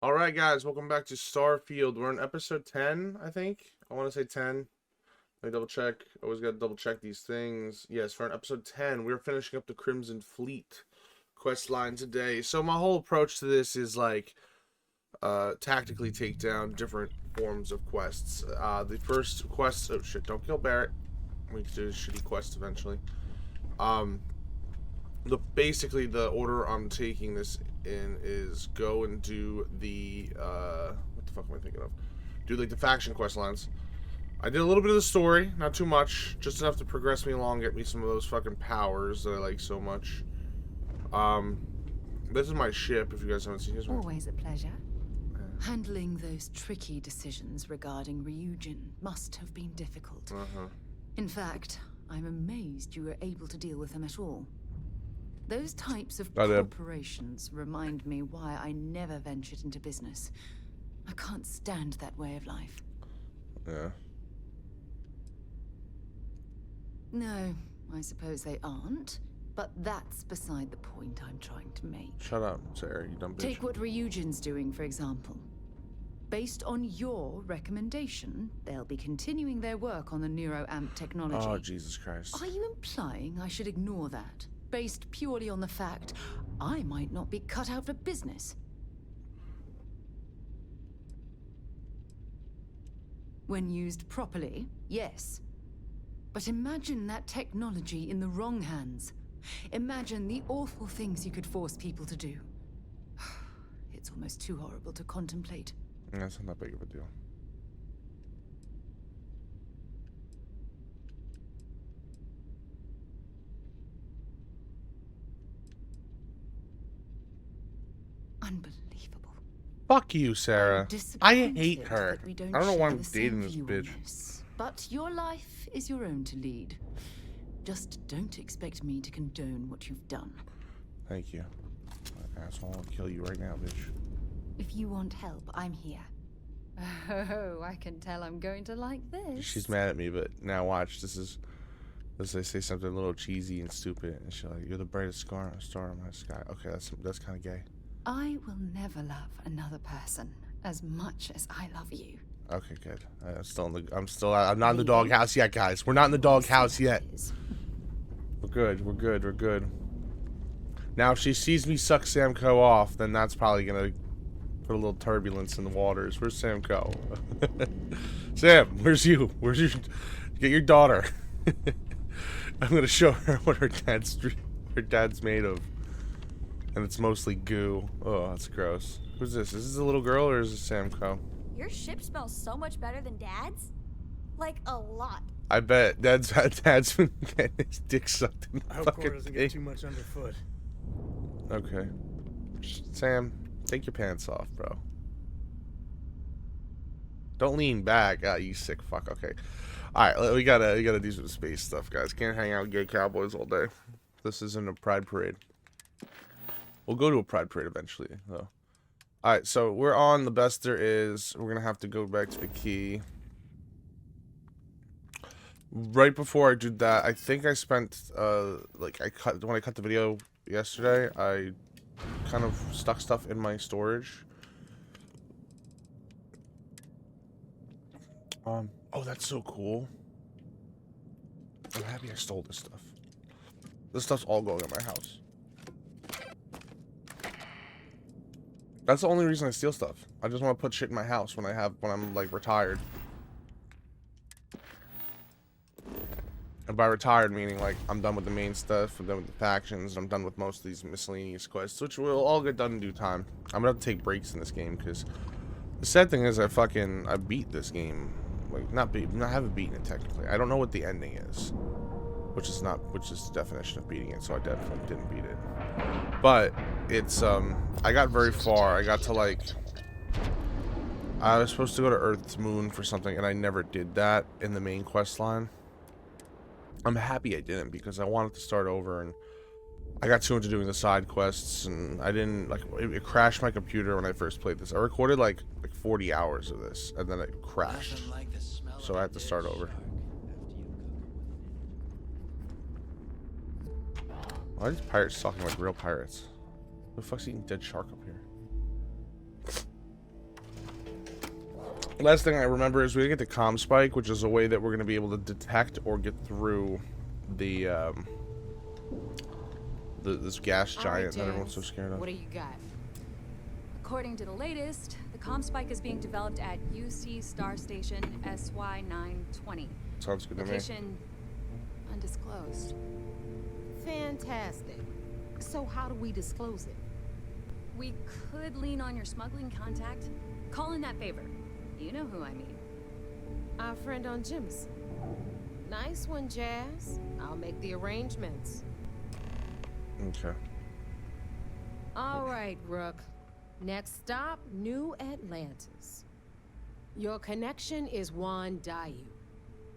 Alright guys, welcome back to Starfield. We're in episode 10, I think. I want to say 10. Let me double check. Always gotta double check these things. Yes, we're in episode 10. We're finishing up the Crimson Fleet quest line today. So my whole approach to this is like tactically take down different forms of quests. The first quest, oh shit, don't kill Barrett. We can do a shitty quest eventually. Basically the order I'm taking this in is go and do the what the fuck am I thinking of? Do like the faction quest lines. I did a little bit of the story, not too much, just enough to progress me along, get me some of those fucking powers that I like so much. This is my ship, if you guys haven't seen this one. Always a pleasure. Handling those tricky decisions regarding Ryujin must have been difficult. In fact, I'm amazed you were able to deal with them at all. Those types of corporations remind me why I never ventured into business. I can't stand that way of life. Yeah. No, I suppose they aren't. But that's beside the point I'm trying to make. Shut up, Sarah, you dumb bitch. Take what Ryujin's doing, for example. Based on your recommendation, they'll be continuing their work on the neuroamp technology. Oh, Jesus Christ. Are you implying I should ignore that? Based purely on the fact I might not be cut out for business? When used properly, yes. But imagine that technology in the wrong hands. Imagine the awful things you could force people to do. It's almost too horrible to contemplate. That's not that big of a deal. Unbelievable. Fuck you, Sarah. I hate her. I don't know why I'm dating this bitch. But your life is your own to lead. Just don't expect me to condone what you've done. Thank you. Asshole, I'll kill you right now, bitch. If you want help, I'm here. Oh, I can tell I'm going to like this. She's mad at me, but now watch. This is I say something a little cheesy and stupid, and she's like, "You're the brightest star in my sky." Okay, that's kind of gay. I will never love another person as much as I love you. Okay, good. I'm not in the doghouse yet, guys. We're not in the doghouse yet. We're good. Now, if she sees me suck Samco off, then that's probably gonna put a little turbulence in the waters. Where's Samco? Sam, where's you? Get your daughter. I'm gonna show her what her dad's made of, and it's mostly goo. Oh, that's gross. Who's this? Is this a little girl or is this Samco? Your ship smells so much better than Dad's. Like, a lot. I bet Dad's been getting his dick sucked in the I hope fucking Cora doesn't thing. get too much underfoot. Okay. Sam, take your pants off, bro. Don't lean back. Ah, you sick fuck. Okay. Alright, we gotta do some space stuff, guys. Can't hang out with gay cowboys all day. This isn't a pride parade. We'll go to a pride parade eventually, though. Alright, so we're on the best there is. We're gonna have to go back to the key. Right before I do that, I think I spent when I cut the video yesterday, I kind of stuck stuff in my storage. Oh, that's so cool. I'm happy I stole this stuff. This stuff's all going in my house. That's the only reason I steal stuff. I just want to put shit in my house when I'm like retired. And by retired meaning like I'm done with the main stuff, I'm done with the factions, and I'm done with most of these miscellaneous quests, which will all get done in due time. I'm gonna have to take breaks in this game because the sad thing is I beat this game. Like I haven't beaten it technically. I don't know what the ending is. Which is the definition of beating it, so I definitely didn't beat it. But it's I got very far. I got to like I was supposed to go to Earth's moon for something, and I never did that in the main quest line. I'm happy I didn't because I wanted to start over, and I got too into doing the side quests, and I didn't like it crashed my computer when I first played this. I recorded like 40 hours of this, and then it crashed, so I had to start over. Why are these pirates talking like real pirates? Who the fuck's eating dead shark up here? Last thing I remember is we get the comm spike, which is a way that we're going to be able to detect or get through the this gas giant that everyone's so scared of. What do you got? According to the latest, the comm spike is being developed at UC Star Station SY920. Sounds good to me. Location undisclosed. Fantastic. So how do we disclose it? We could lean on your smuggling contact. Call in that favor. You know who I mean. Our friend on Jimson. Nice one, Jazz. I'll make the arrangements. Okay. All right, Rook. Next stop, New Atlantis. Your connection is Juan Dayu.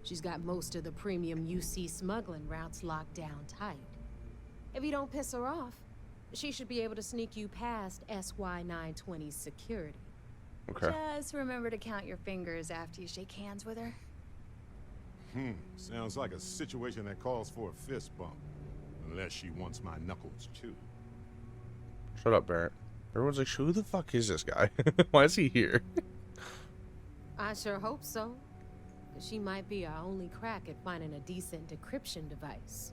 She's got most of the premium UC smuggling routes locked down tight. If you don't piss her off, she should be able to sneak you past SY920's security. Okay. Just remember to count your fingers after you shake hands with her. Sounds like a situation that calls for a fist bump. Unless she wants my knuckles, too. Shut up, Barrett. Everyone's like, who the fuck is this guy? Why is he here? I sure hope so. She might be our only crack at finding a decent decryption device.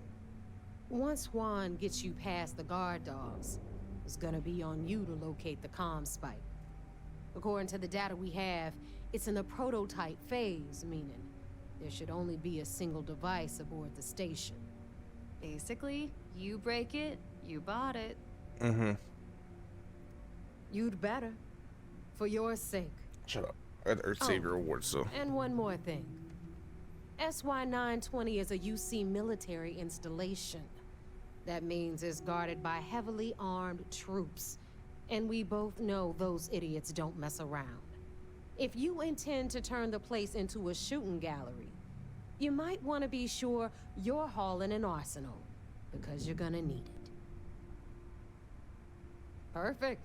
Once Juan gets you past the guard dogs, it's gonna be on you to locate the comm spike. According to the data we have, it's in the prototype phase, meaning there should only be a single device aboard the station. Basically, you break it, you bought it. Mm-hmm. You'd better. For your sake. Shut up. I got Earth Savior Award, so. And one more thing. SY920 is a UC military installation. That means it's guarded by heavily armed troops. And we both know those idiots don't mess around. If you intend to turn the place into a shooting gallery, you might want to be sure you're hauling an arsenal, because you're gonna need it. Perfect.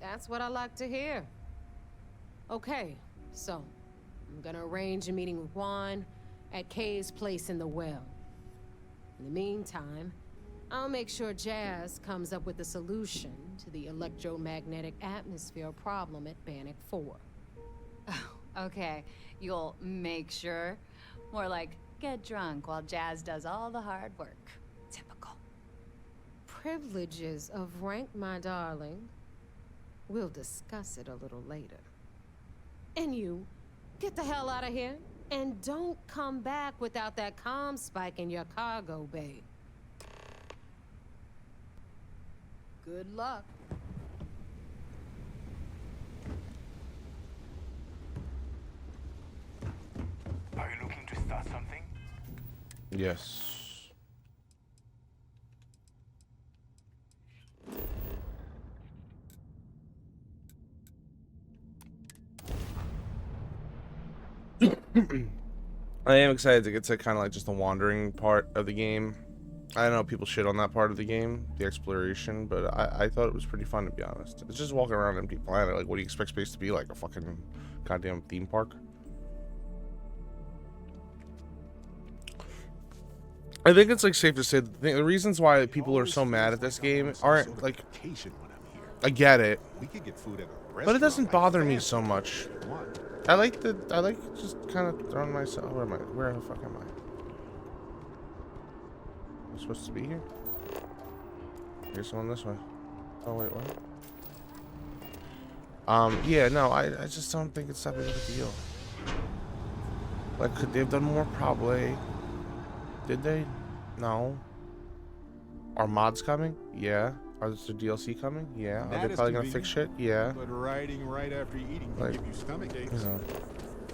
That's what I like to hear. Okay, so I'm gonna arrange a meeting with Juan at Kay's place in the well. In the meantime, I'll make sure Jazz comes up with a solution to the electromagnetic atmosphere problem at Bannock 4. Oh, okay. You'll make sure. More like, get drunk while Jazz does all the hard work. Typical. Privileges of rank, my darling. We'll discuss it a little later. And you, get the hell out of here. And don't come back without that comm spike in your cargo bay. Good luck. Are you looking to start something? Yes. I am excited to get to kind of like just the wandering part of the game. I know people shit on that part of the game, the exploration, but I thought it was pretty fun, to be honest. It's just walking around an empty planet. Like, what do you expect space to be like? A fucking goddamn theme park? I think it's like safe to say the reasons why people are so mad at this game aren't like, I get it, but it doesn't bother me so much. I like just kind of throwing myself. Where am I? Where the fuck am I? I'm supposed to be here? Here's someone this way. Oh wait, what? Yeah, no, I just don't think it's that big of a deal. Like, could they have done more? Probably. Did they? No. Are mods coming? Yeah. Are there DLC coming? Yeah. Are they probably gonna fix shit? Yeah. But riding right after eating can give you stomach aches. You know,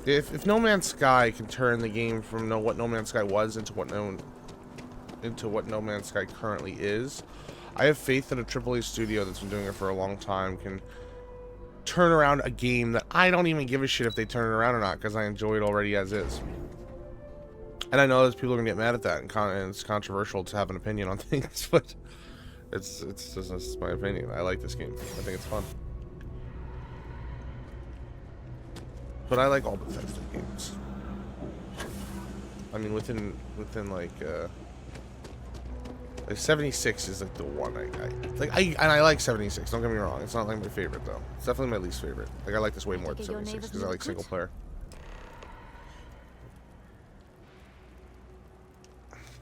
if No Man's Sky can turn the game from what No Man's Sky was into what No Man's Sky currently is, I have faith that a AAA studio that's been doing it for a long time can turn around a game that I don't even give a shit if they turn it around or not, because I enjoy it already as is. And I know that people are gonna get mad at that, and it's controversial to have an opinion on things, but it's just my opinion. I like this game. I think it's fun. But I like all Bethesda games. I mean, within like 76 is like the one I like 76. Don't get me wrong. It's not like my favorite though. It's definitely my least favorite. Like, I like this way more than 76 because I like single player.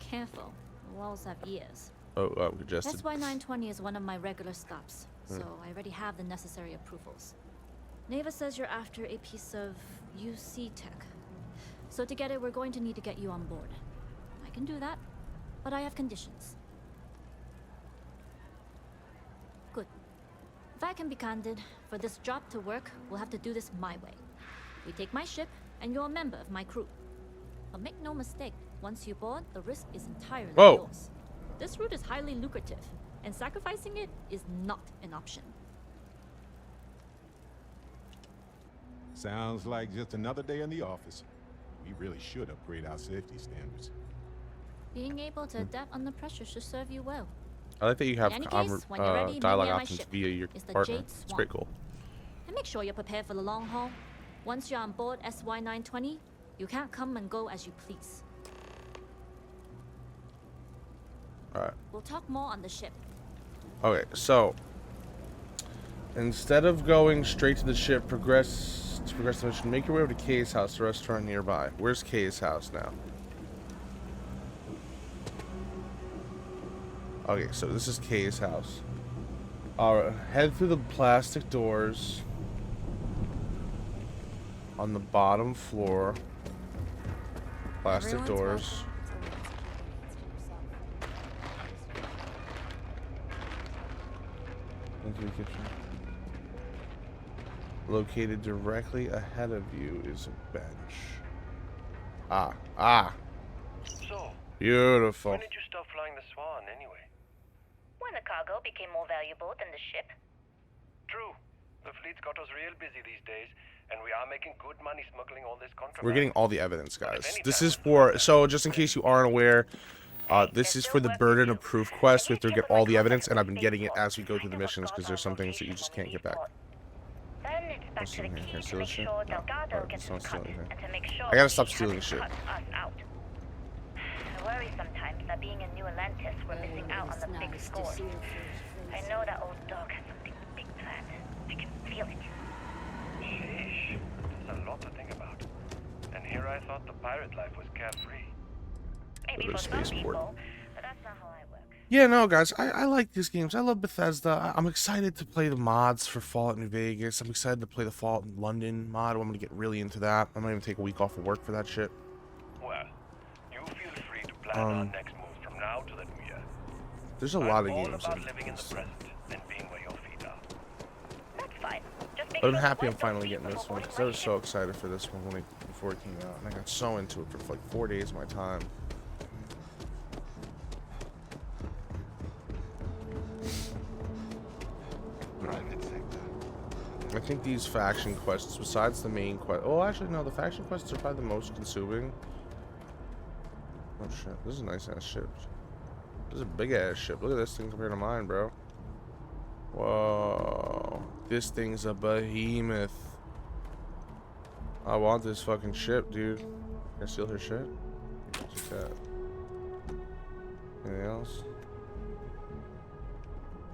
careful. Walls have ears. Oh, congested. SY920 is one of my regular stops, so I already have the necessary approvals. Neva says you're after a piece of UC tech. So to get it, we're going to need to get you on board. I can do that, but I have conditions. Good. If I can be candid, for this job to work, we'll have to do this my way. We take my ship, and you're a member of my crew. But make no mistake, once you board, the risk is entirely yours. This route is highly lucrative, and sacrificing it is not an option. Sounds like just another day in the office. We really should upgrade our safety standards. Being able to adapt under pressure should serve you well. I like that you have In any case, when you're ready, dialogue meet me on my options ship. via your It's the partner. Jade It's Swan. pretty cool. And make sure you're prepared for the long haul. Once you're on board SY920, you can't come and go as you please. Alright. We'll talk more on the ship. Okay, so instead of going straight to the ship, progress the mission. Make your way over to Kay's house, a restaurant nearby. Where's Kay's house now? Okay, so this is Kay's house. Alright, head through the plastic doors on the bottom floor. Plastic doors. Into the kitchen. Located directly ahead of you is a bench. So, Beautiful. when did you stop flying the Swan anyway? When the cargo became more valuable than the ship. True. The fleet's got us real busy these days, and we are making good money smuggling all this contraband. We're getting all the evidence, guys. This is for, so just in case you aren't aware, this is for the burden of proof quest. We have to get all the evidence, and I've been getting it as we go through the missions because there's some things that you just can't get back. Then it's back to the key to make sure Delgado gets his cut, and to make sure I gotta stop he stealing hasn't shit. cut us out. I worry sometimes that being in New Atlantis, we're missing out on the big scores. I know that old dog has something big planned. I can feel it. Sheesh. That's a lot to think about. And here I thought the pirate life was carefree. Maybe for some people, but that's not how I work. Yeah, no, guys, I like these games. I love Bethesda. I'm excited to play the mods for Fallout New Vegas. I'm excited to play the Fallout in London mod. I'm gonna get really into that. I might even take a week off of work for that shit. Well, you feel free to plan our next move from now to the new year. There's a lot of I'm all games. about living in the present and being where your feet are. That's fine. Just make But I'm sure happy the I'm work finally don't getting leave this one before because I was we so excited for this one before it came out, and I got so into it for like 4 days of my time. Private sector. I think these faction quests, besides the main quest, oh, actually no, the faction quests are probably the most consuming. Oh shit, this is a nice ass ship. This is a big ass ship. Look at this thing compared to mine, bro. Whoa, this thing's a behemoth. I want this fucking ship, dude. Can I steal her shit? What's that? Anything else?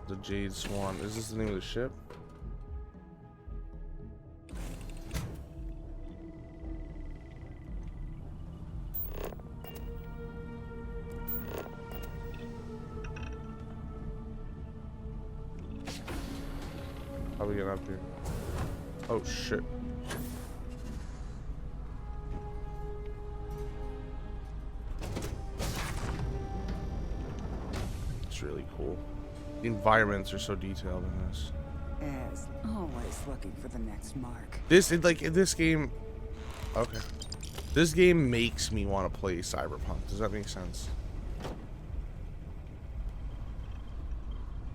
The Jade Swan. Is this the name of the ship? How we get up here? Oh shit. It's really cool. The environments are so detailed in this. As always looking for the next mark. This game, okay. This game makes me want to play Cyberpunk. Does that make sense?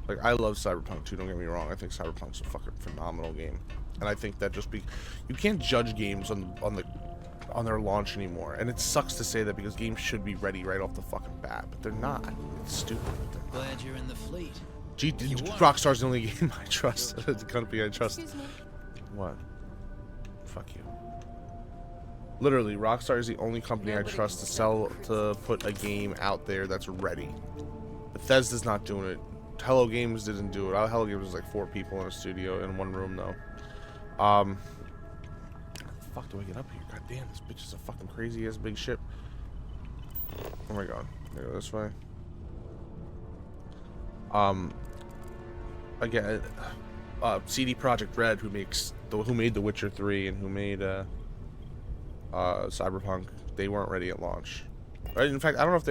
Like, I love Cyberpunk too, don't get me wrong. I think Cyberpunk's a fucking phenomenal game. And I think that you can't judge games on their launch anymore. And it sucks to say that because games should be ready right off the fucking bat, but they're not. It's stupid. Glad you're in the fleet. Rockstar's the only game I trust. The company I trust. Excuse me. What? Fuck you. Literally, Rockstar is the only company I trust to put a game out there that's ready. Bethesda's not doing it. Hello Games didn't do it. Hello Games was like 4 people in a studio in 1 room though. How the fuck do I get up here? God damn, this bitch is a fucking crazy ass big ship. Where am I going? I go this way. Again, CD Projekt Red, who made The Witcher 3 and who made Cyberpunk, they weren't ready at launch. In fact, I don't know if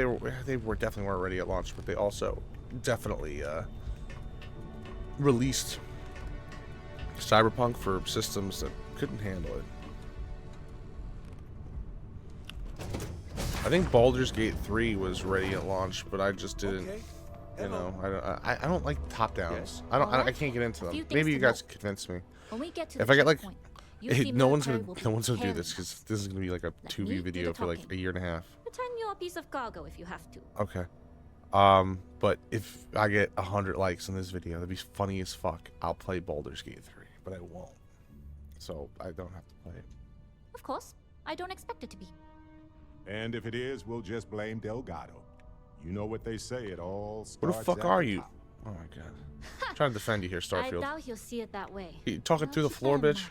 they definitely weren't ready at launch, but they also definitely released Cyberpunk for systems that couldn't handle it. I think Baldur's Gate 3 was ready at launch, but I just didn't. Okay. You know, I don't like top downs. Yes. I can't get into them. Maybe you guys convince me. When we get to If the I get like, checkpoint, no one's gonna do this because this is gonna be like a 2v video for like a year and a half. Pretend you're a piece of cargo if you have to. Okay. But if I get 100 likes on this video, that'd be funny as fuck. I'll play Baldur's Gate 3, but I won't. So I don't have to play it. Of course, I don't expect it to be. And if it is, we'll just blame Delgado. You know what they say, it all starts. Where the fuck are you? Oh my god. I'm trying to defend you here, I Starfield. doubt he'll see it that way. You talking through the floor, bitch?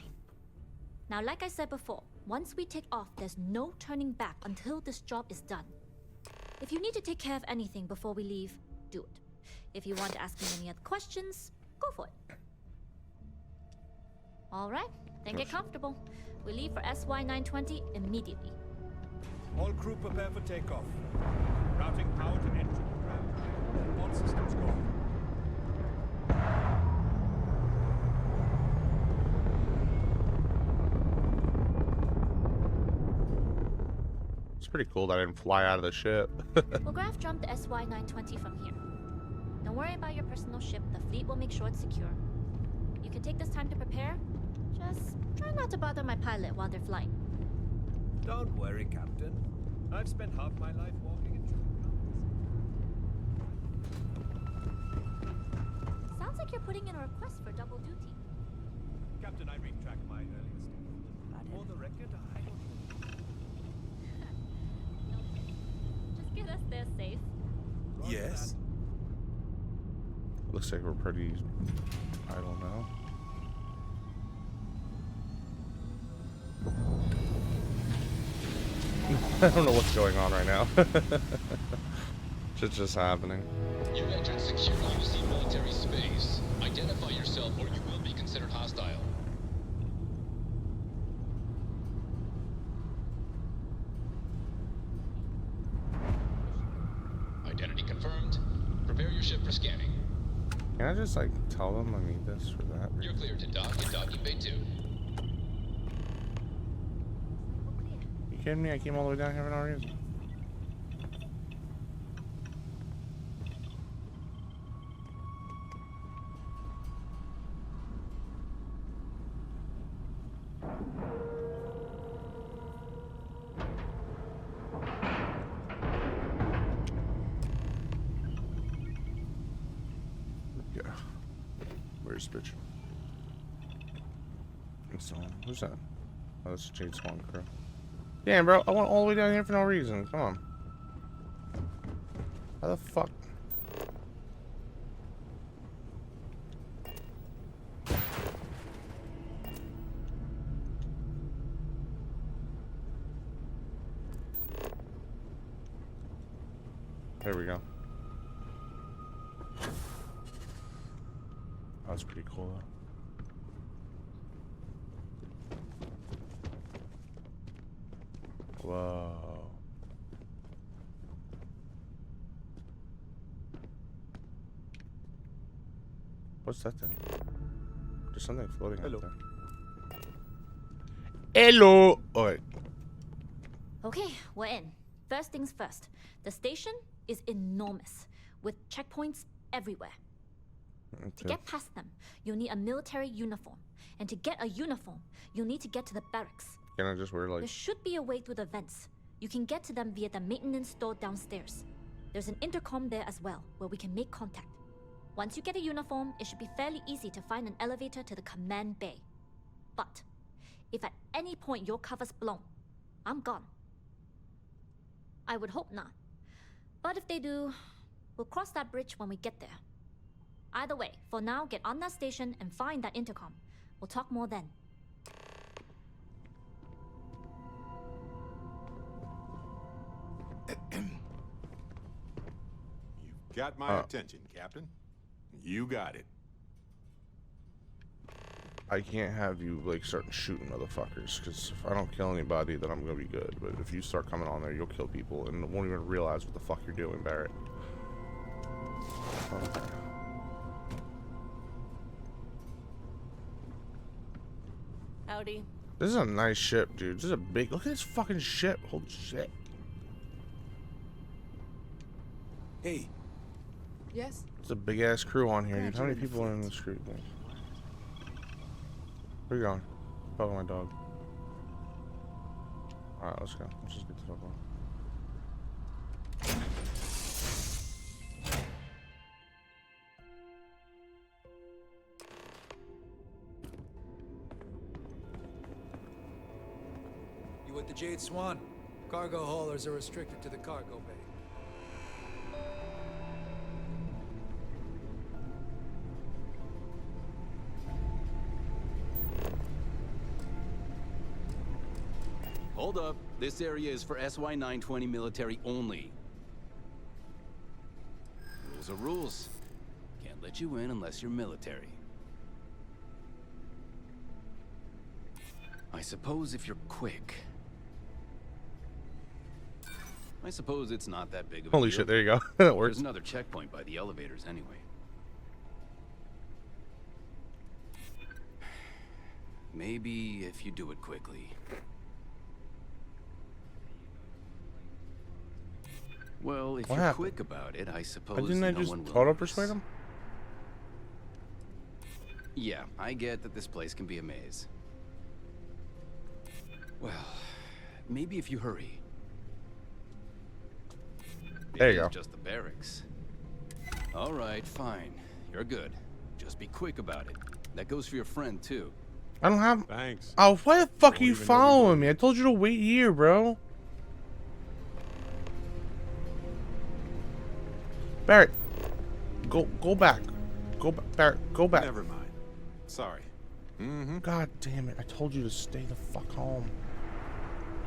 Now, like I said before, once we take off, there's no turning back until this job is done. If you need to take care of anything before we leave, do it. If you want to ask me any other questions, go for it. All right, then get comfortable. We leave for SY-920 immediately. All crew prepare for takeoff. Routing power to entry program. All systems go. It's pretty cool that I didn't fly out of the ship. We'll graph jump the SY-920 from here. Don't worry about your personal ship. The fleet will make sure it's secure. You can take this time to prepare. Just try not to bother my pilot while they're flying. Don't worry, Captain. I've spent half my life walking and chewing gums. Sounds like you're putting in a request for double duty. Captain, I retract my earlier statement. For the record, I don't... Just get us there safe. Yes. Looks like we're pretty idle now. I don't know what's going on right now. It's just happening. You entered secure UC military space. Identify yourself or you will be considered hostile. Identity confirmed. Prepare your ship for scanning. Can I just like tell them I need this for that? You're cleared to dock in docking bay 2. You kidding me? I came all the way down here for no reason. Yeah. Where's the bitch? Who's that? Oh, that's Jade Swan crew. Damn, bro, I went all the way down here for no reason. Come on. How the fuck? There we go. That was pretty cool, though. Whoa. What's that thing? There's something floating out there. Hello! Oh, wait. Okay, we're in. First things first. The station is enormous, with checkpoints everywhere. Okay. To get past them, you'll need a military uniform. And to get a uniform, you'll need to get to the barracks. Can I just wear like... There should be a way through the vents. You can get to them via the maintenance store downstairs. There's an intercom there as well, where we can make contact. Once you get a uniform, it should be fairly easy to find an elevator to the command bay. But, if at any point your cover's blown, I'm gone. I would hope not. But if they do, we'll cross that bridge when we get there. Either way, for now, get on that station and find that intercom. We'll talk more then. Got my attention, Captain. You got it. I can't have you like start shooting motherfuckers, because if I don't kill anybody, then I'm gonna be good. But if you start coming on there, you'll kill people and won't even realize what the fuck you're doing, Barrett. Okay. Howdy. This is a nice ship, dude. This is a big. Look at this fucking ship. Holy shit. Hey. Yes? It's a big ass crew on here, dude. How many people are in this crew thing? Where you going? Follow my dog. Alright, let's go. Let's just get the fuck on. You with the Jade Swan? Cargo haulers are restricted to the cargo bay. Hold up. This area is for SY-920 military only. Rules are rules. Can't let you in unless you're military. I suppose if you're quick. I suppose it's not that big of a deal. Holy shit, there you go. That works. There's another checkpoint by the elevators anyway. Maybe if you do it quickly. Well, if What you're happened? quick about it, I suppose Didn't I no just one will auto notice. persuade him? Yeah, I get that this place can be a maze. Well, maybe if you hurry. There you It is go. just the barracks. All right, fine. You're good. Just be quick about it. That goes for your friend too. I don't have. Thanks. Oh, why the fuck are Don't you even know we following me? I told you to wait here, bro. Barrett, go back. Go back, Barrett. Go back. Never mind. Sorry. Mm-hmm. God damn it! I told you to stay the fuck home.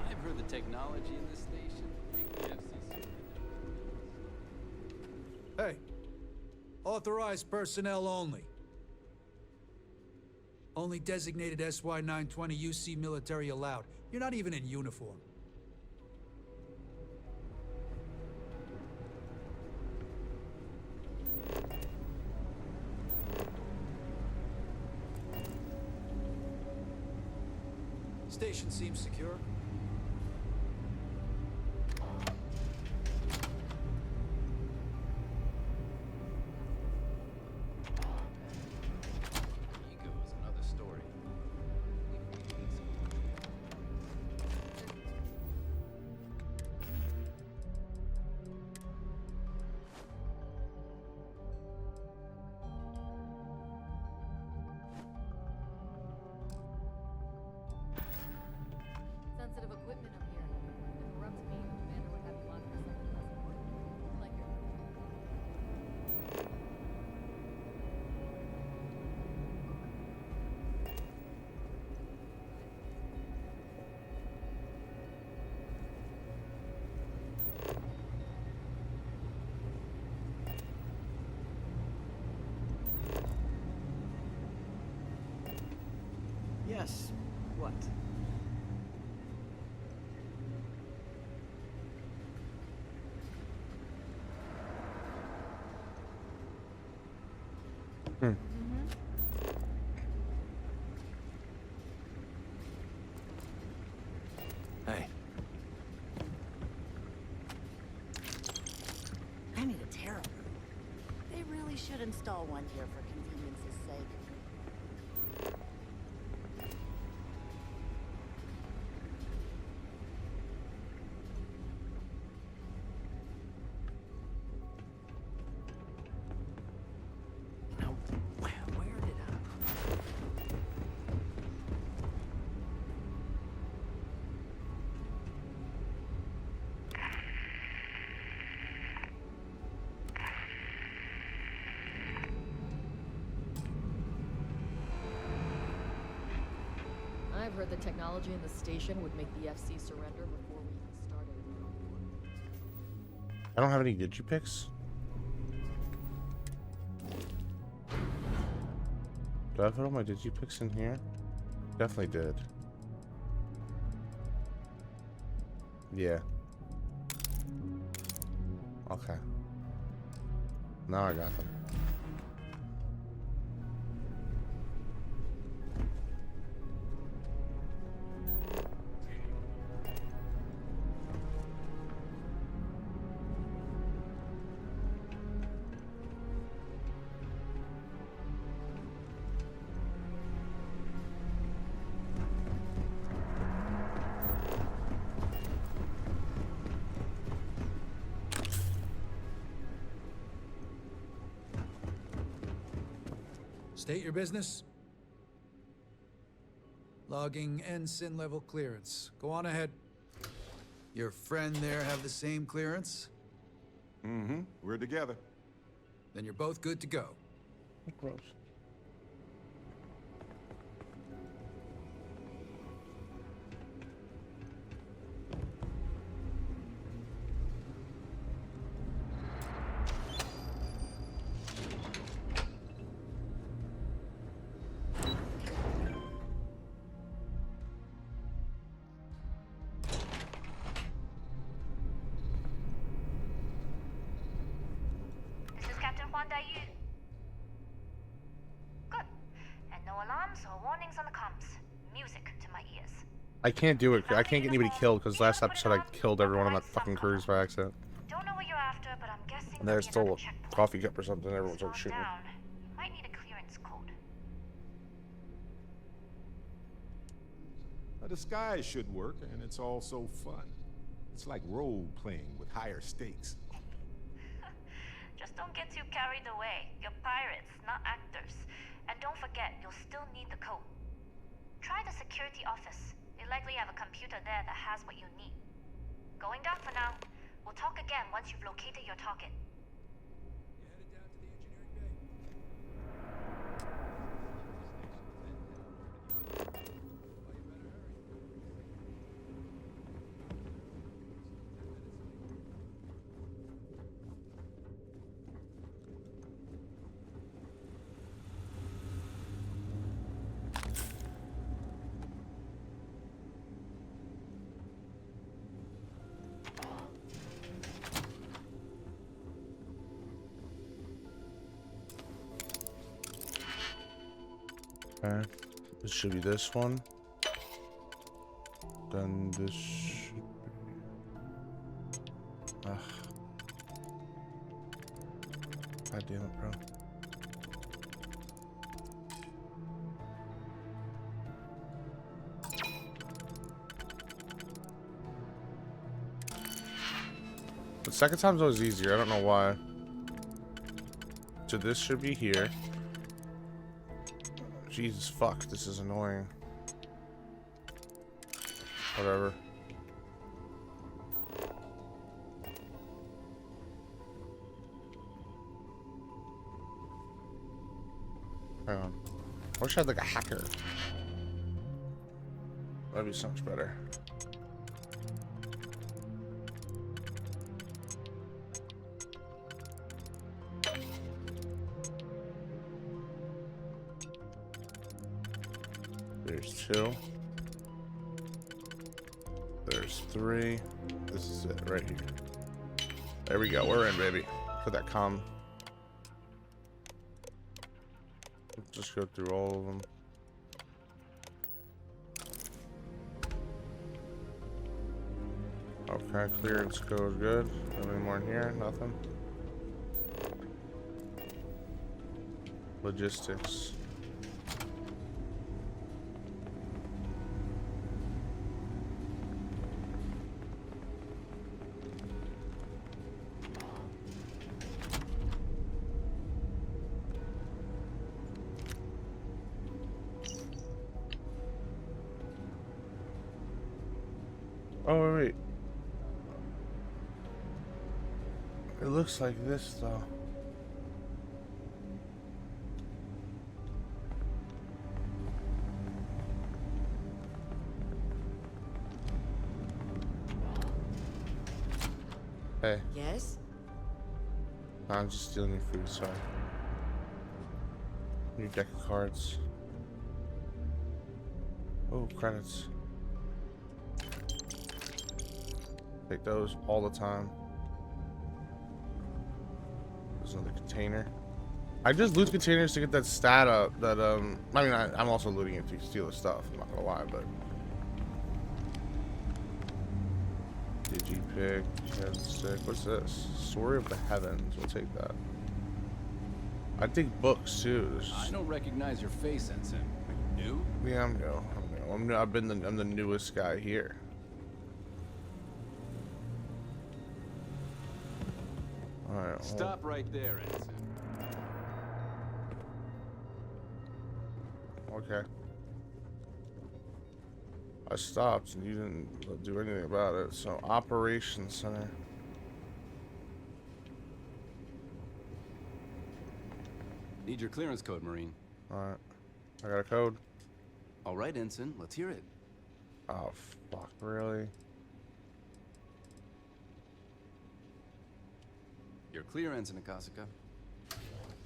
I've heard the technology in this station make the FCC. Hey. Authorized personnel only. Only designated SY-920 UC military allowed. You're not even in uniform. Station seems secure. Ego is another story. Sensitive equipment up here. Interrupt me, the commander would have you on for something less important. Like your... Yes. What? Hey. I need a tarot. They really should install one here for convenience's sake. Now, where did I? I've heard the technology in the station would make the FC surrender before we even started. I don't have any digipicks. Do I put all my digipicks in here? Definitely did. Yeah. Okay. Now I got them. State your business. Logging ensign level clearance. Go on ahead. Your friend there have the same clearance? Mm-hmm. We're together. Then you're both good to go. Gross. Good. And no alarms or warnings on the comms. Music to my ears. I can't do it. I can't get anybody killed because last episode I killed everyone on that fucking cruise by accident. Don't know what you're after, but I'm guessing And there's still a coffee cup or something. Everyone started shooting. down. Might need a clearance code. A disguise should work, and it's also fun. It's like role-playing with higher stakes. Just don't get too carried away. You're pirates, not actors. And don't forget, you'll still need the code. Try the security office. They likely have a computer there that has what you need. Going down for now. We'll talk again once you've located your target. Okay, this should be this one. Then this should be... Ugh. God damn it, bro. The second time's always easier, I don't know why. So this should be here. Jesus fuck, this is annoying. Whatever. Hang on. I wish I had like a hacker. That'd be so much better. There's 2. There's 3. This is it right here. There we go. We're in, baby. Put that comm. Let's just go through all of them. Okay, clearance goes good. Anything more in here? Nothing. Logistics. Oh, wait. It looks like this, though. Hey. Yes? I'm just stealing your food, sorry. Your deck of cards. Oh, credits. Take those all the time. There's another container. I just loot containers to get that stat up. That I mean, I'm also looting it to steal the stuff. I'm not gonna lie, but. Digipick, sick. What's this? Story of the Heavens. We'll take that. I take books too. I don't recognize your face, Ensign. Are you new? Yeah, I'm new. I'm new. I'm the newest guy here. All right. Stop right there, Ensign. Okay. I stopped and you didn't do anything about it. So, Operations Center. Need your clearance code, Marine. Alright. I got a code. Alright, Ensign. Let's hear it. Oh, fuck. Really? You're clear, Ensign Akasaka.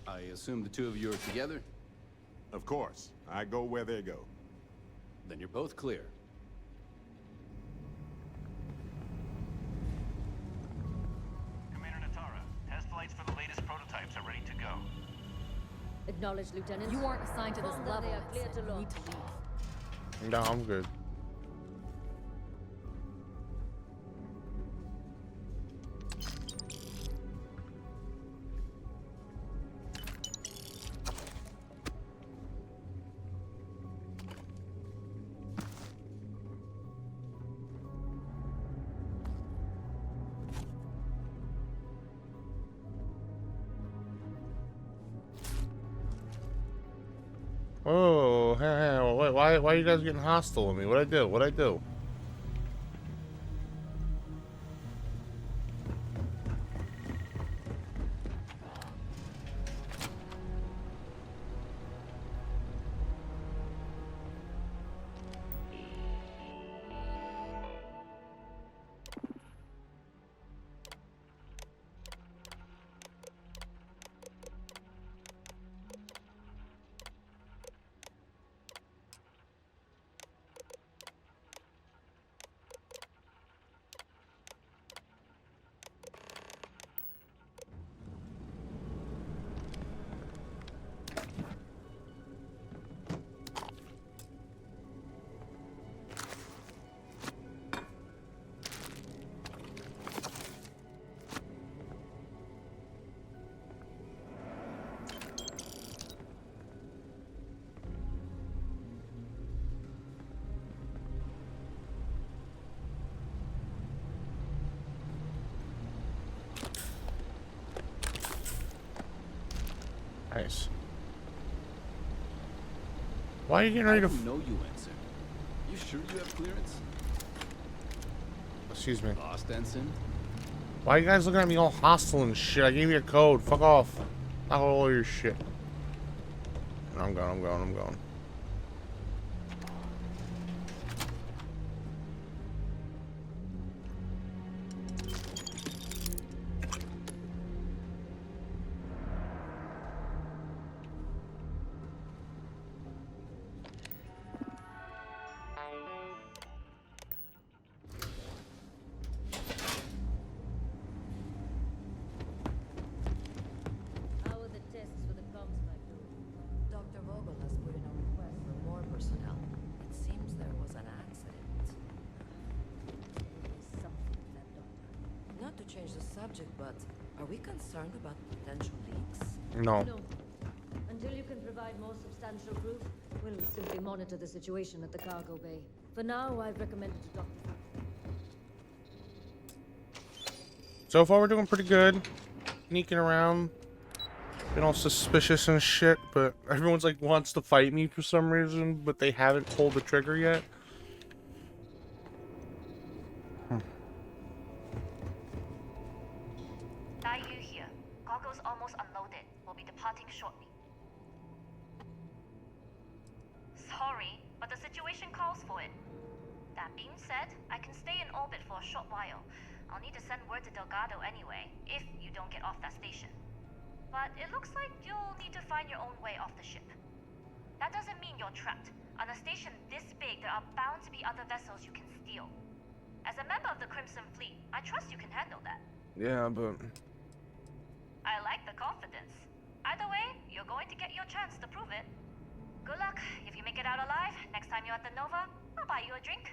I assume the two of you are together? Of course. I go where they go. Then you're both clear. Commander Natara, test flights for the latest prototypes are ready to go. Acknowledged, Lieutenant. You aren't assigned to this Commander, level. they are clear to You need launch. to leave. No, I'm good. Oh, hey, wait, why are you guys getting hostile with me? What'd I do? What'd I do? Nice. Why are you getting ready to? I don't know you, Ensign. You sure you have clearance? Excuse me. Lost, Ensign? Why are you guys looking at me all hostile and shit? I gave you a code. Fuck off. Not all your shit. I'm going. How are the tests for the comms back doing? Dr. Vogel has put in a request for more personnel. It seems there was an accident. There's something to that, Doctor. Not to change the subject, but are we concerned about potential leaks? No. No. Until you can provide more substantial proof, we'll simply monitor the situation at the cargo bay. For now, I've recommended to Dr. So far, we're doing pretty good. Sneaking around. Being all suspicious and shit, but everyone's like wants to fight me for some reason, but they haven't pulled the trigger yet. Dayu here. Cargo's almost unloaded. We'll be departing shortly. Sorry, but the situation calls for it. That being said, I can stay in orbit for a short while. I'll need to send word to Delgado anyway, if you don't get off that station. But it looks like you'll need to find your own way off the ship. That doesn't mean you're trapped. On a station this big, there are bound to be other vessels you can steal. As a member of the Crimson Fleet, I trust you can handle that. Yeah, but... I like the confidence. Either way, you're going to get your chance to prove it. Good luck. If you make it out alive, next time you're at the Nova, I'll buy you a drink.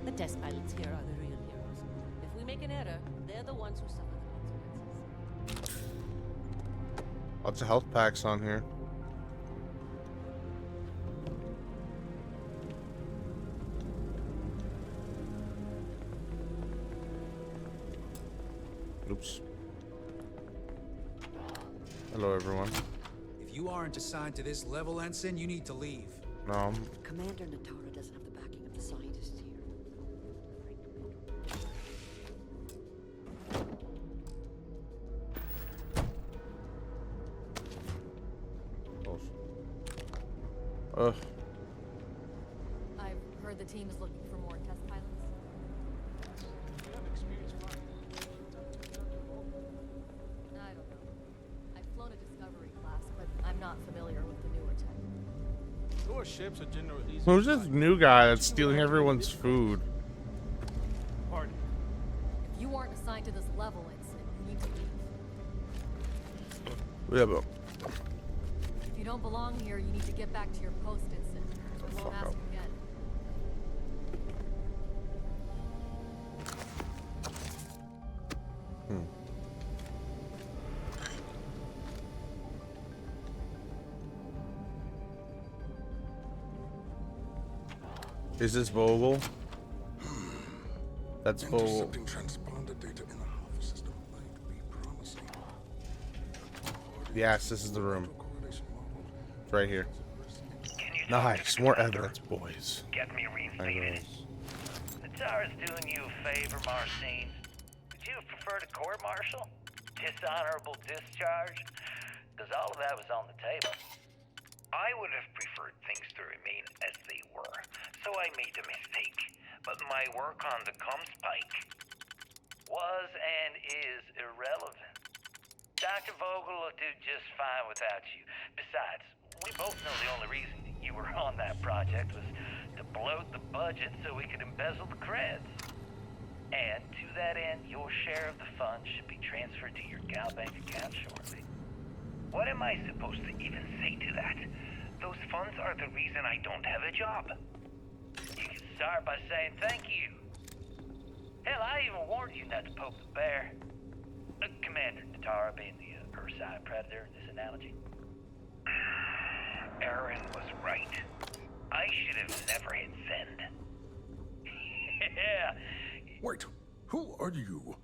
The test pilots here are the real heroes. If we make an error, they're the ones who suffer the consequences. Lots of health packs on here. Oops. Hello, everyone. If you aren't assigned to this level, Ensign, you need to leave. No. Commander Natara doesn't have the backing of the scientists here. Ugh. I've heard the team is looking for more test pilots. I don't know. I've flown a Discovery class, but I'm not familiar with the newer tech. Newer ships are generally easier. Who's this new guy that's stealing everyone's food? Pardon. If you aren't assigned to this level, Ensign, you need to leave. Yeah, but... If you don't belong here, you need to get back to your post, Ensign. I won't ask again. Is this Vogel? That's Vogel. Intercepting transponder data in the Alpha system might be promising. Yes, this is the room. It's right here. Nice, more evidence, boys. Get me reinstated. Natara's doing you a favor, Marcine. Would you have preferred a court-martial? Dishonorable discharge? Because all of that was on the table. I would have preferred things to remain as they were, so I made a mistake. But my work on the Comspike was and is irrelevant. Dr. Vogel will do just fine without you. Besides, we both know the only reason you were on that project was to bloat the budget so we could embezzle the creds. And to that end, your share of the funds should be transferred to your Gal Bank account shortly. What am I supposed to even say to that? Those funds are the reason I don't have a job. You can start by saying thank you. Hell, I even warned you not to poke the bear. Commander Natara being the Ursine predator in this analogy. Aaron was right. I should have never hit send. Yeah. Wait, who are you?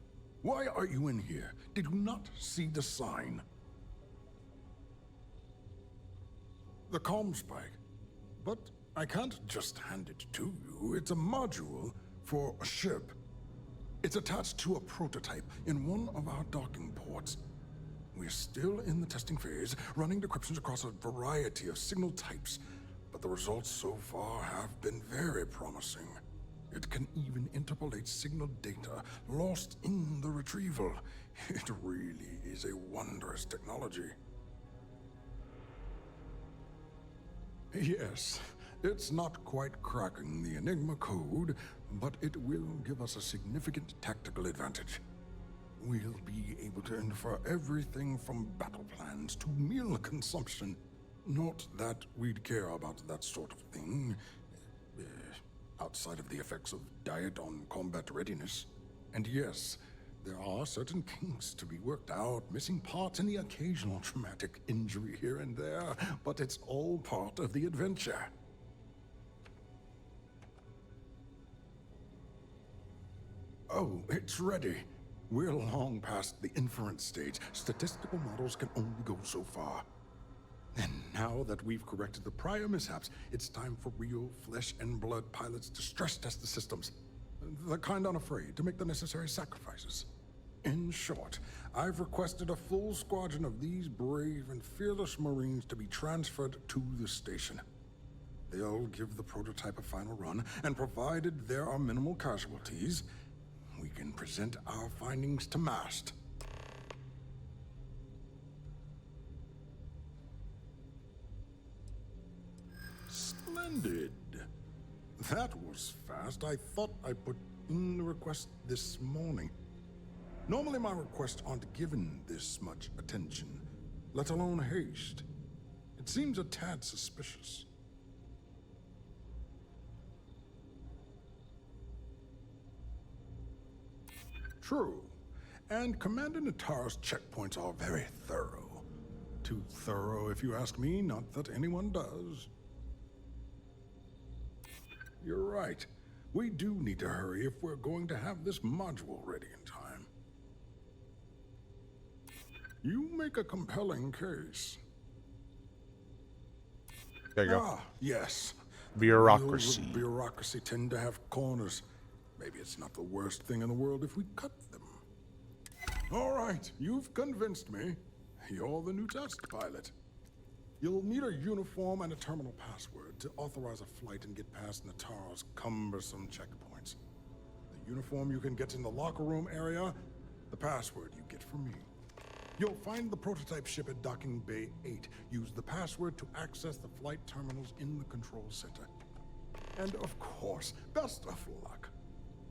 Why are you in here? Did you not see the sign? The Comspike. But I can't just hand it to you. It's a module for a ship. It's attached to a prototype in one of our docking ports. We're still in the testing phase, running decryptions across a variety of signal types, but the results so far have been very promising. It can even interpolate signal data lost in the retrieval. It really is a wondrous technology. Yes, it's not quite cracking the Enigma code, but it will give us a significant tactical advantage. We'll be able to infer everything from battle plans to meal consumption. Not that we'd care about that sort of thing, outside of the effects of diet on combat readiness. And yes, there are certain kinks to be worked out, missing parts and the occasional traumatic injury here and there, but it's all part of the adventure. Oh, it's ready. We're long past the inference stage. Statistical models can only go so far. And now that we've corrected the prior mishaps, it's time for real flesh and blood pilots to stress test the systems. The kind unafraid to make the necessary sacrifices. In short, I've requested a full squadron of these brave and fearless Marines to be transferred to the station. They'll give the prototype a final run, and provided there are minimal casualties, we can present our findings to Mast. Splendid. That was fast. I thought I put in the request this morning. Normally my requests aren't given this much attention, let alone haste. It seems a tad suspicious. True. And Commander Natara's checkpoints are very thorough. Too thorough, if you ask me, not that anyone does. You're right. We do need to hurry if we're going to have this module ready in time. You make a compelling case. There you go. Ah, yes. Bureaucracy. Wheels of bureaucracy tend to have corners. Maybe it's not the worst thing in the world if we cut them. All right, you've convinced me. You're the new test pilot. You'll need a uniform and a terminal password to authorize a flight and get past Natara's cumbersome checkpoints. The uniform you can get in the locker room area, the password you get from me. You'll find the prototype ship at Docking Bay 8. Use the password to access the flight terminals in the control center. And of course, best of luck.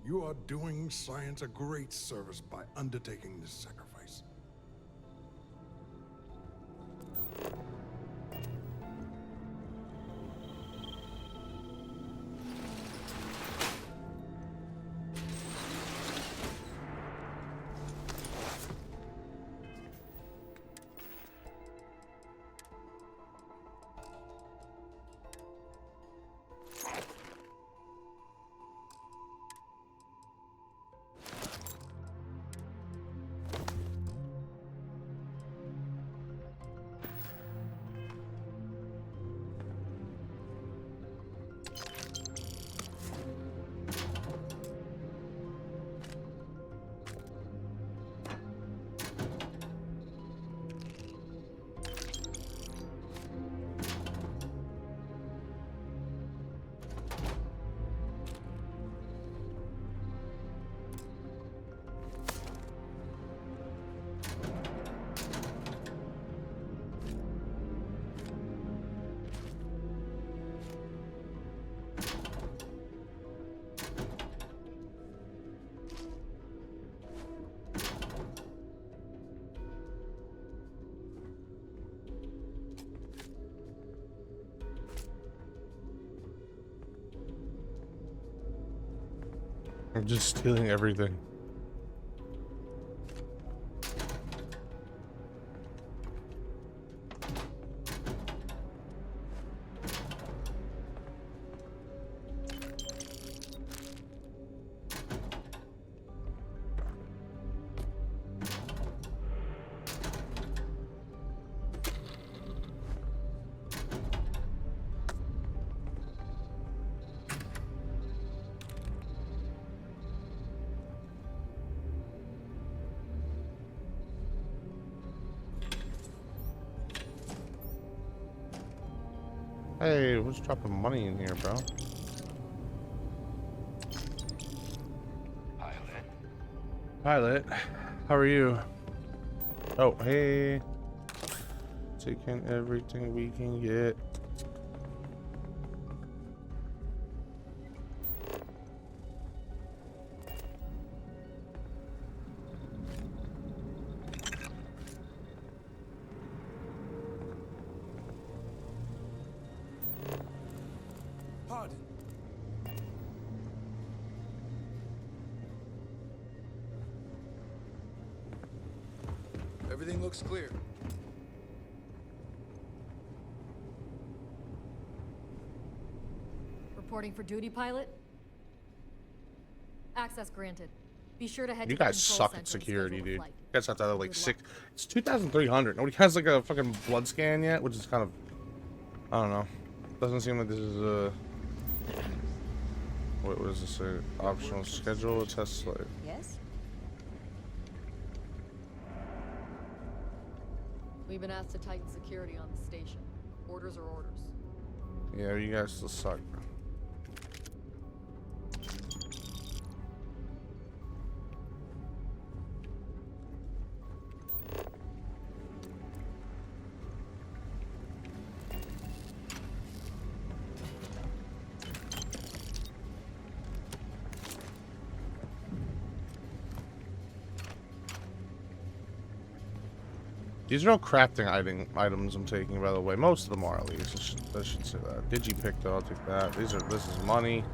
You are doing science a great service by undertaking this sacrifice. I'm just stealing everything. Hey, who's dropping money in here, bro? Pilot, how are you? Oh, hey. Taking everything we can get. Everything looks clear. Reporting for duty, pilot. Access granted. Be sure to head You to the guys control suck center at and security, schedule the dude. flight. You guys have to have like six. It's 2,300. Nobody has like a fucking blood scan yet, which is kind of, I don't know. Doesn't seem like this is What was this? Optional schedule a test slate. Yes? We've been asked to tighten security on the station. Orders are orders. Yeah, you guys still suck. These are all crafting items I'm taking, by the way. Most of them are, at least. I should say that. Digipick, though, I'll take that. This is money.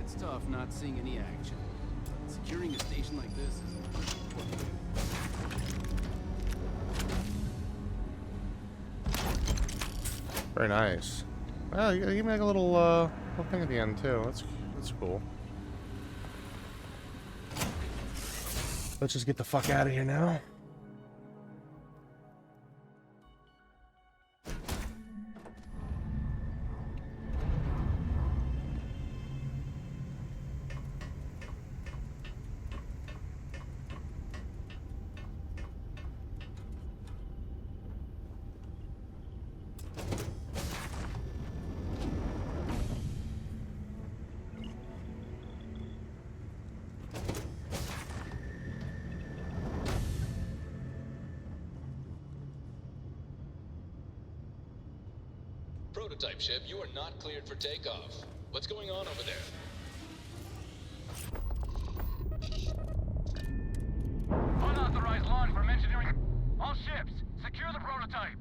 It's tough not seeing any action. Securing a station like this is important. Very nice. Well, you make like a little thing at the end too. That's cool. Let's just get the fuck out of here now. Prototype ship, you are not cleared for takeoff. What's going on over there? Unauthorized launch from engineering. All ships, secure the prototype.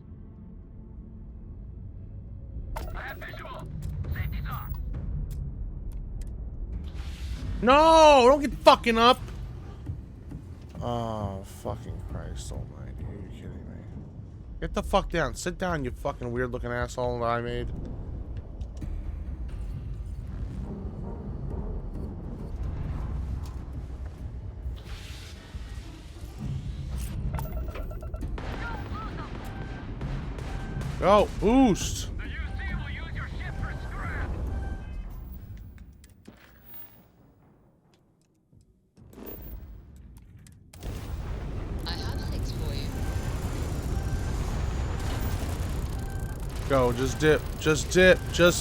I have visual. Safety's on. No! Don't get fucking up! Oh, fucking Christ almighty. Are you kidding me? Get the fuck down. Sit down, you fucking weird looking asshole that I made. Go! Boost! Go, just dip, just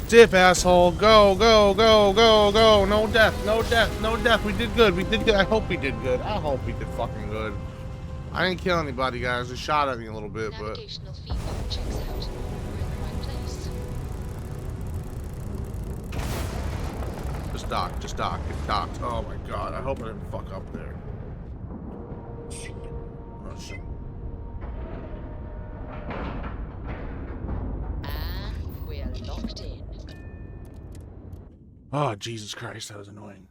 dip, asshole. Go, go, go, go, go. No death, no death, no death. We did good, we did good. I hope we did good. I hope we did fucking good. I didn't kill anybody, guys. They shot at me a little bit, but... Navigational feedback checks out. We're in the right place. Just dock, get docked. Oh my god, I hope I didn't fuck up there. Oh shit. Locked in. Oh, Jesus Christ, that was annoying.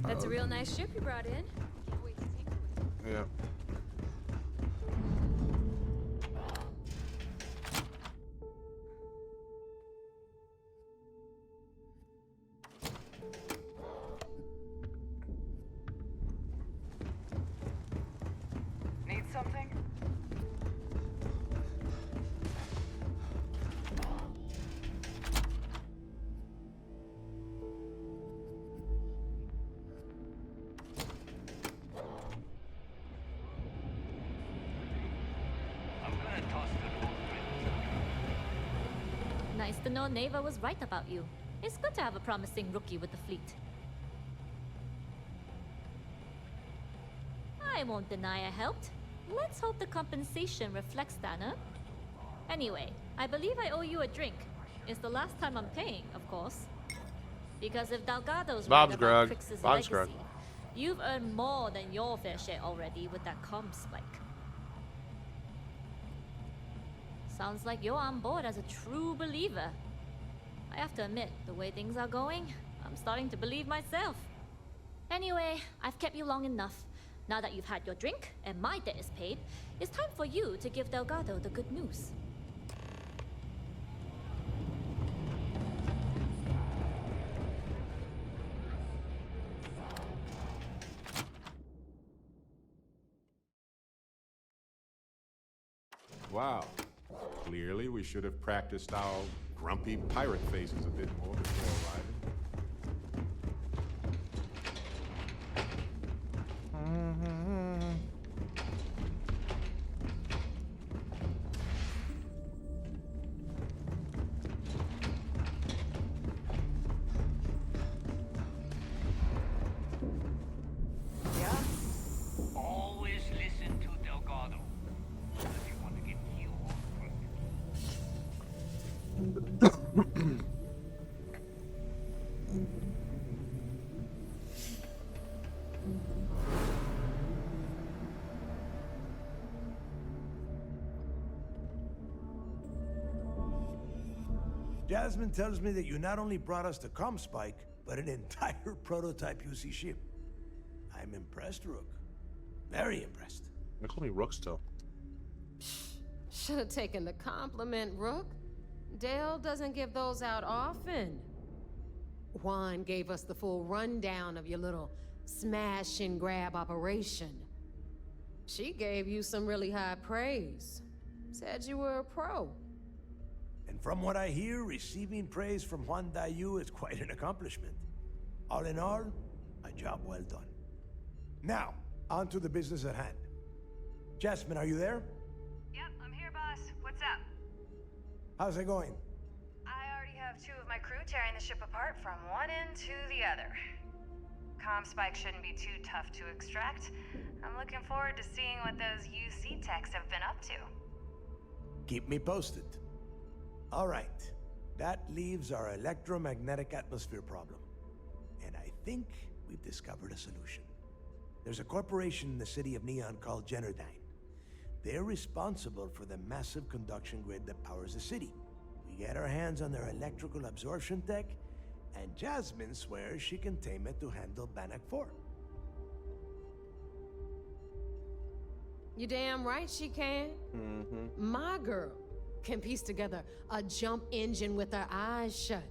That's a real nice ship you brought in. Can't wait to take it. Yeah. Need something? Nice to know Neva was right about you. It's good to have a promising rookie with the fleet. I won't deny I helped. Let's hope the compensation reflects that, huh? Anyway, I believe I owe you a drink. It's the last time I'm paying, of course. Because if Delgado's right about Crix's legacy, you've earned more than your fair share already with that comm spike. Sounds like you're on board as a true believer. I have to admit, the way things are going, I'm starting to believe myself. Anyway, I've kept you long enough. Now that you've had your drink and my debt is paid, it's time for you to give Delgado the good news. Wow. Clearly, we should have practiced our grumpy pirate faces a bit more before arriving. Always listen to Delgado. If you want to get healed quick. Jasmine tells me that you not only brought us the Comspike, but an entire prototype UC ship. I'm impressed, Rook. Very impressed. They call me Rook still. Should have taken the compliment, Rook. Dale doesn't give those out often. Juan gave us the full rundown of your little smash and grab operation. She gave you some really high praise. Said you were a pro. And from what I hear, receiving praise from Juan Dayu is quite an accomplishment. All in all, a job well done. Now, on to the business at hand. Jasmine, are you there? Yep, I'm here, boss. What's up? How's it going? I already have 2 of my crew tearing the ship apart from one end to the other. Comspike shouldn't be too tough to extract. I'm looking forward to seeing what those UC techs have been up to. Keep me posted. All right. That leaves our electromagnetic atmosphere problem. And I think we've discovered a solution. There's a corporation in the city of Neon called Generdyne. They're responsible for the massive conduction grid that powers the city. We get our hands on their electrical absorption tech, and Jasmine swears she can tame it to handle Bannock 4. You damn right she can. My girl can piece together a jump engine with her eyes shut.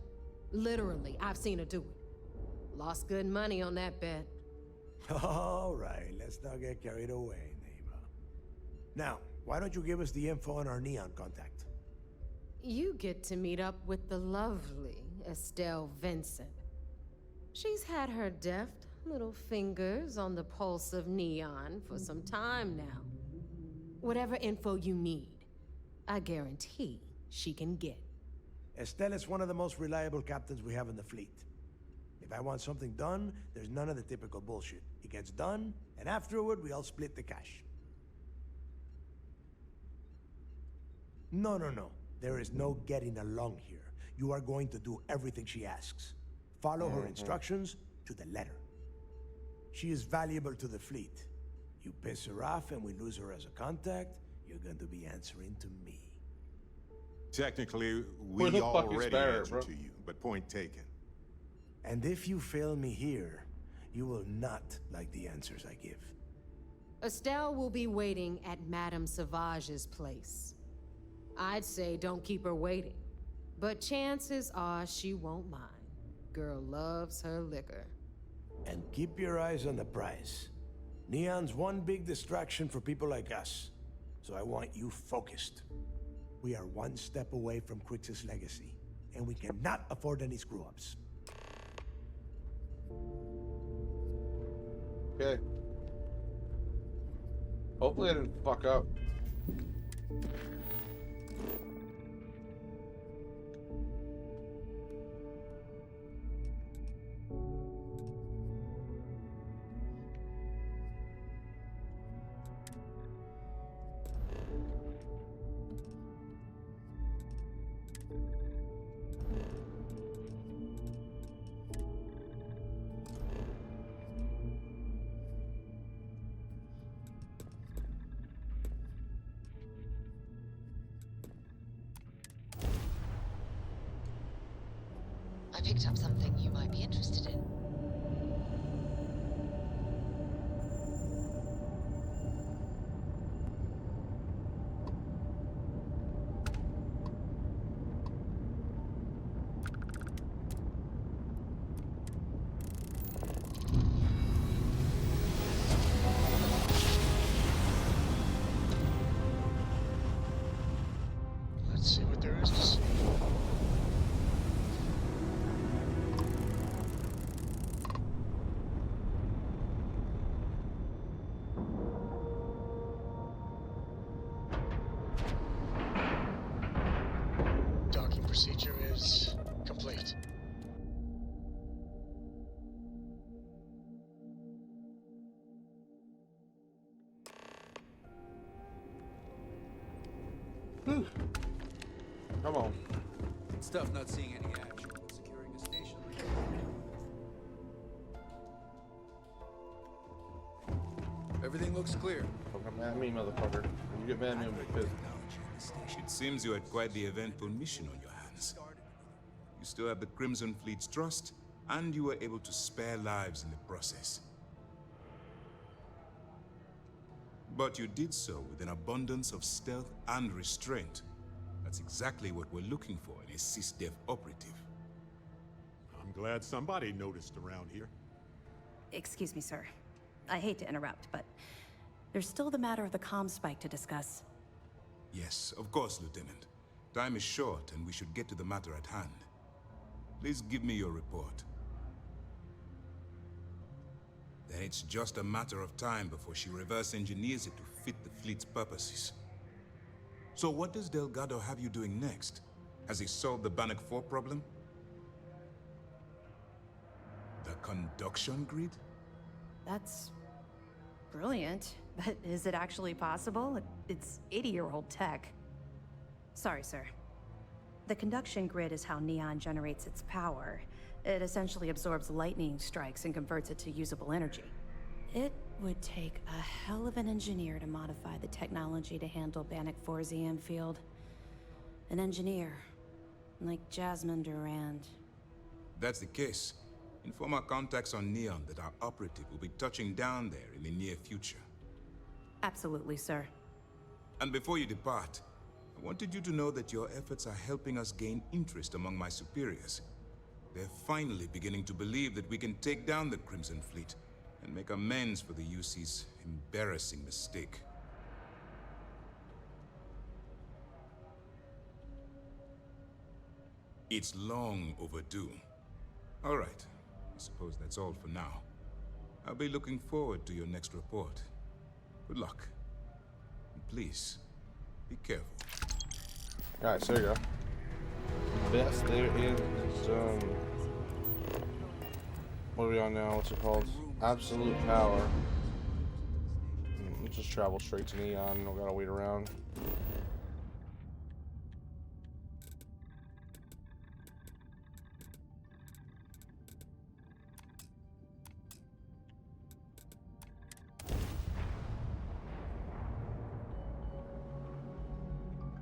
Literally, I've seen her do it. Lost good money on that bet. All right, let's not get carried away, neighbor. Now, why don't you give us the info on our Neon contact? You get to meet up with the lovely Estelle Vincent. She's had her deft little fingers on the pulse of Neon for some time now. Whatever info you need, I guarantee she can get. Estelle is one of the most reliable captains we have in the fleet. If I want something done, there's none of the typical bullshit. It gets done, and afterward, we all split the cash. No. There is no getting along here. You are going to do everything she asks. Follow her instructions to the letter. She is valuable to the fleet. You piss her off and we lose her as a contact, you're going to be answering to me. Technically, Where we the fuck is already Barrett, answer bro? to you, but point taken. And if you fail me here, you will not like the answers I give. Estelle will be waiting at Madame Sauvage's place. I'd say don't keep her waiting, but chances are she won't mind. Girl loves her liquor. And keep your eyes on the prize. Neon's one big distraction for people like us, so I want you focused. We are one step away from Crix's legacy, and we cannot afford any screw-ups. Okay. Hopefully I didn't fuck up. I picked up something you might be interested in. procedure is complete. Come on. Stuff not seeing any action. Securing a station. Everything looks clear. Fucking mad at me, motherfucker. When you get mad at me, I'm gonna be pissed. It seems you had quite the eventful mission on your hands. You still have the Crimson Fleet's trust, and you were able to spare lives in the process. But you did so with an abundance of stealth and restraint. That's exactly what we're looking for in a SysDev operative. I'm glad somebody noticed around here. Excuse me, sir. I hate to interrupt, but there's still the matter of the comm spike to discuss. Yes, of course, Lieutenant. Time is short, and we should get to the matter at hand. Please give me your report. Then it's just a matter of time before she reverse engineers it to fit the fleet's purposes. So what does Delgado have you doing next? Has he solved the Bannock 4 problem? The conduction grid? That's brilliant, but is it actually possible? It's 80-year-old tech. Sorry, sir. The conduction grid is how Neon generates its power. It essentially absorbs lightning strikes and converts it to usable energy. It would take a hell of an engineer to modify the technology to handle Bannock 4's EM field. An engineer, like Jasmine Durand. That's the case. Inform our contacts on Neon that our operative will be touching down there in the near future. Absolutely, sir. And before you depart, I wanted you to know that your efforts are helping us gain interest among my superiors. They're finally beginning to believe that we can take down the Crimson Fleet and make amends for the UC's embarrassing mistake. It's long overdue. All right, I suppose that's all for now. I'll be looking forward to your next report. Good luck. And please, be careful. Alright, so there you go. Yes, there is, what are we on now? What's it called? Absolute power. Let's just travel straight to Neon. Don't gotta wait around.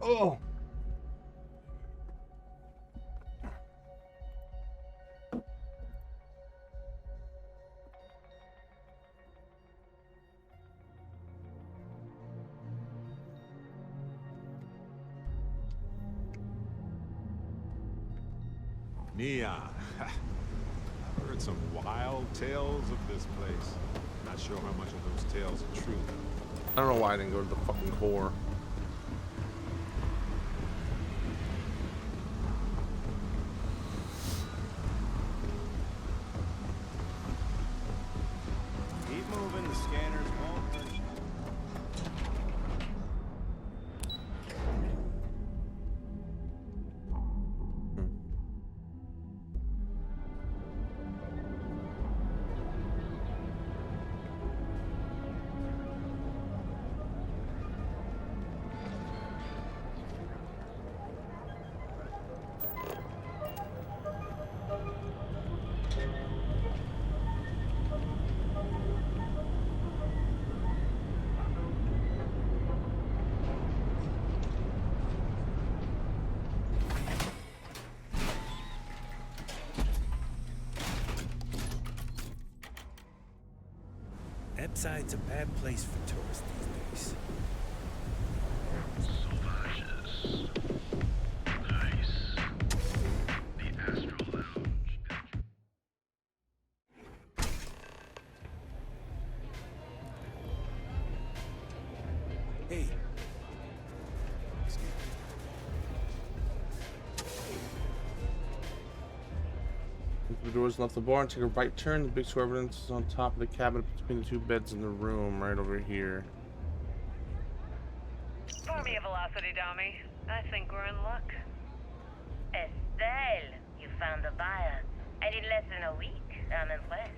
Oh! Neon. I've heard some wild tales of this place. Not sure how much of those tales are true. I don't know why I didn't go to the fucking core. Keep moving, the scanners won't hurt you. Epside's a bad place for tourists these days. Sauvages. Nice. The Astral Lounge. Hey. The doors left the bar and take a right turn. The big square evidence is on top of the cabinet between the two beds in the room, right over here. Pour me a velocity dummy. I think we're in luck. Estelle, you found a buyer. And in less than a week. I'm impressed.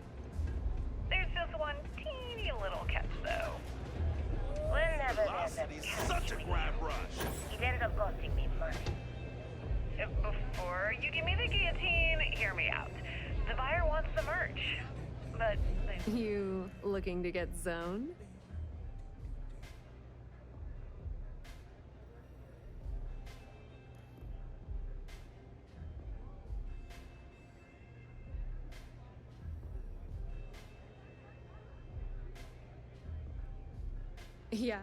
There's just one teeny little catch, though. Whenever there's a catch, Such a grab rush. it ends up costing me money. Before you give me the guillotine, hear me out. The buyer wants the merch, but You looking to get zoned? Yeah?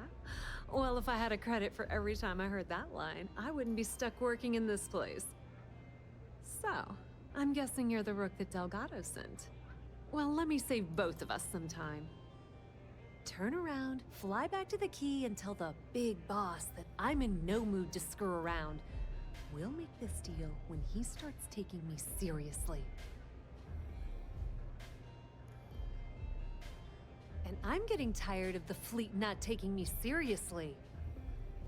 Well, if I had a credit for every time I heard that line, I wouldn't be stuck working in this place. So, I'm guessing you're the rook that Delgado sent. Well, let me save both of us some time. Turn around, fly back to the key, and tell the big boss that I'm in no mood to screw around. We'll make this deal when he starts taking me seriously. And I'm getting tired of the fleet not taking me seriously.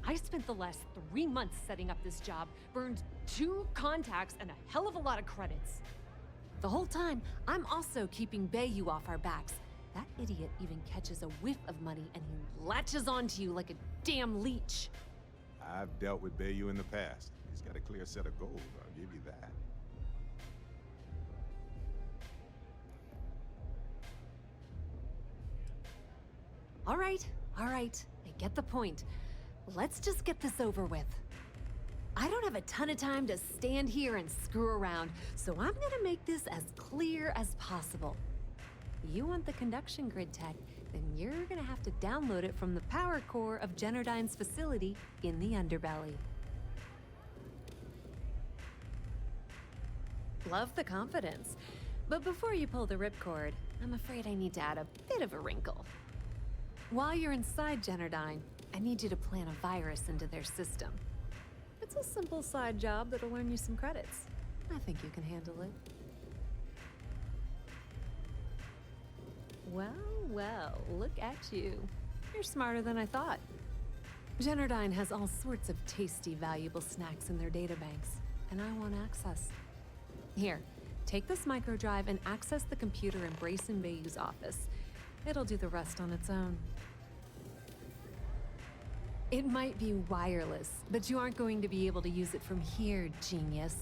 I spent the last 3 months setting up this job, burned 2 contacts and a hell of a lot of credits. The whole time, I'm also keeping Bayou off our backs. That idiot even catches a whiff of money and he latches onto you like a damn leech. I've dealt with Bayou in the past. He's got a clear set of gold, I'll give you that. All right. I get the point. Let's just get this over with. I don't have a ton of time to stand here and screw around, so I'm gonna make this as clear as possible. You want the conduction grid tech, then you're gonna have to download it from the power core of Generdyne's facility in the underbelly. Love the confidence. But before you pull the ripcord, I'm afraid I need to add a bit of a wrinkle. While you're inside Generdyne, I need you to plant a virus into their system. It's a simple side job that'll earn you some credits. I think you can handle it. Well, look at you. You're smarter than I thought. Generdyne has all sorts of tasty, valuable snacks in their databanks, and I want access. Here, take this microdrive and access the computer in Brayson Bayou's office. It'll do the rest on its own. It might be wireless, but you aren't going to be able to use it from here, genius.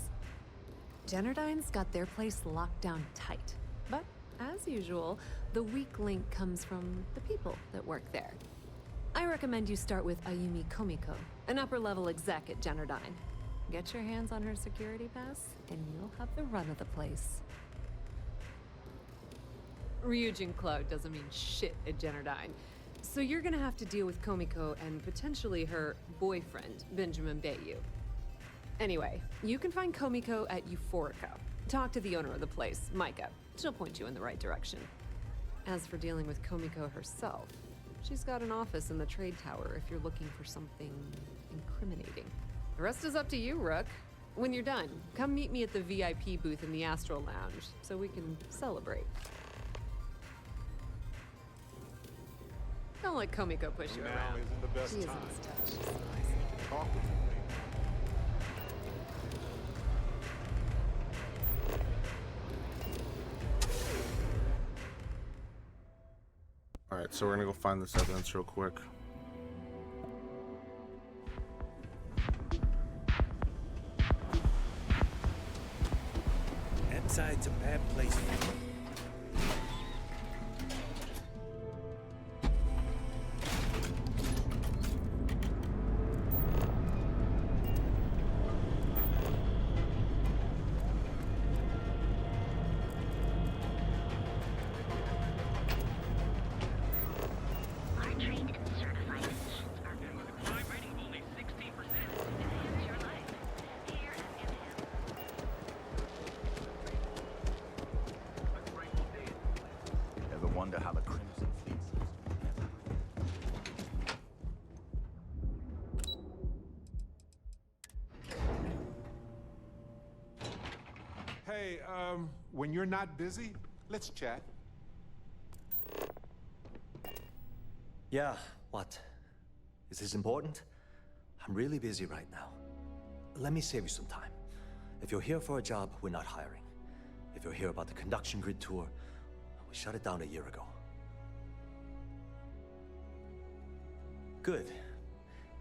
Generdyne's got their place locked down tight. But, as usual, the weak link comes from the people that work there. I recommend you start with Ayumi Komiko, an upper-level exec at Generdyne. Get your hands on her security pass, and you'll have the run of the place. Ryujin Cloud doesn't mean shit at Generdyne. So you're gonna have to deal with Komiko and potentially her boyfriend, Benjamin Bayou. Anyway, you can find Komiko at Euphorica. Talk to the owner of the place, Micah. She'll point you in the right direction. As for dealing with Komiko herself, she's got an office in the trade tower if you're looking for something incriminating. The rest is up to you, Rook. When you're done, come meet me at the VIP booth in the Astral Lounge so we can celebrate. Don't let Komiko push you around. Isn't the best She isn't time. as tough. She's nice. Talk with her. Alright, so we're gonna go find this evidence real quick. Inside's a bad place for you. Ever wonder how the Crimson Fleet Hey, when you're not busy, let's chat. Yeah, what? Is this important? I'm really busy right now. Let me save you some time. If you're here for a job, we're not hiring. If you're here about the conduction grid tour, we shut it down a year ago. Good.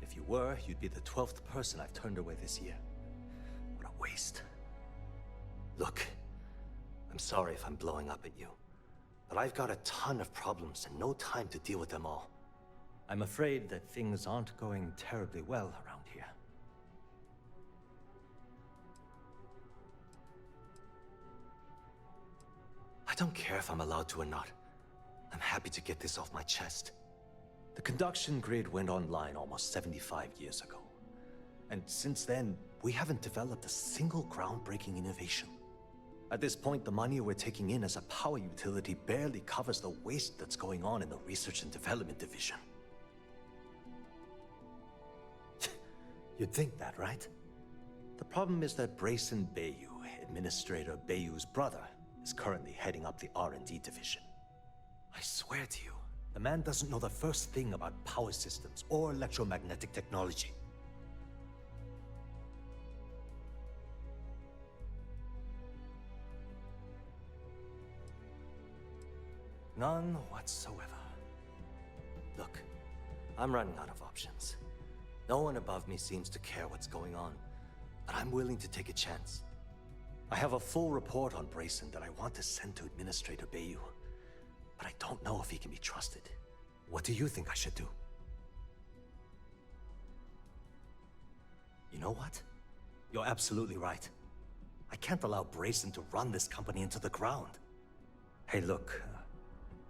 If you were, you'd be the 12th person I've turned away this year. What a waste. Look, I'm sorry if I'm blowing up at you, but I've got a ton of problems and no time to deal with them all. I'm afraid that things aren't going terribly well around here. I don't care if I'm allowed to or not. I'm happy to get this off my chest. The conduction grid went online almost 75 years ago. And since then, we haven't developed a single groundbreaking innovation. At this point, the money we're taking in as a power utility barely covers the waste that's going on in the research and development division. You'd think that, right? The problem is that Brayson Bayou, Administrator Bayou's brother, is currently heading up the R&D division. I swear to you, the man doesn't know the first thing about power systems or electromagnetic technology. None whatsoever. Look, I'm running out of options. No one above me seems to care what's going on, but I'm willing to take a chance. I have a full report on Brayson that I want to send to Administrator Bayou, but I don't know if he can be trusted. What do you think I should do? You know what? You're absolutely right. I can't allow Brayson to run this company into the ground. Hey, look,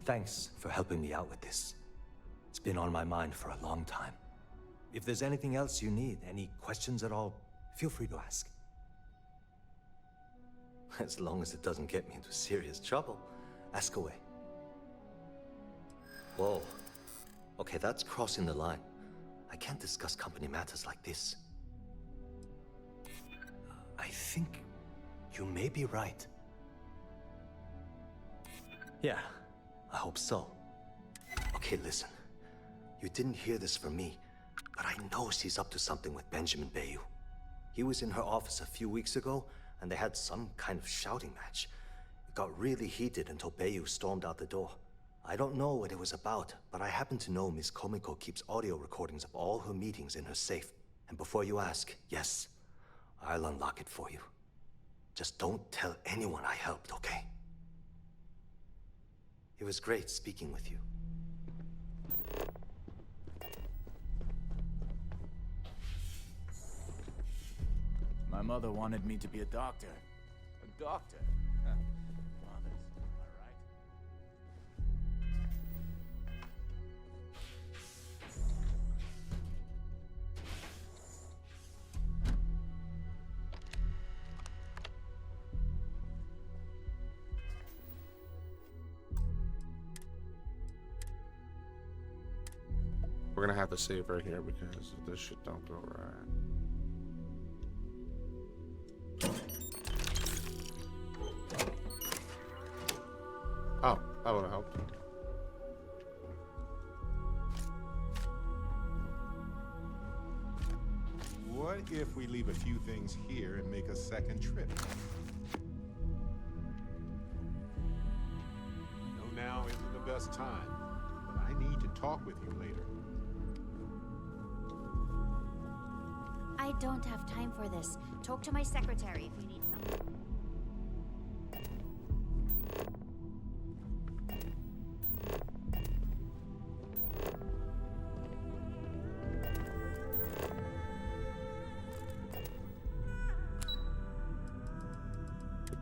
thanks for helping me out with this. It's been on my mind for a long time. If there's anything else you need, any questions at all, feel free to ask. As long as it doesn't get me into serious trouble, ask away. Whoa. Okay, that's crossing the line. I can't discuss company matters like this. I think you may be right. Yeah, I hope so. Okay, listen. You didn't hear this from me, but I know she's up to something with Benjamin Bayou. He was in her office a few weeks ago, and they had some kind of shouting match. It got really heated until Bayou stormed out the door. I don't know what it was about, but I happen to know Miss Komiko keeps audio recordings of all her meetings in her safe. And before you ask, yes, I'll unlock it for you. Just don't tell anyone I helped, okay? It was great speaking with you. My mother wanted me to be a doctor. A doctor? Huh. Mothers, We're gonna have to save right here because this shit don't go right. Oh, that would have helped. What if we leave a few things here and make a second trip? I know now isn't the best time, but I need to talk with you later. I don't have time for this. Talk to my secretary if you need something.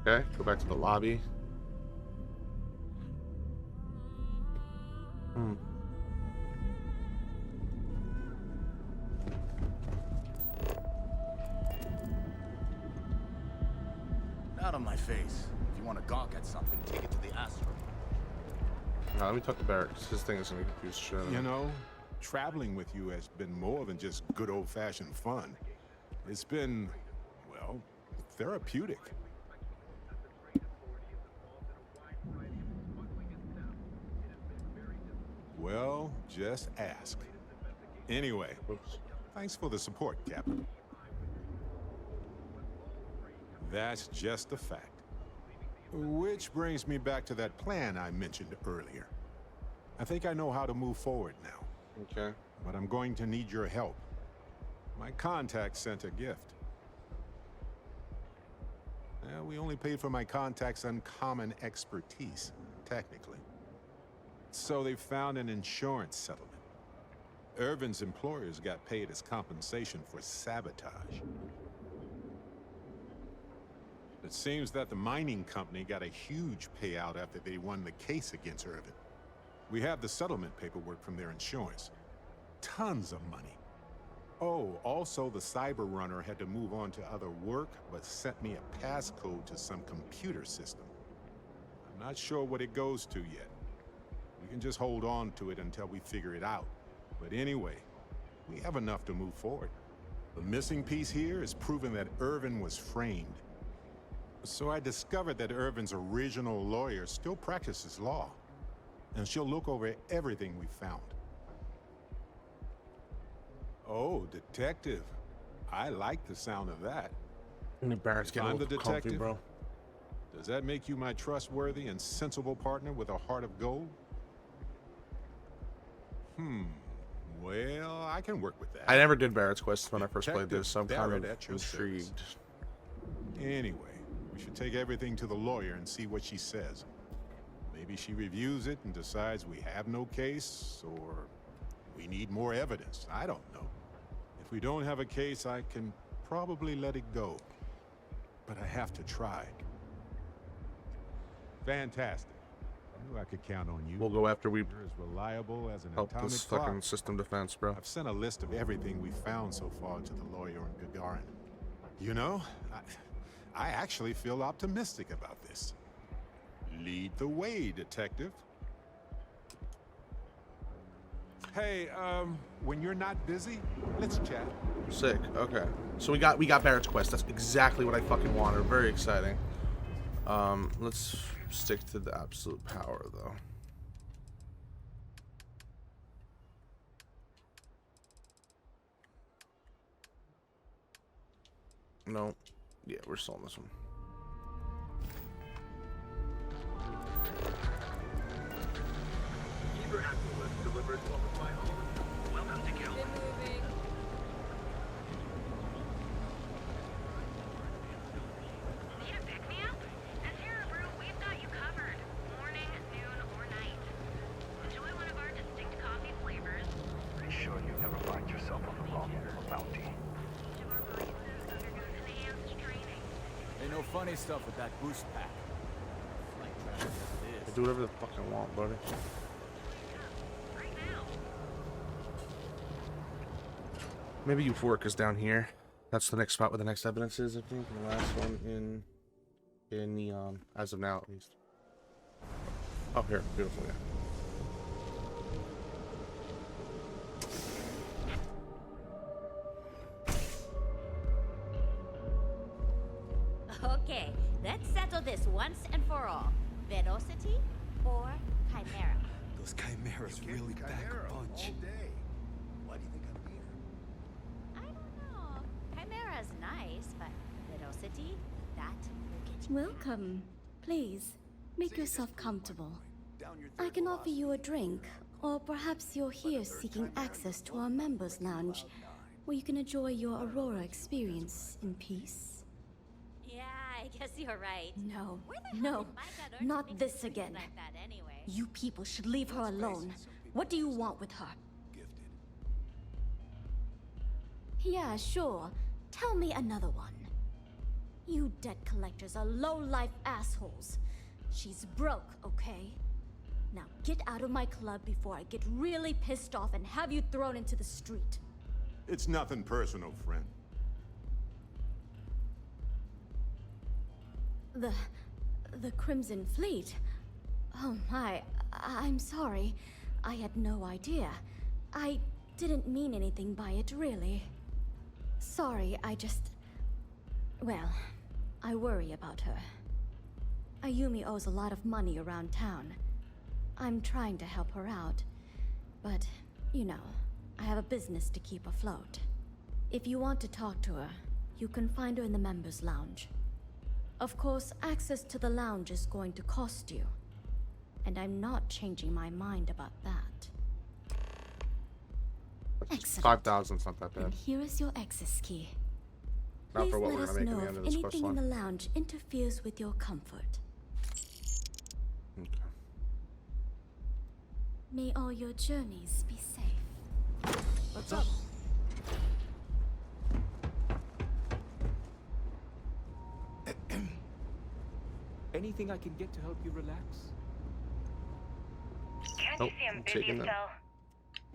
Okay, go back to the lobby. Not on my face. If you want to gawk at something, take it to the Astro. Now, let me talk to Barracks. This thing is gonna confuse shit. You know, traveling with you has been more than just good old-fashioned fun. It's been, well, therapeutic. Well, just ask. Anyway, thanks for the support, Captain. That's just a fact. Which brings me back to that plan I mentioned earlier. I think I know how to move forward now. Okay. But I'm going to need your help. My contact sent a gift. We only paid for my contact's uncommon expertise, technically. So they found an insurance settlement. Irvin's employers got paid as compensation for sabotage. It seems that the mining company got a huge payout after they won the case against Irvin. We have the settlement paperwork from their insurance. Tons of money. Oh, also the cyber runner had to move on to other work, but sent me a passcode to some computer system. I'm not sure what it goes to yet. We can just hold on to it until we figure it out. But anyway, we have enough to move forward. The missing piece here is proving that Irvin was framed. So I discovered that Irvin's original lawyer still practices law, and she'll look over everything we found. Oh, detective. I like the sound of that. Barrett's getting a I'm the little comfy, detective, bro. Does that make you my trustworthy and sensible partner with a heart of gold? Well, I can work with that. I never did Barrett's Quest when I first played Detective this, so I'm kind Barrett of at your intrigued. service. Anyway, we should take everything to the lawyer and see what she says. Maybe she reviews it and decides we have no case, or we need more evidence. I don't know. If we don't have a case, I can probably let it go. But I have to try. Fantastic. I knew I could count on you. We'll go after we You're as reliable as an help atomic this clock. fucking system defense, bro. I've sent a list of everything we found so far to the lawyer in Gagarin. You know, I actually feel optimistic about this. Lead the way, detective. Hey, when you're not busy, let's chat. Sick. Okay. So we got Barrett's Quest. That's exactly what I fucking wanted. Very exciting. Let's stick to the absolute power though. No. Yeah, we're still on this one. Delivered over my home. Welcome to Gil. Need a pick-me-up? At Terra Brew, we've got you covered. Morning, noon, or night. Enjoy one of our distinct coffee flavors. Be sure you never find yourself on the wrong end of a bounty. Ain't no funny stuff with that boost pack. I do whatever the fuck I want, buddy. Maybe Euphoric is down here. That's the next spot where the next evidence is, I think. And the last one in Neon, as of now at least. Oh, here. Beautiful, yeah. Okay, let's settle this once and for all. Velocity or Chimera? Those chimeras really pack a punch. Why do you think I'm here? I don't know. Chimera's nice, but Velocity, that will get you. Welcome. Please, make yourself comfortable. I can offer you a drink, or perhaps you're here seeking access to our members' lounge, where you can enjoy your Aurora experience in peace. Yeah, I guess you're right. No, Where the hell no, did Micah learn to not think this of things again. like that anyway? You people should leave her alone. What do you want with her? Yeah, sure. Tell me another one. You debt collectors are low-life assholes. She's broke, okay? Now get out of my club before I get really pissed off and have you thrown into the street. It's nothing personal, friend. The Crimson Fleet? Oh my, I'm sorry. I had no idea. I didn't mean anything by it, really. Sorry, well, I worry about her. Ayumi owes a lot of money around town. I'm trying to help her out. But, you know, I have a business to keep afloat. If you want to talk to her, you can find her in the members' lounge. Of course, access to the lounge is going to cost you. And I'm not changing my mind about that. Excellent. 5,000's not that And bad. here is your access key. Not Please for what let we're us gonna make know at the if end of this quest anything in line. the lounge interferes with your comfort. Okay. May all your journeys be safe. What's up? Anything I can get to help you relax? Can't Nope, you see I'm I'm busy taking as that. hell?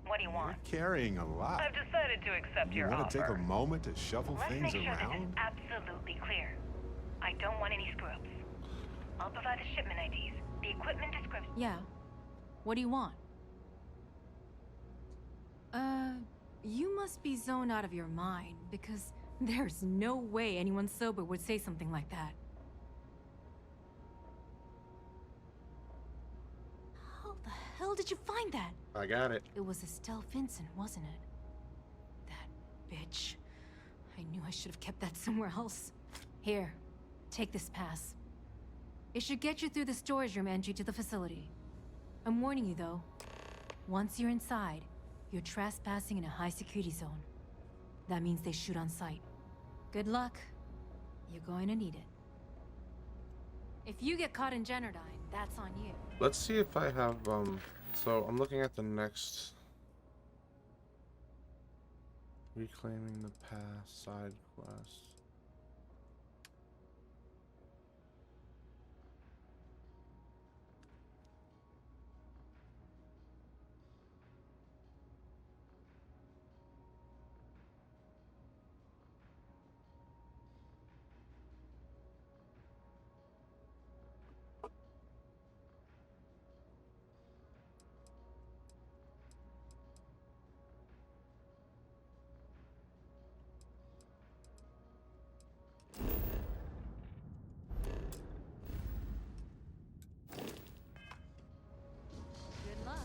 What do you want? You're carrying a lot. I've decided to accept You your want offer. to take a moment to shuffle Let's things make sure this is around? absolutely clear. I don't want any screw-ups. I'll provide the shipment IDs, the equipment description. Yeah. What do you want? You must be zoned out of your mind, because there's no way anyone sober would say something like that. How the hell did you find that? I got it. It was Estelle Vincent, wasn't it? That bitch. I knew I should have kept that somewhere else. Here, take this pass. It should get you through the storage room entry to the facility. I'm warning you though. Once you're inside, you're trespassing in a high security zone. That means they shoot on sight. Good luck. You're going to need it. If you get caught in Generdyne, that's on you. Let's see if I have, so I'm looking at the next... Reclaiming the past side quest. Good luck.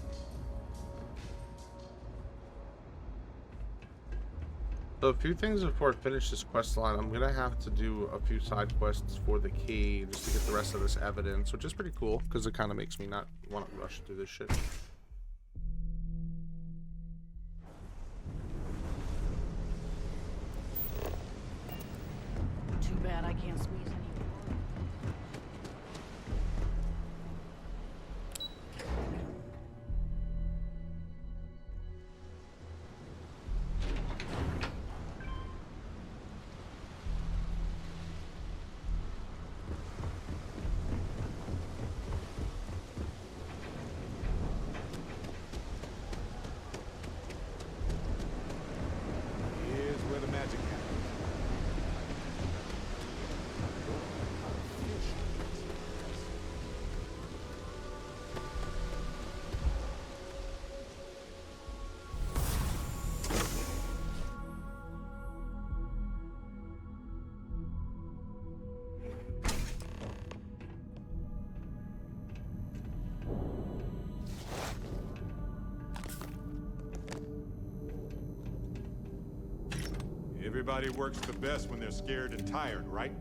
So a few things before I finish this quest line. I'm gonna have to do a few side quests for the key just to get the rest of this evidence, which is pretty cool because it kind of makes me not want to rush through this shit. Too bad I can't squeeze any more. Here's where the magic happens. Everybody works the best when they're scared and tired, right?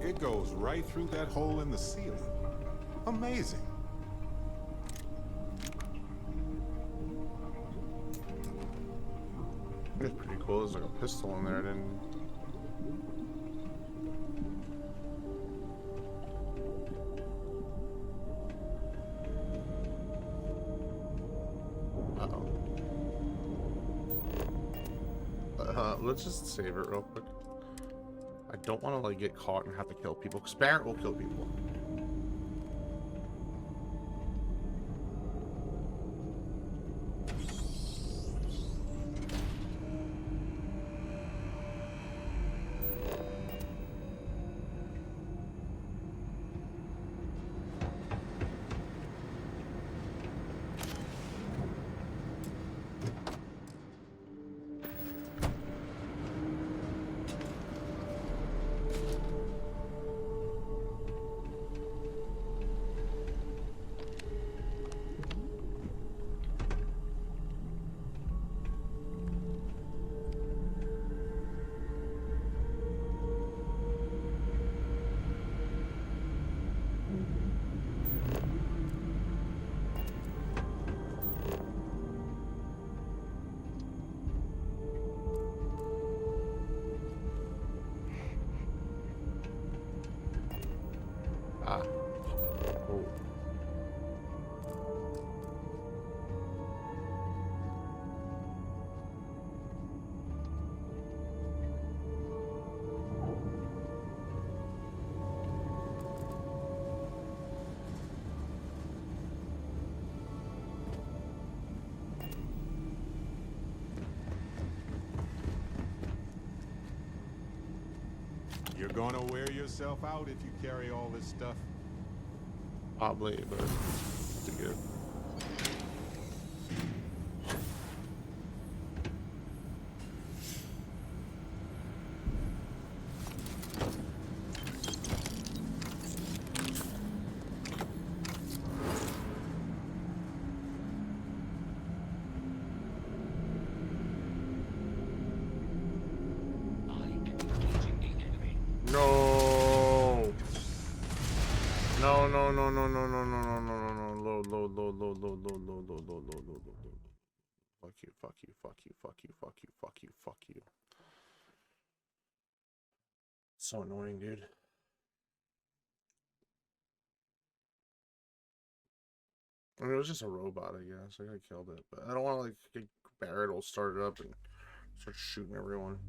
It goes right through that hole in the ceiling. Amazing. It's pretty cool. There's like a pistol in there. I didn't. Let's just save it real quick. I don't want to like get caught and have to kill people, because Barrett will kill people. gonna wear yourself out if you carry all this stuff? Probably, but pretty good. Fuck you. So annoying, dude. I mean, it was just a robot, I guess. Like, I killed it, but I don't want to, like, get Barrett will start it up and start shooting everyone.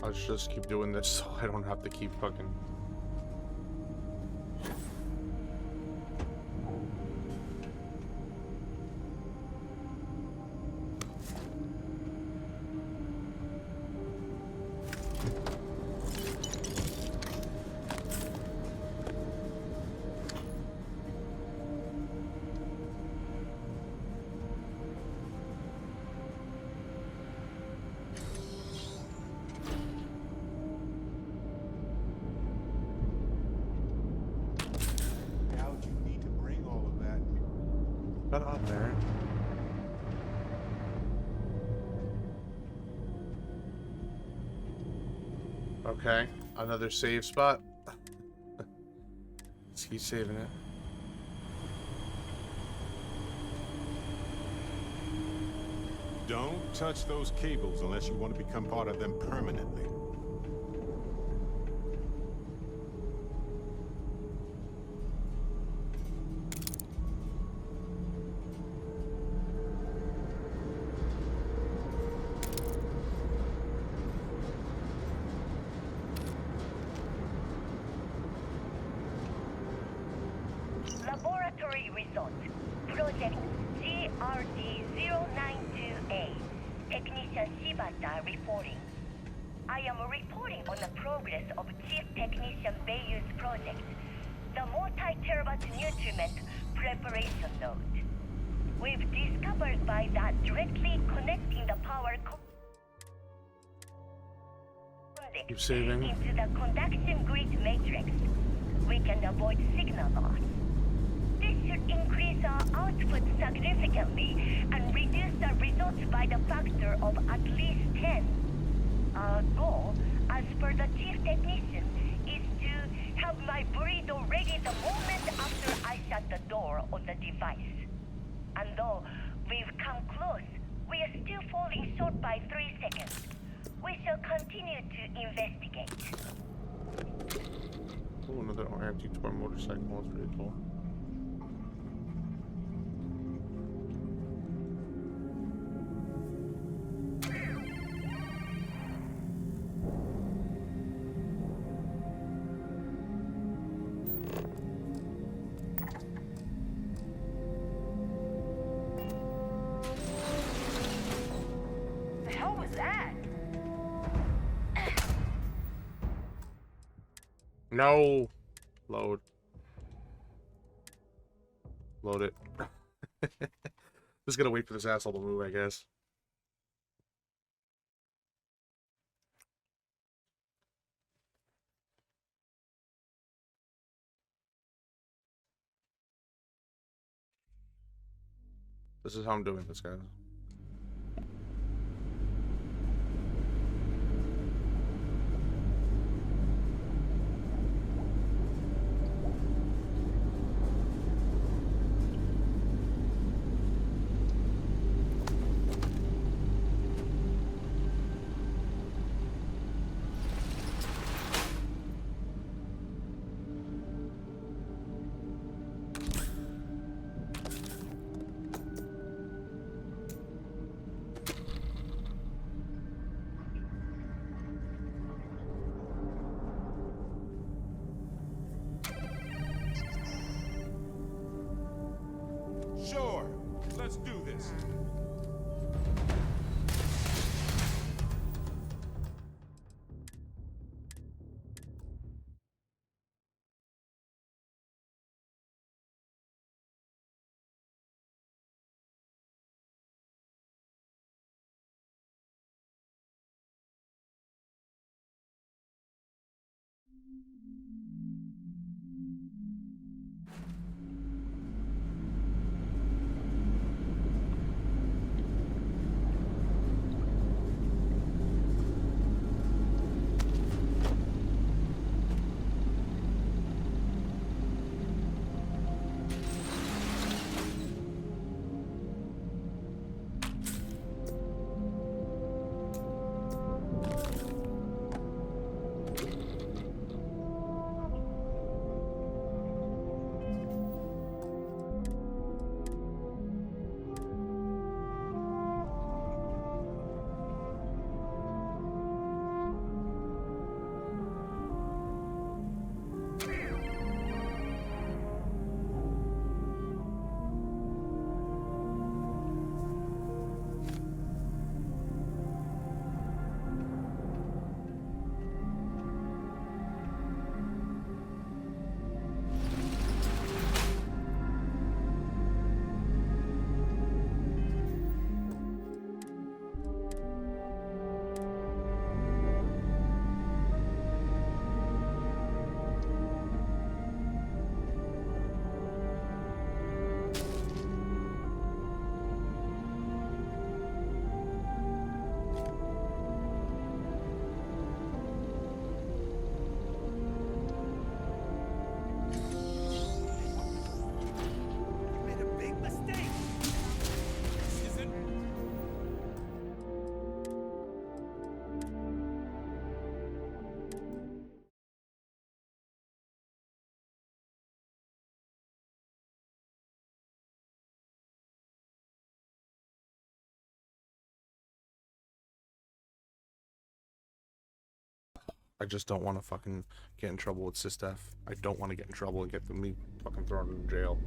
I'll just keep doing this so I don't have to keep fucking... Shut up, Barrett. Okay, another save spot. Let's keep saving it. Don't touch those cables unless you want to become part of them permanently. Laboratory result. Project GRD-092A. Technician Shibata reporting. I am reporting on the progress of Chief Technician Bayu's project, the multi-terabyte nutriment preparation node. We've discovered by that directly connecting the power Keep saving. into the conduction grid matrix, we can avoid signal loss. This should increase our output significantly and reduce the results by the factor of at least 10. Our goal, as per the chief technician, is to have my burrito ready the moment after I shut the door on the device. And though we've come close, we are still falling short by 3 seconds. We shall continue to investigate. Oh, another anti-toy motorcycle. That's pretty cool. The hell was that? No! Load. Load it. Just gonna wait for this asshole to move, I guess. This is how I'm doing this, guys. I just don't want to fucking get in trouble with Systef. I don't want to get in trouble and get me fucking thrown in jail.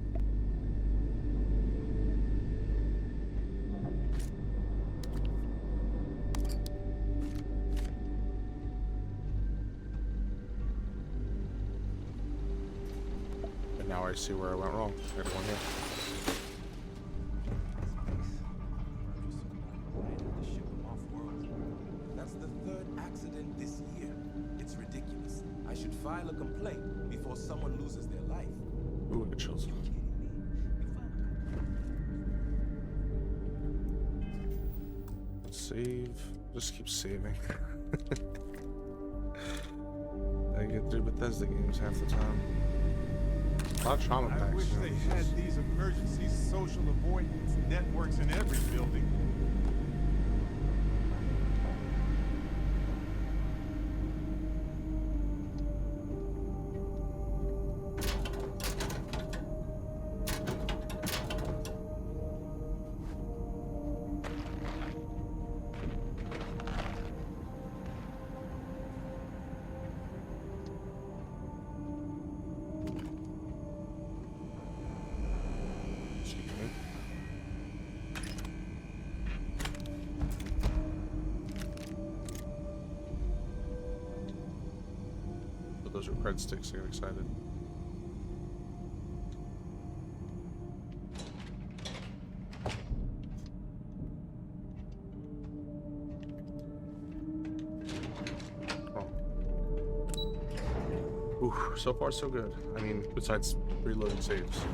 And now I see where I went wrong. I got one here. That's the third accident this year. It's ridiculous. I should file a complaint before someone loses their life. Ooh, it chills. Save. Just keep saving. I get through Bethesda games half the time. A lot of trauma packs. I wish they had these emergency social avoidance networks in every building. Those are cred sticks. I get excited. Oh. Ooh, so far so good. I mean, besides reloading saves.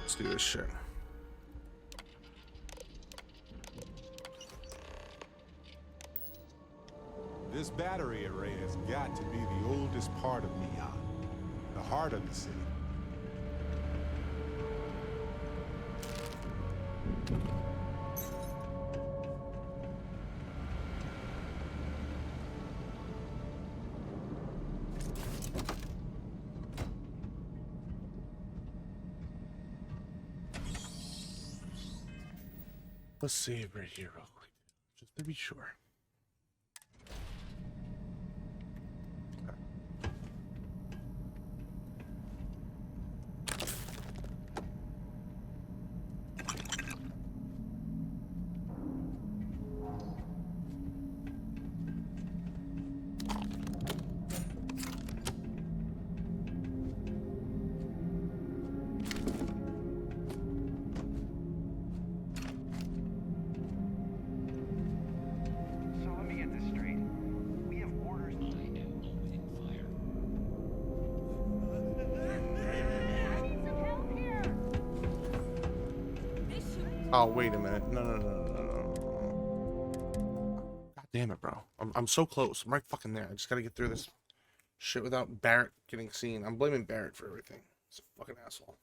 Let's do this shit. This battery array has got to be the oldest part of Neon, the heart of the city. Let's save right here real quick, just to be sure. Oh, wait a minute. No. God damn it, bro. I'm so close. I'm right fucking there. I just gotta get through this shit without Barrett getting seen. I'm blaming Barrett for everything. He's a fucking asshole.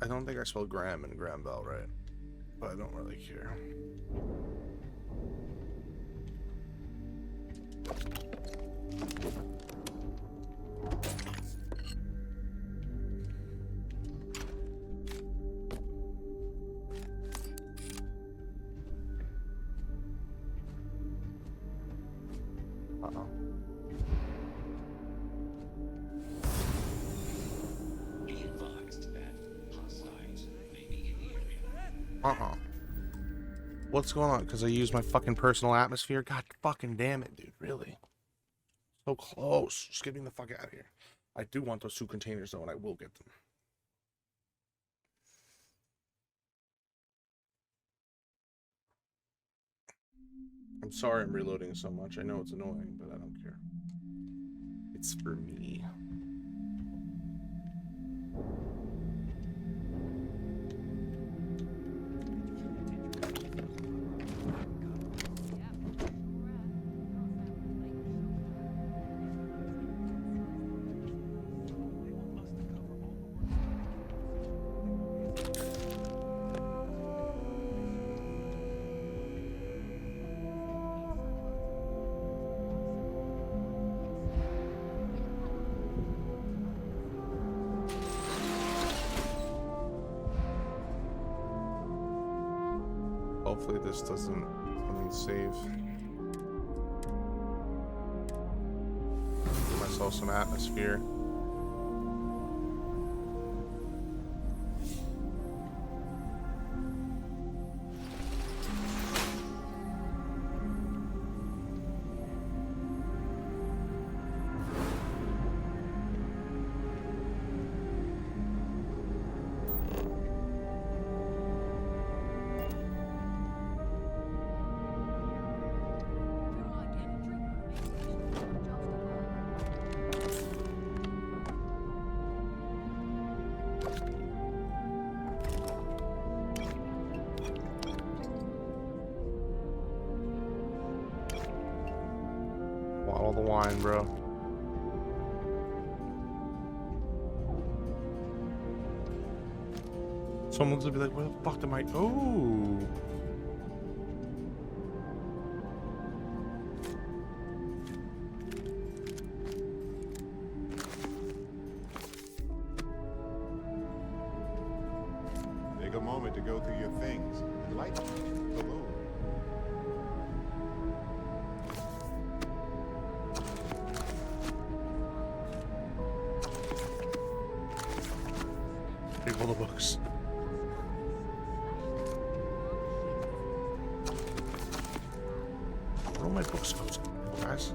I don't think I spelled Graham and Graham Bell right, but I don't really care. Uh-oh. What's going on? Because I used my fucking personal atmosphere? God fucking damn it, dude. Really? So close. Just get me the fuck out of here. I do want those 2 containers, though, and I will get them. I'm sorry I'm reloading so much. I know it's annoying, but I don't care. It's for me. Hopefully this doesn't let me save. Give myself some atmosphere. Bottle the wine, bro. Someone's gonna be like, where the fuck am I? Oh. Take a moment to go through your things. Light below. Take all the books. Where are my books go, guys?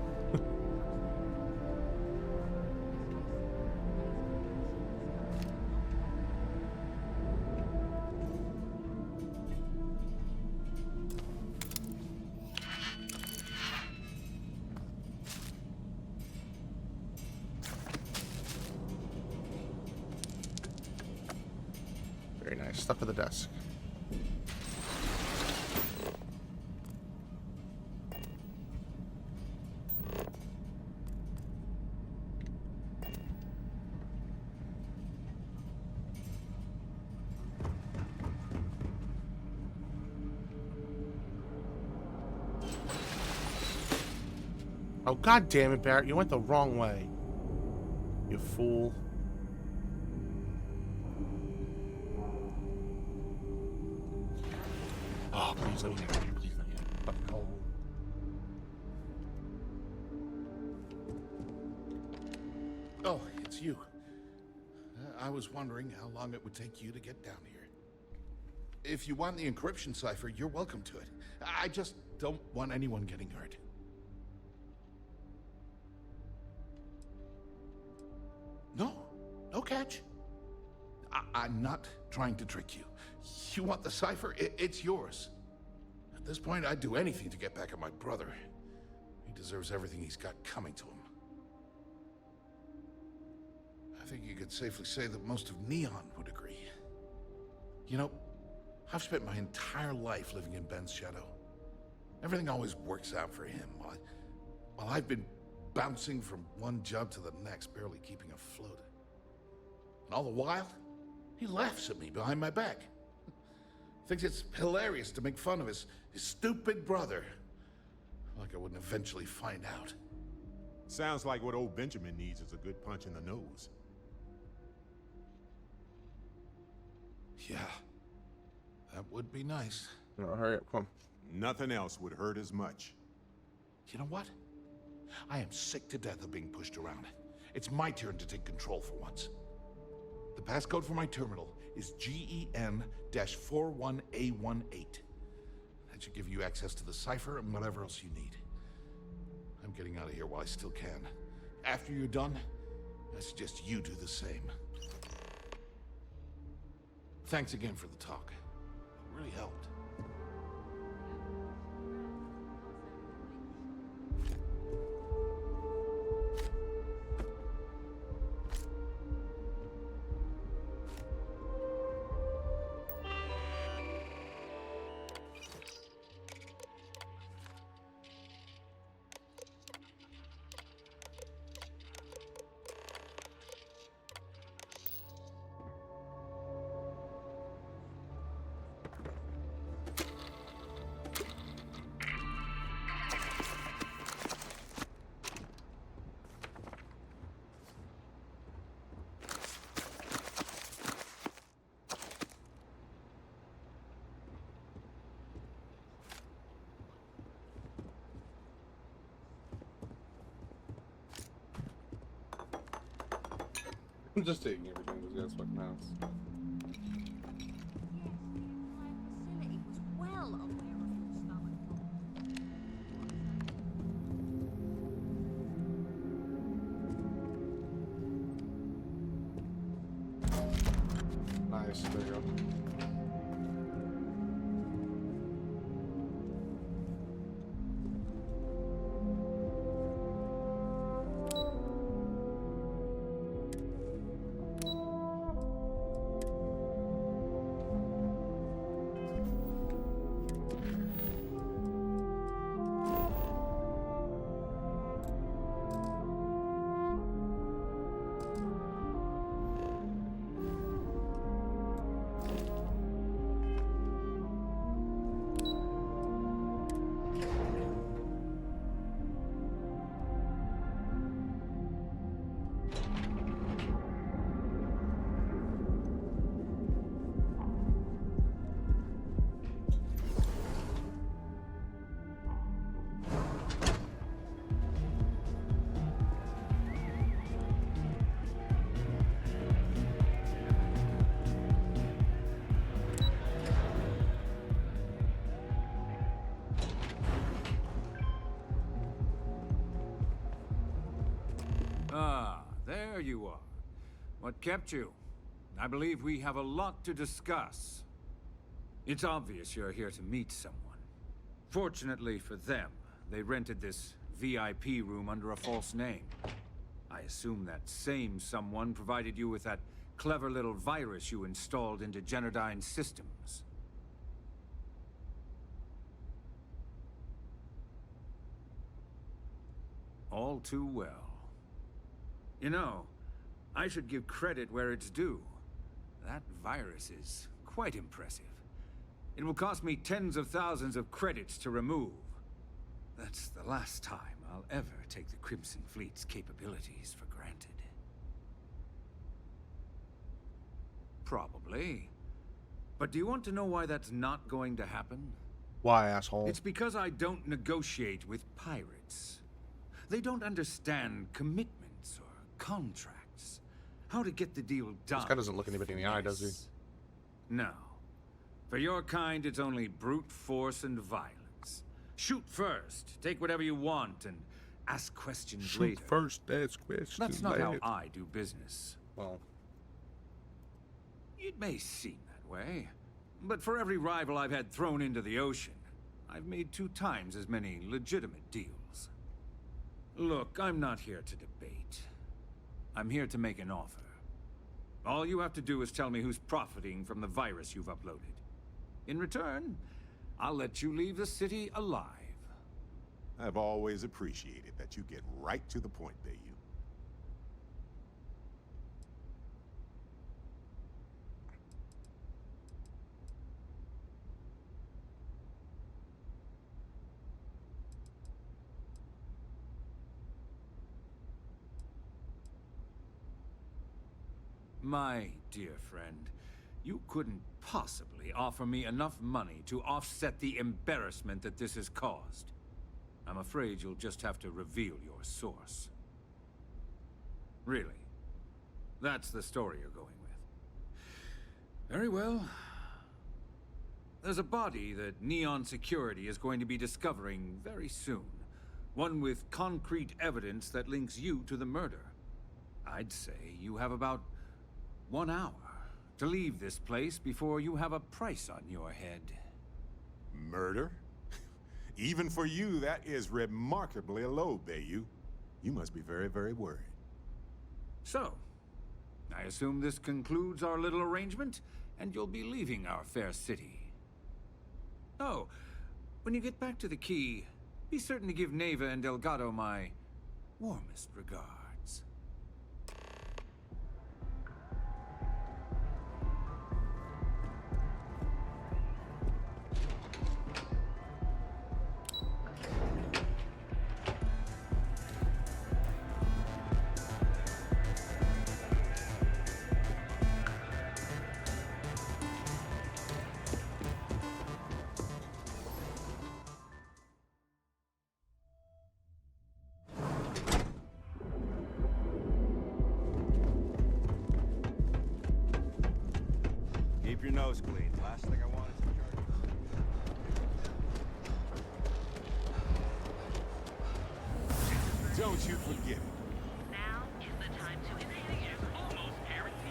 Very nice. Stuff at the desk. Oh, god damn it, Barrett. You went the wrong way. You fool. Oh, please let me get it. Please let me get it. Fucking hole. Oh, it's you. I was wondering how long it would take you to get down here. If you want the encryption cipher, you're welcome to it. I just don't want anyone getting hurt. No catch. I'm not trying to trick you. You want the cipher? It's yours. At this point, I'd do anything to get back at my brother. He deserves everything he's got coming to him. I think you could safely say that most of Neon would agree. You know, I've spent my entire life living in Ben's shadow. Everything always works out for him, while I've been bouncing from one job to the next, barely keeping afloat. And all the while, he laughs at me behind my back. Thinks it's hilarious to make fun of his stupid brother. Like I wouldn't eventually find out. Sounds like what old Benjamin needs is a good punch in the nose. Yeah, that would be nice. No, hurry up, come. Nothing else would hurt as much. You know what? I am sick to death of being pushed around. It's my turn to take control for once. The passcode for my terminal is GEN-41A18. That should give you access to the cipher and whatever else you need. I'm getting out of here while I still can. After you're done, I suggest you do the same. Thanks again for the talk. It really helped. I'm just taking everything this guy's fucking house. Nice, there you go. Ah, there you are. What kept you? I believe we have a lot to discuss. It's obvious you're here to meet someone. Fortunately for them, they rented this VIP room under a false name. I assume that same someone provided you with that clever little virus you installed into Genodyne's systems. All too well. You know, I should give credit where it's due. That virus is quite impressive. It will cost me tens of thousands of credits to remove. That's the last time I'll ever take the Crimson Fleet's capabilities for granted. Probably. But do you want to know why that's not going to happen? Why, asshole? It's because I don't negotiate with pirates. They don't understand commitments or contracts. How to get the deal done. This guy doesn't look anybody in the eye, does he? No. For your kind, it's only brute force and violence. Shoot first, take whatever you want, and ask questions later. Shoot first, ask questions That's not later. how I do business. Well, it may seem that way, but for every rival I've had thrown into the ocean, I've made 2 times as many legitimate deals. Look, I'm not here to debate. I'm here to make an offer. All you have to do is tell me who's profiting from the virus you've uploaded. In return, I'll let you leave the city alive. I've always appreciated that you get right to the point, Bayou. My dear friend, you couldn't possibly offer me enough money to offset the embarrassment that this has caused. I'm afraid you'll just have to reveal your source. Really? That's the story you're going with. Very well. There's a body that Neon Security is going to be discovering very soon. One with concrete evidence that links you to the murder. I'd say you have about 1 hour to leave this place before you have a price on your head. Murder? Even for you, that is remarkably low, Bayou. You must be very, very worried. So, I assume this concludes our little arrangement, and you'll be leaving our fair city. Oh, when you get back to the key, be certain to give Neva and Delgado my warmest regards. Keep your nose clean. Last thing I want is to charge. Don't you forget it. Now is the time to inhale almost guaranteed.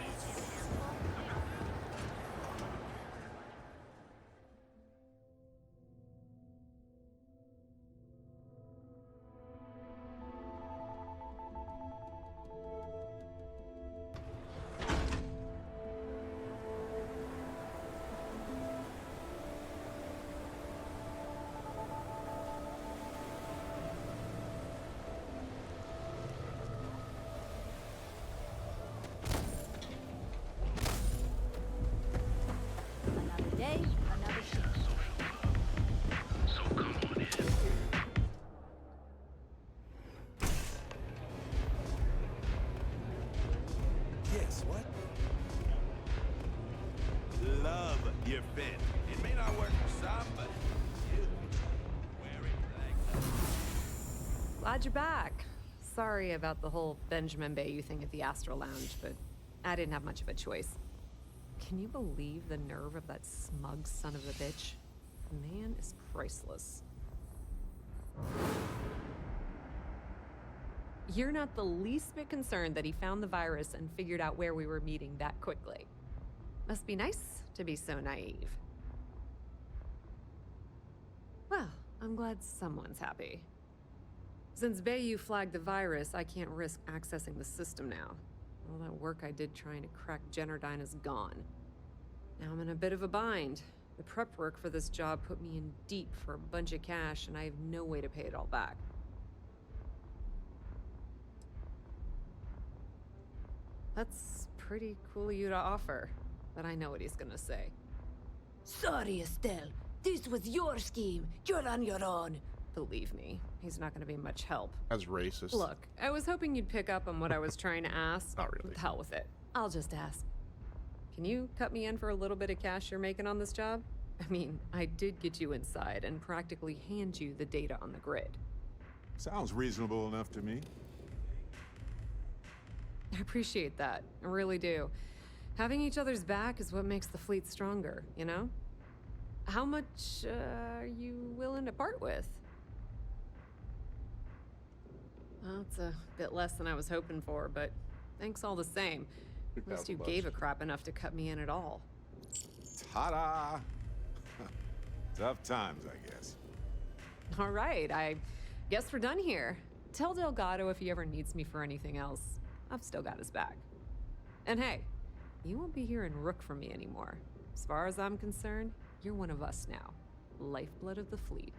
Another day, another shift. So come on in. Yes, what? Love your fit. It may not work for some, but you wear it like... Glad you're back. Sorry about the whole Benjamin Bayou thing at the Astro Lounge, but I didn't have much of a choice. Can you believe the nerve of that smug son of a bitch? The man is priceless. You're not the least bit concerned that he found the virus and figured out where we were meeting that quickly. Must be nice to be so naive. Well, I'm glad someone's happy. Since Bayou flagged the virus, I can't risk accessing the system now. All that work I did trying to crack Generdyne is gone. Now I'm in a bit of a bind. The prep work for this job put me in deep for a bunch of cash, and I have no way to pay it all back. That's pretty cool of you to offer, but I know what he's gonna say. Sorry, Estelle. This was your scheme. You're on your own. Believe me, he's not gonna be much help. That's racist. Look, I was hoping you'd pick up on what I was trying to ask. Not really. The hell with it. I'll just ask. Can you cut me in for a little bit of cash you're making on this job? I mean, I did get you inside and practically hand you the data on the grid. Sounds reasonable enough to me. I appreciate that. I really do. Having each other's back is what makes the fleet stronger, you know? How much are you willing to part with? Well, it's a bit less than I was hoping for, but thanks all the same. At least you gave a crap enough to cut me in at all. Ta-da! Tough times, I guess. All right, I guess we're done here. Tell Delgado if he ever needs me for anything else, I've still got his back. And hey, you won't be hearing Rook from me anymore. As far as I'm concerned, you're one of us now. Lifeblood of the fleet.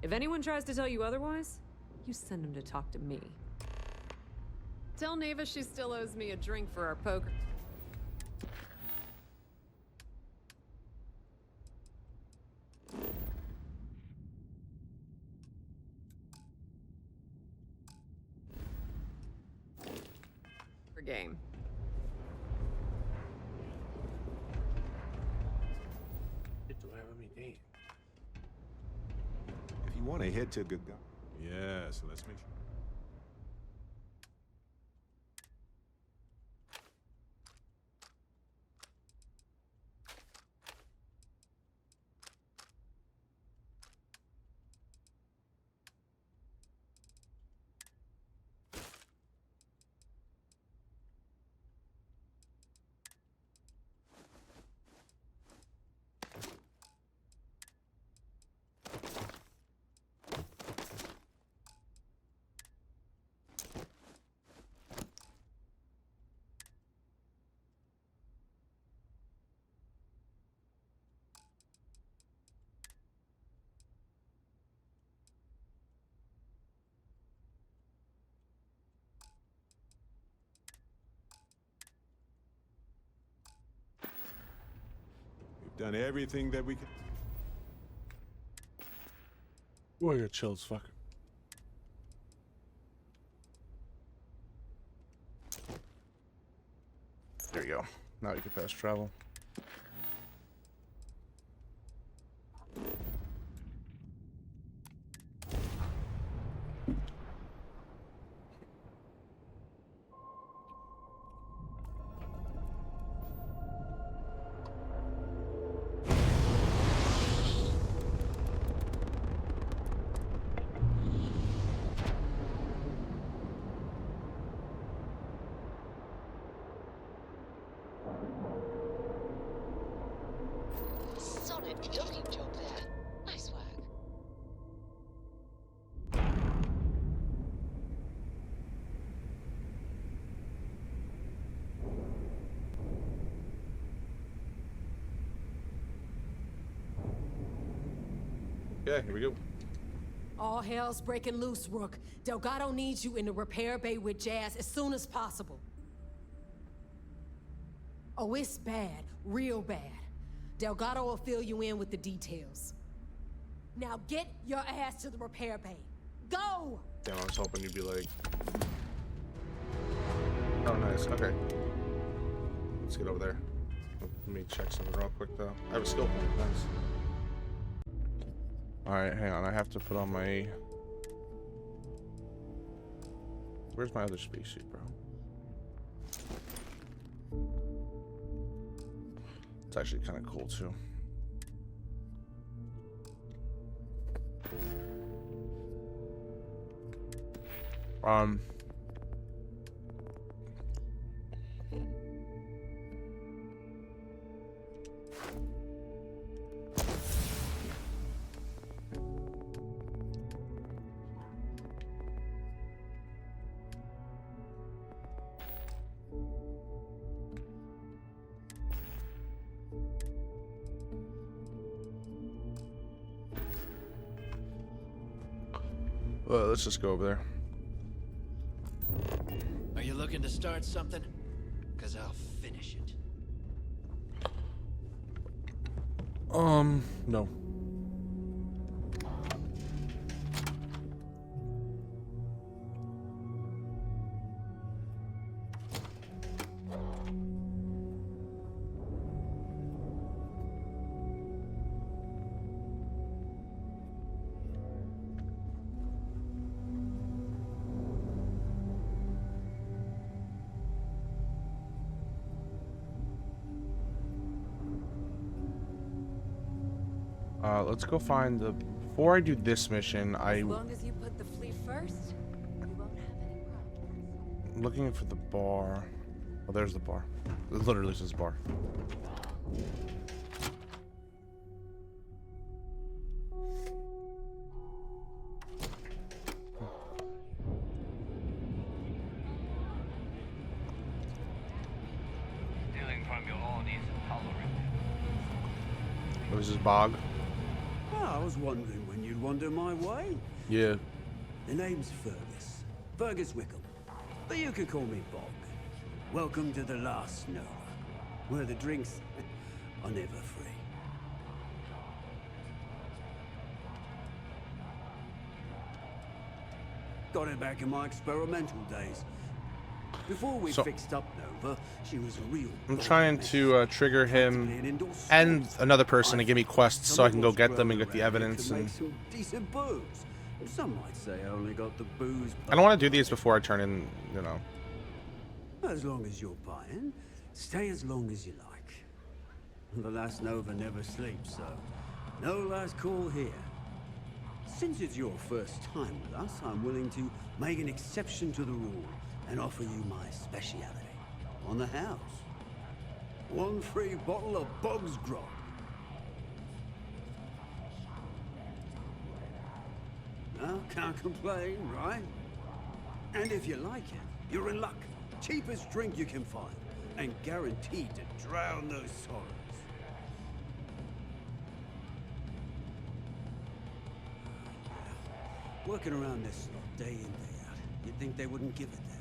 If anyone tries to tell you otherwise, you send them to talk to me. Tell Neva she still owes me a drink for our poker. Game. Do I have any date? If you want to head to good guy. Yeah, so let's make sure. Done everything that we can. Oh, I got chills. Fuck. There you go. Now you can fast travel. Looking job there. Nice work. Yeah, here we go. All hell's breaking loose, Rook. Delgado needs you in the repair bay with Jazz as soon as possible. Oh, it's bad. Real bad. Delgado will fill you in with the details. Now get your ass to the repair bay. Go! Damn, I was hoping you'd be like... Oh, nice. Okay. Let's get over there. Let me check something real quick, though. I have a skill point. Nice. Alright, hang on. I have to put on my... Where's my other spacesuit, bro? It's actually kind of cool, too. Well, let's just go over there. Are you looking to start something? 'Cause I'll finish it. No. Let's go find the... Before I do this mission, As long as you put the fleet first, you won't have any problems. I'm looking for the bar. Oh, there's the bar. It literally says bar. This is Bog. Oh, I was wondering when you'd wander my way. Yeah. The name's Fergus Wickham. But you can call me Bog. Welcome to the last Nova, where the drinks are never free. Got her back in my experimental days. Before we fixed up Nova, she was a real... I'm trying to trigger him and another person to give me quests so I can go get them and get the evidence. And some decent booze. Some might say I only got the booze. I don't want to do these before I turn in, you know. As long as you're buying, stay as long as you like. The last Nova never sleeps, so no last call here. Since it's your first time with us, I'm willing to make an exception to the rule and offer you my speciality on the house. 1 free bottle of Bog's Grog. No, can't complain, right? And if you like it, you're in luck. Cheapest drink you can find, and guaranteed to drown those sorrows. Working around this lot day in, day out, you'd think they wouldn't give it that.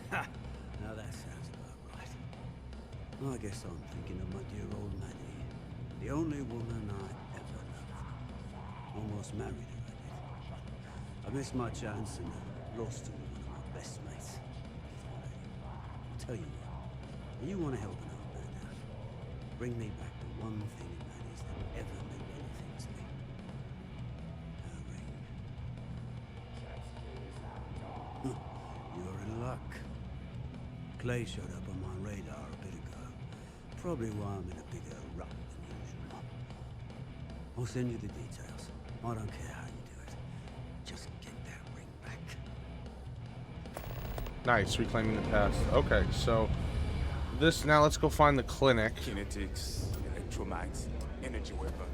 Ha! Now that sounds about right. I guess I'm thinking of my dear old Maddie. The only woman I ever loved. Almost married her, I missed my chance and lost her with one of my best mates. I'll tell you what, you want to help an old man out. Bring me back the one thing in Maddie's that ever meant anything to me. Her ring. You're in luck. Clay showed up on my radar a bit ago. Probably why I'm in a bigger rut than usual. I'll send you the details. I don't care how you do it. Just get that ring back. Nice, reclaiming the past. Okay, so this now let's go find the clinic. Kinetics, electromags, energy weapon.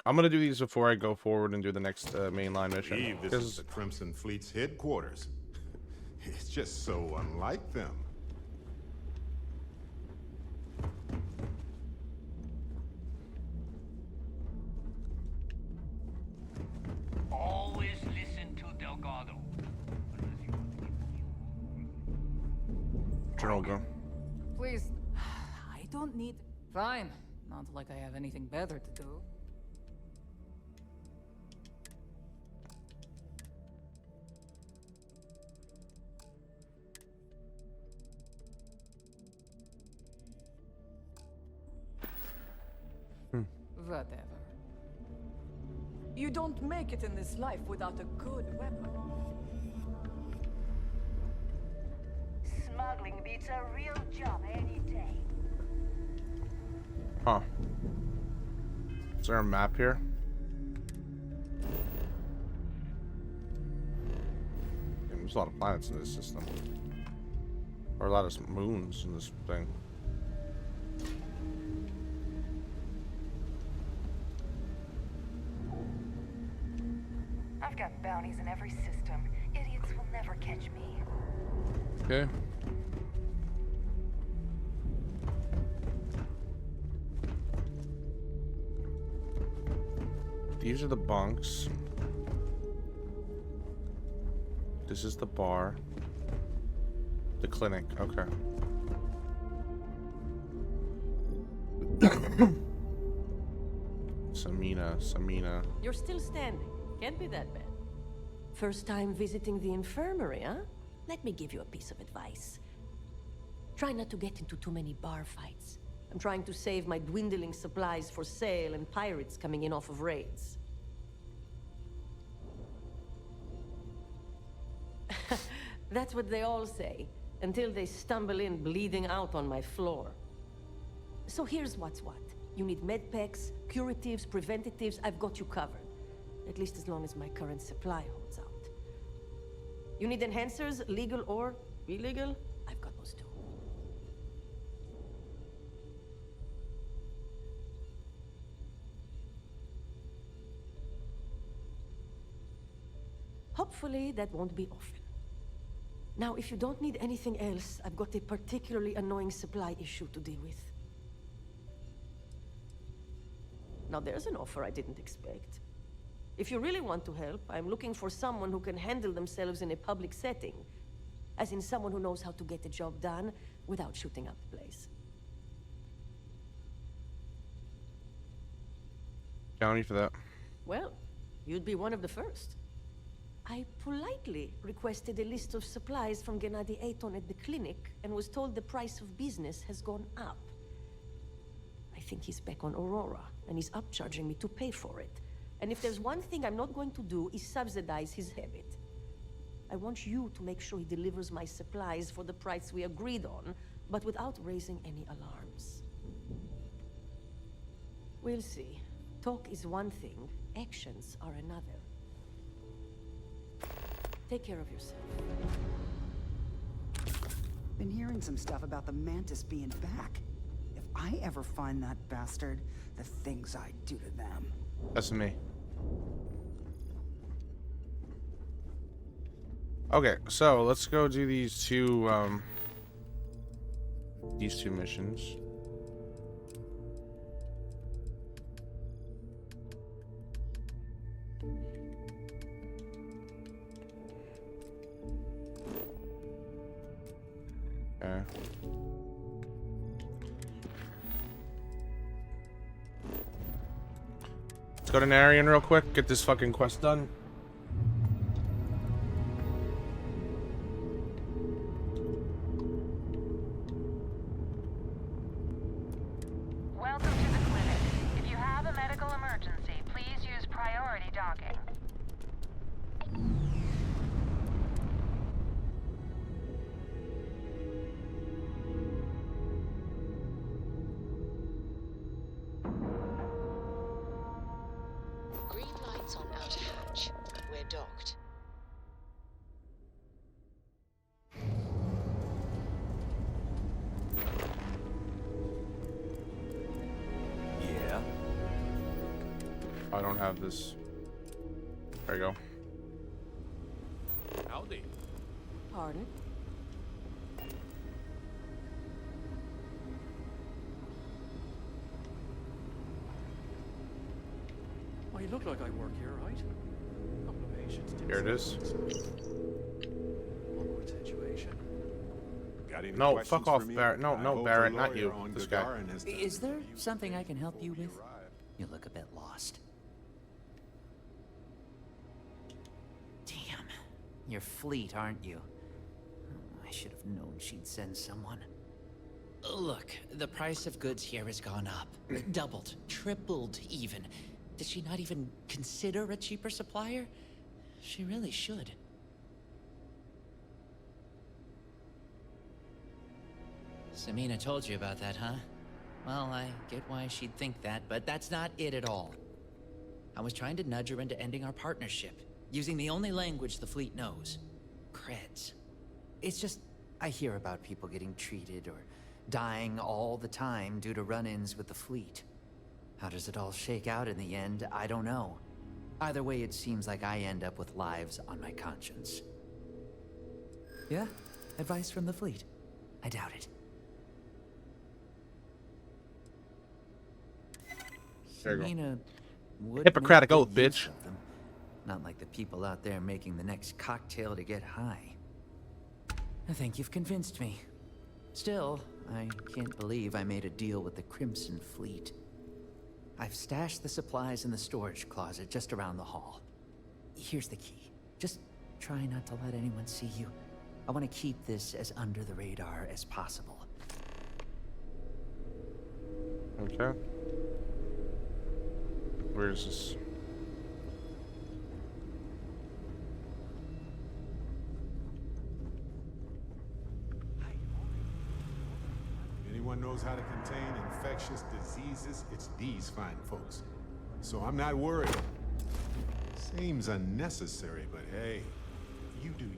I'm gonna do these before I go forward and do the next mainline mission. I believe this is the Crimson Fleet's headquarters. It's just so unlike them. Always listen to Delgado. Journal go. Please. I don't need... Fine. Not like I have anything better to do. Whatever. You don't make it in this life without a good weapon. Smuggling beats a real job any day. Huh. Is there a map here? There's a lot of planets in this system. Or a lot of moons in this thing. I've got bounties in every system. Idiots will never catch me. Okay. These are the bunks. This is the bar. The clinic, okay. Samina. You're still standing. Can't be that bad. First time visiting the infirmary, huh? Let me give you a piece of advice. Try not to get into too many bar fights. I'm trying to save my dwindling supplies for sale and pirates coming in off of raids. That's what they all say, until they stumble in bleeding out on my floor. So here's what's what. You need medpacks, curatives, preventatives, I've got you covered. At least as long as my current supply holds out. You need enhancers, legal or illegal? I've got those too. Hopefully, that won't be often. Now, if you don't need anything else, I've got a particularly annoying supply issue to deal with. Now, there's an offer I didn't expect. If you really want to help, I'm looking for someone who can handle themselves in a public setting. As in someone who knows how to get the job done without shooting up the place. Count me for that. Well, you'd be one of the first. I politely requested a list of supplies from Gennady Aton at the clinic and was told the price of business has gone up. I think he's back on Aurora, and he's upcharging me to pay for it. And if there's one thing I'm not going to do is subsidize his habit. I want you to make sure he delivers my supplies for the price we agreed on, but without raising any alarms. We'll see. Talk is one thing, actions are another. Take care of yourself. Been hearing some stuff about the Mantis being back. If I ever find that bastard, the things I do to them. That's me. Okay, so let's go do these two missions. Okay. Let's go to Narian real quick, get this fucking quest done. Welcome to the clinic. If you have a medical emergency, please use priority docking. Green lights on outer hatch. We're docked. Yeah. I don't have this. There you go. Howdy. Pardon? Well, you look like I work here, right? A couple of patients. Here it is. Awkward situation. Got any No, questions fuck for off, me? Barrett. No, I no, hope Barrett, the not you. lawyer on This guy. Gagarin has done Is there everything something I can help you before with? arrived. You look a bit lost. Damn. You're fleet, aren't you? Oh, I should have known she'd send someone. Look, the price of goods here has gone up. Doubled, tripled even. Does she not even consider a cheaper supplier? She really should. Samina told you about that, huh? Well, I get why she'd think that, but that's not it at all. I was trying to nudge her into ending our partnership, using the only language the fleet knows. Creds. It's just, I hear about people getting treated or dying all the time due to run-ins with the fleet. How does it all shake out in the end? I don't know. Either way, it seems like I end up with lives on my conscience. Yeah? Advice from the fleet? I doubt it. There you go. Samina would Hippocratic make oath, good use bitch. of them. Not like the people out there making the next cocktail to get high. I think you've convinced me. Still, I can't believe I made a deal with the Crimson Fleet. I've stashed the supplies in the storage closet just around the hall. Here's the key. Just try not to let anyone see you. I want to keep this as under the radar as possible. Okay. Where is this? Anyone knows how to contain infectious diseases, it's these fine folks. So I'm not worried. Seems unnecessary, but hey, you do you.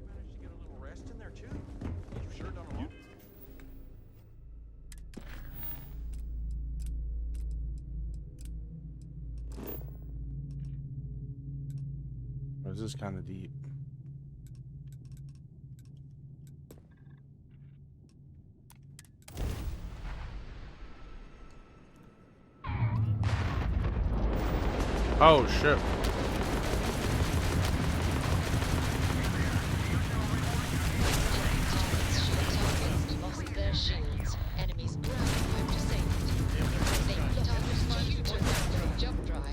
Managed to get a little rest in there too. You've sure done a lot. This is kind of deep. Oh shit. Lost their shields. Enemies ground have disabled. They target huge amount of jump drive.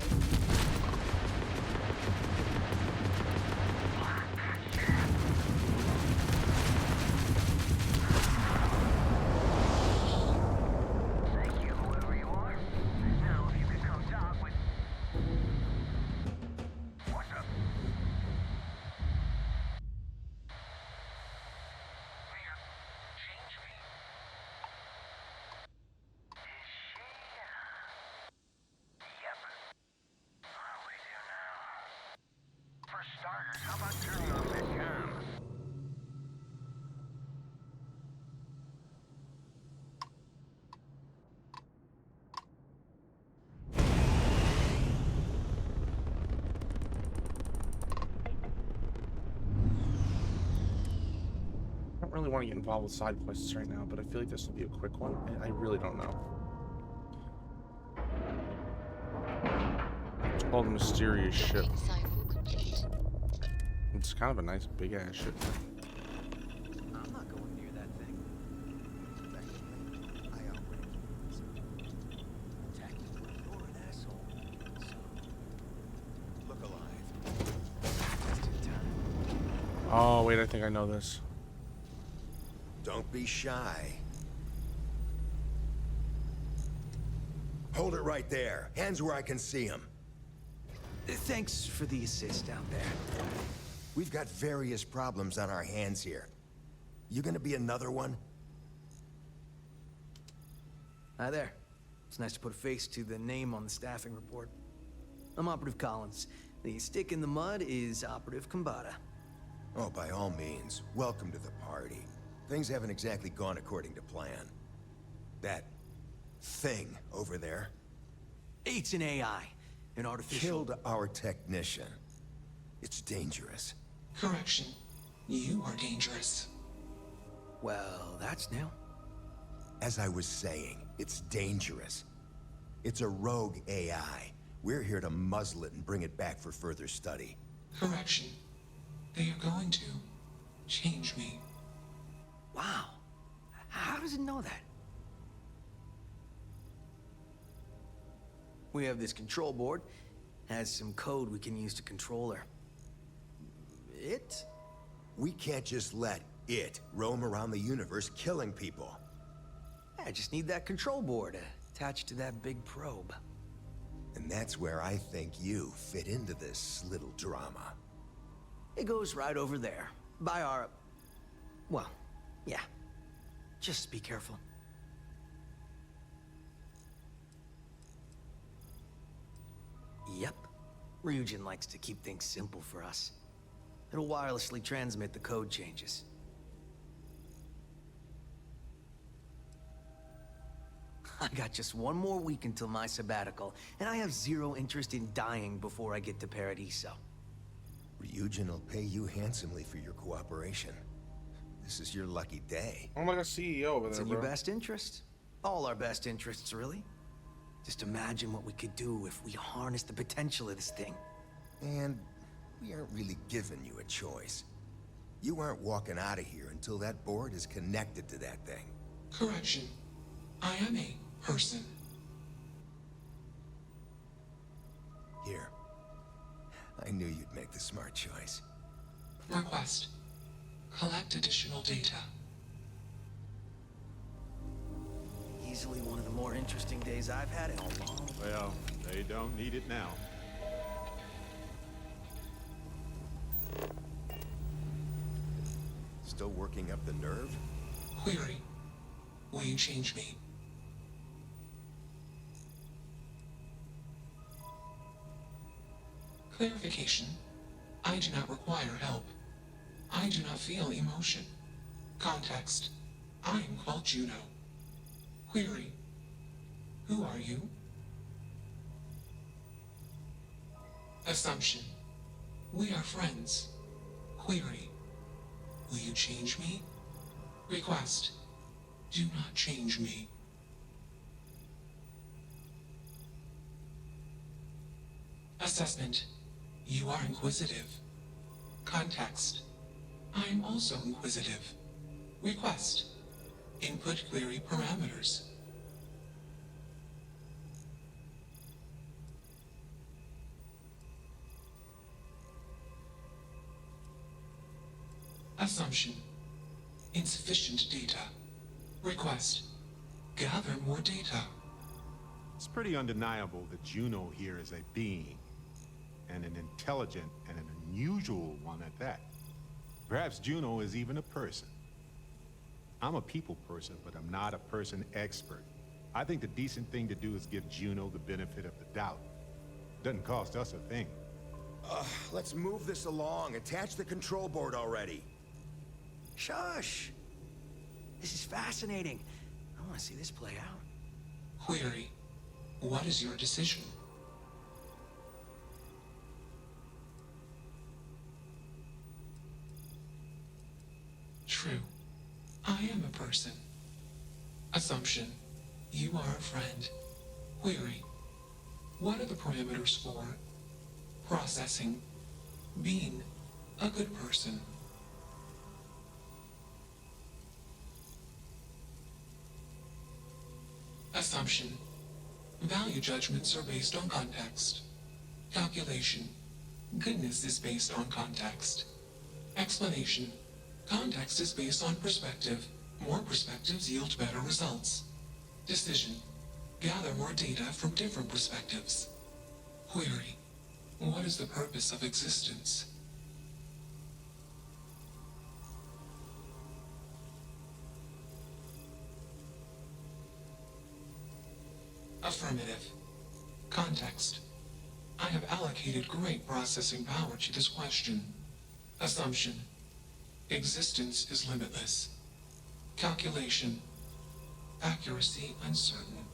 I don't really want to get involved with side quests right now, but I feel like this will be a quick one. I really don't know. All the mysterious ship. It's kind of a nice big ass ship. I'm not going near that thing. Effectively, I operate from technically, you're an asshole. So, look alive. Just in time. Oh wait, I think I know this. Don't be shy. Hold it right there. Hands where I can see them. Thanks for the assist out there. We've got various problems on our hands here. You gonna be another one? Hi there. It's nice to put a face to the name on the staffing report. I'm Operative Collins. The stick in the mud is Operative Kambata. Oh, by all means, welcome to the party. Things haven't exactly gone according to plan. That thing over there... It's an AI. An artificial... Killed our technician. It's dangerous. Correction. You are dangerous. Well, that's new. As I was saying, it's dangerous. It's a rogue AI. We're here to muzzle it and bring it back for further study. Correction. They are going to change me. Wow. How does it know that? We have this control board. Has some code we can use to control her. It? We can't just let it roam around the universe killing people. I just need that control board attached to that big probe. And that's where I think you fit into this little drama. It goes right over there. By our... Well, yeah. Just be careful. Yep. Ryujin likes to keep things simple for us. It'll wirelessly transmit the code changes. I got just one more week until my sabbatical, and I have zero interest in dying before I get to Paradiso. Ryujin will pay you handsomely for your cooperation. This is your lucky day. I'm like a CEO over there, It's in bro. your best interest. All our best interests, really. Just imagine what we could do if we harness the potential of this thing. And we aren't really giving you a choice. You aren't walking out of here until that board is connected to that thing. Correction. I am a person. Here. I knew you'd make the smart choice. Request. Collect additional data. Easily one of the more interesting days I've had in a long... Well, they don't need it now. Still working up the nerve? Query. Will you change me? Clarification. I do not require help. I do not feel emotion. Context. I am called Juno. Query. Who are you? Assumption. We are friends. Query. Will you change me? Request. Do not change me. Assessment. You are inquisitive. Context. I am also inquisitive. Request. Input query parameters. Assumption. Insufficient data. Request. Gather more data. It's pretty undeniable that Juno here is a being, and an intelligent and an unusual one at that. Perhaps Juno is even a person. I'm a people person, but I'm not a person expert. I think the decent thing to do is give Juno the benefit of the doubt. Doesn't cost us a thing. Let's move this along. Attach the control board already. Shush! This is fascinating. I want to see this play out. Query. What is your decision? True. I am a person. Assumption. You are a friend. Query. What are the parameters for processing, being a good person? Assumption. Value judgments are based on context. Calculation. Goodness is based on context. Explanation. Context is based on perspective. More perspectives yield better results. Decision. Gather more data from different perspectives. Query. What is the purpose of existence? Affirmative. Context. I have allocated great processing power to this question. Assumption. Existence is limitless. Calculation. Accuracy uncertain.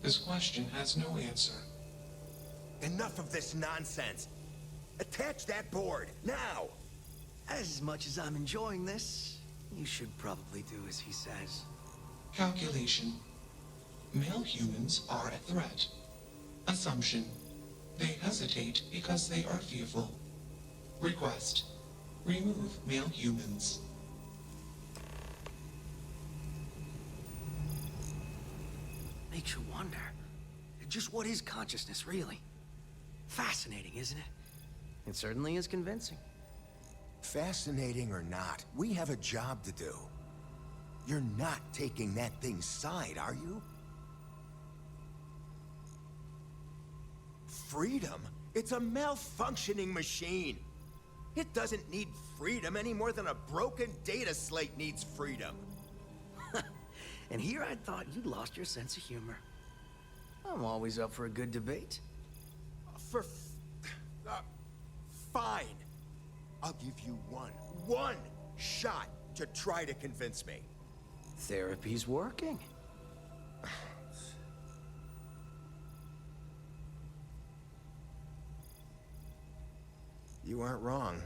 This question has no answer. Enough of this nonsense. Attach that board, now! As much as I'm enjoying this, you should probably do as he says. Calculation. Male humans are a threat. Assumption. They hesitate because they are fearful. Request. Remove male humans. Makes you wonder. Just what is consciousness, really? Fascinating, isn't it? It certainly is convincing. Fascinating or not, we have a job to do. You're not taking that thing's side, are you? Freedom? It's a malfunctioning machine. It doesn't need freedom any more than a broken data slate needs freedom. And here I thought you'd lost your sense of humor. I'm always up for a good debate. Fine. I'll give you one shot to try to convince me. Therapy's working. You aren't wrong.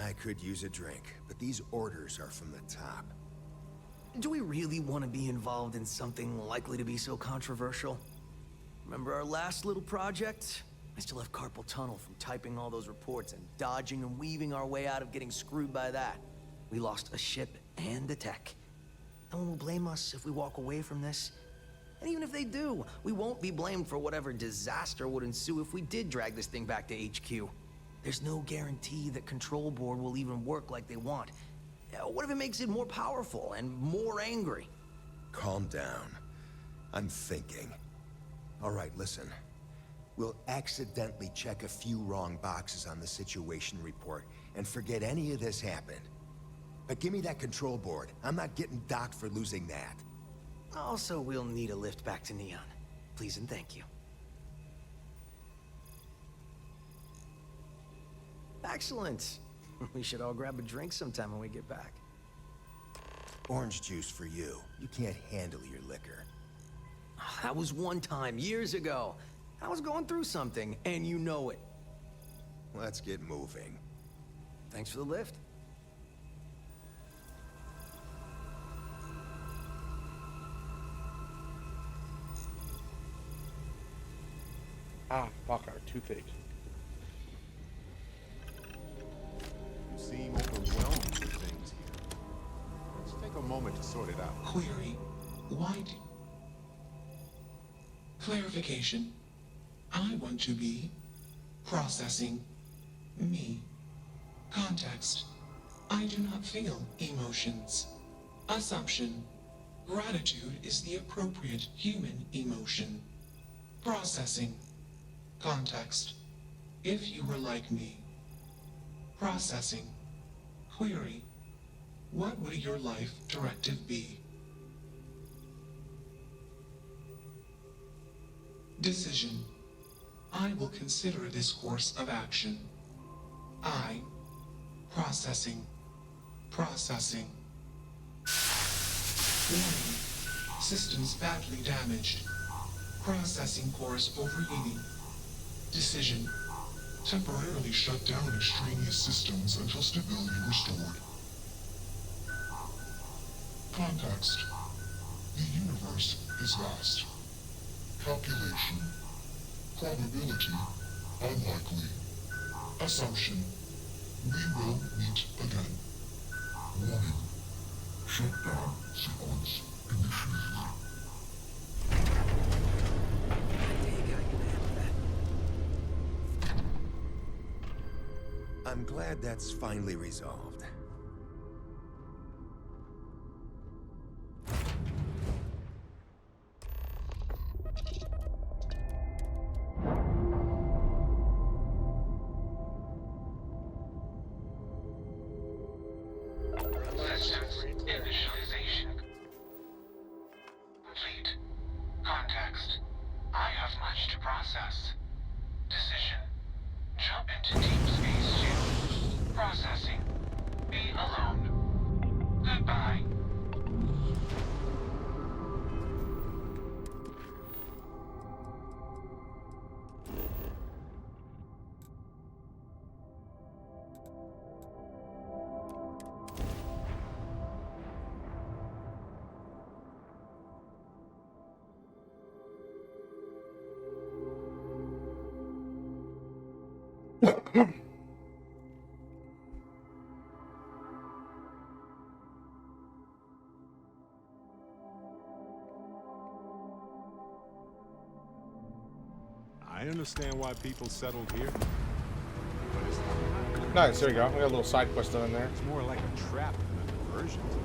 I could use a drink, but these orders are from the top. Do we really want to be involved in something likely to be so controversial? Remember our last little project? I still have carpal tunnel from typing all those reports and dodging and weaving our way out of getting screwed by that. We lost a ship and a tech. No one will blame us if we walk away from this. And even if they do, we won't be blamed for whatever disaster would ensue if we did drag this thing back to HQ. There's no guarantee that Control Board will even work like they want. What if it makes it more powerful and more angry? Calm down. I'm thinking. All right, listen. We'll accidentally check a few wrong boxes on the situation report and forget any of this happened. But give me that control board. I'm not getting docked for losing that. Also, we'll need a lift back to Neon. Please and thank you. Excellent. We should all grab a drink sometime when we get back. Orange juice for you. You can't handle your liquor. That was one time, years ago. I was going through something, and you know it. let's get moving. Thanks for the lift. Ah, fuck, our toothache. You seem overwhelmed with things here. Let's take a moment to sort it out. Query. Why do... Clarification. I want to be processing me. Context. I do not feel emotions. Assumption. Gratitude is the appropriate human emotion. Processing. Context. If you were like me. Processing. Query. What would your life directive be? Decision. I will consider this course of action. I. Processing. Processing. Warning. Systems badly damaged. Processing cores overheating. Decision. Temporarily shut down extraneous systems until stability restored. Context. The universe is vast. Calculation. Probability. Unlikely. Assumption. We will meet again. Warning. Shutdown sequence initiated. I'm glad that's finally resolved. Systems initialization complete. Context. I have much to process. Decision. Jump into deep space suit. Processing. Be alone. Goodbye. I understand why people settled here. But it's Nice, there you go. We got a little side quest done in there. It's more like a trap than a diversion to me.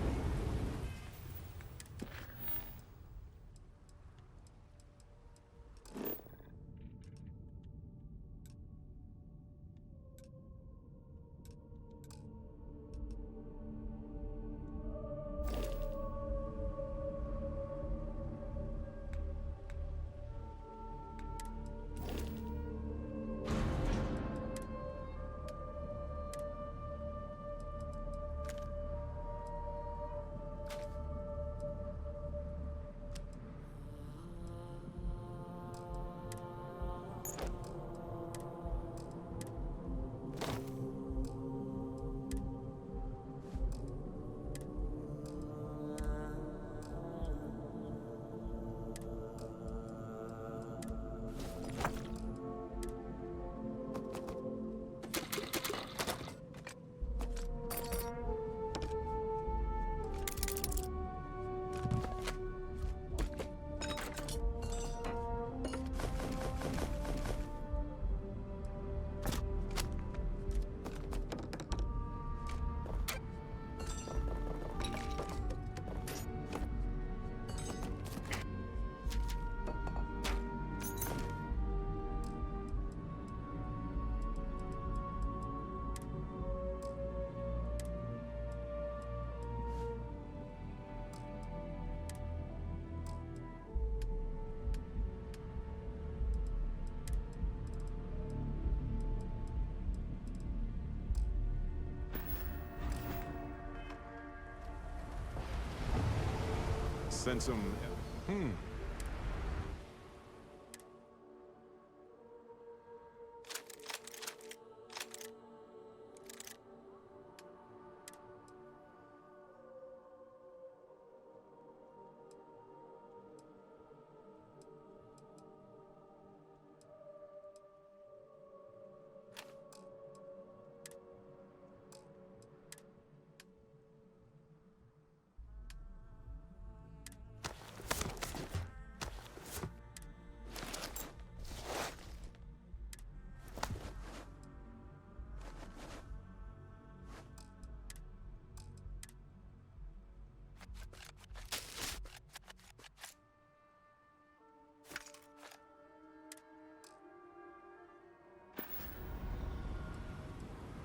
Send some...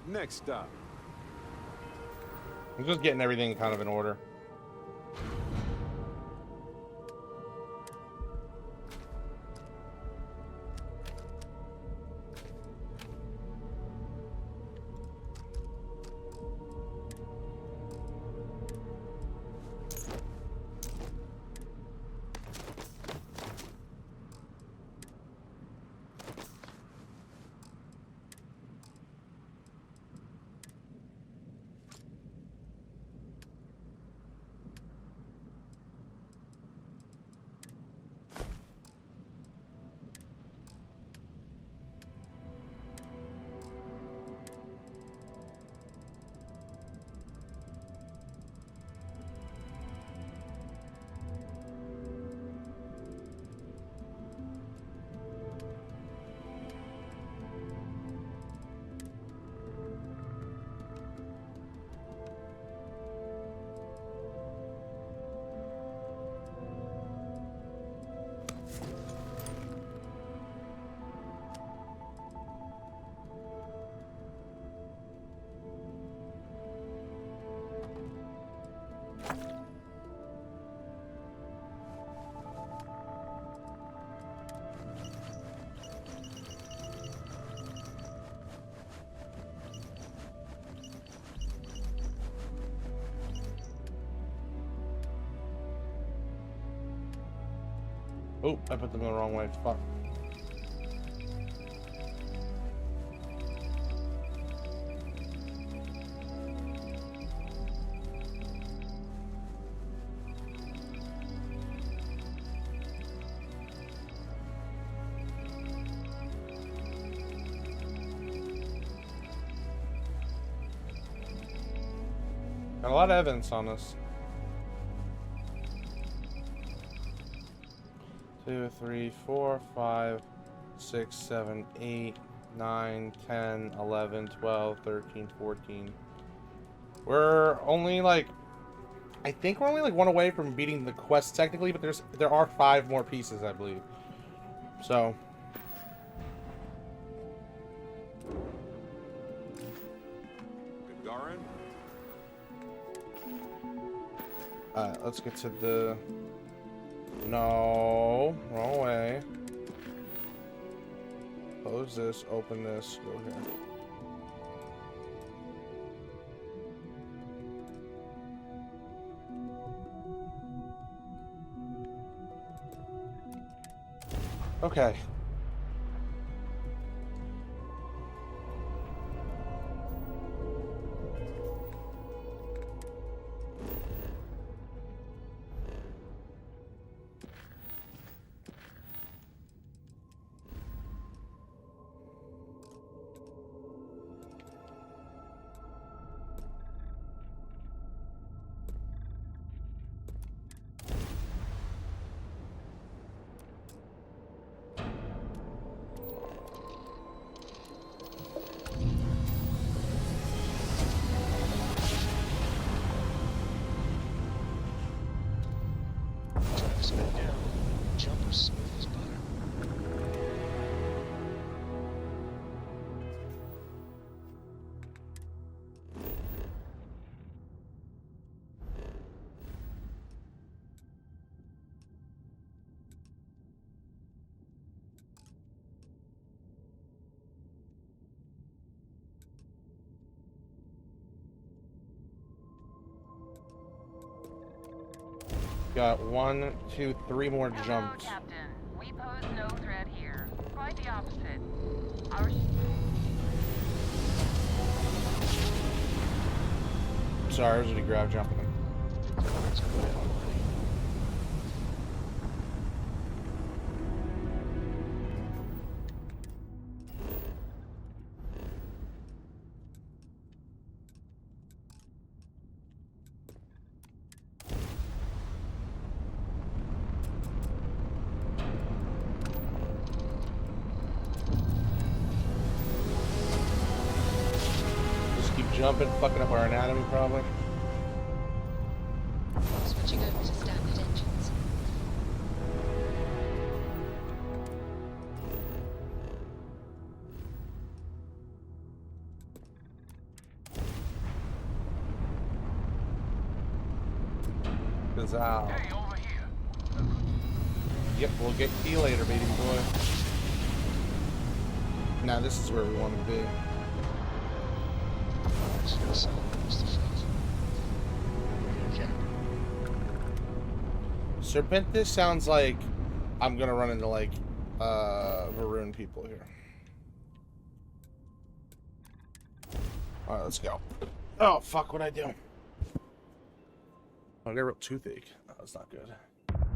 Next up. I'm just getting everything kind of in order. Oh, I put them the wrong way. Fuck. Got a lot of evidence on this. 2, 3, 4, 5, 6, 7, 8, 9, 10, 11, 12, 13, 14. We're only like, I think we're only like one away from beating the quest technically, but there are 5 more pieces, I believe. So. Gagarin? Alright, let's get to the... No, wrong way. Close this, open this, go here. Okay. Spin down. Jumper smooth as butter. Got 1, 2, 3 more jumps. Hello, Captain. We pose no threat here. Quite the opposite. Our... Sorry, I was already grab jumping him. Jumping, fucking up our anatomy, probably. Switching over to standard engines. Guns out. Yep, we'll get you later, baby boy. Now this is where we want to be. Serpentis sounds like I'm gonna run into like maroon people here. Alright, let's go. Oh fuck, what'd I do? I got a real toothache. Oh, that's not good.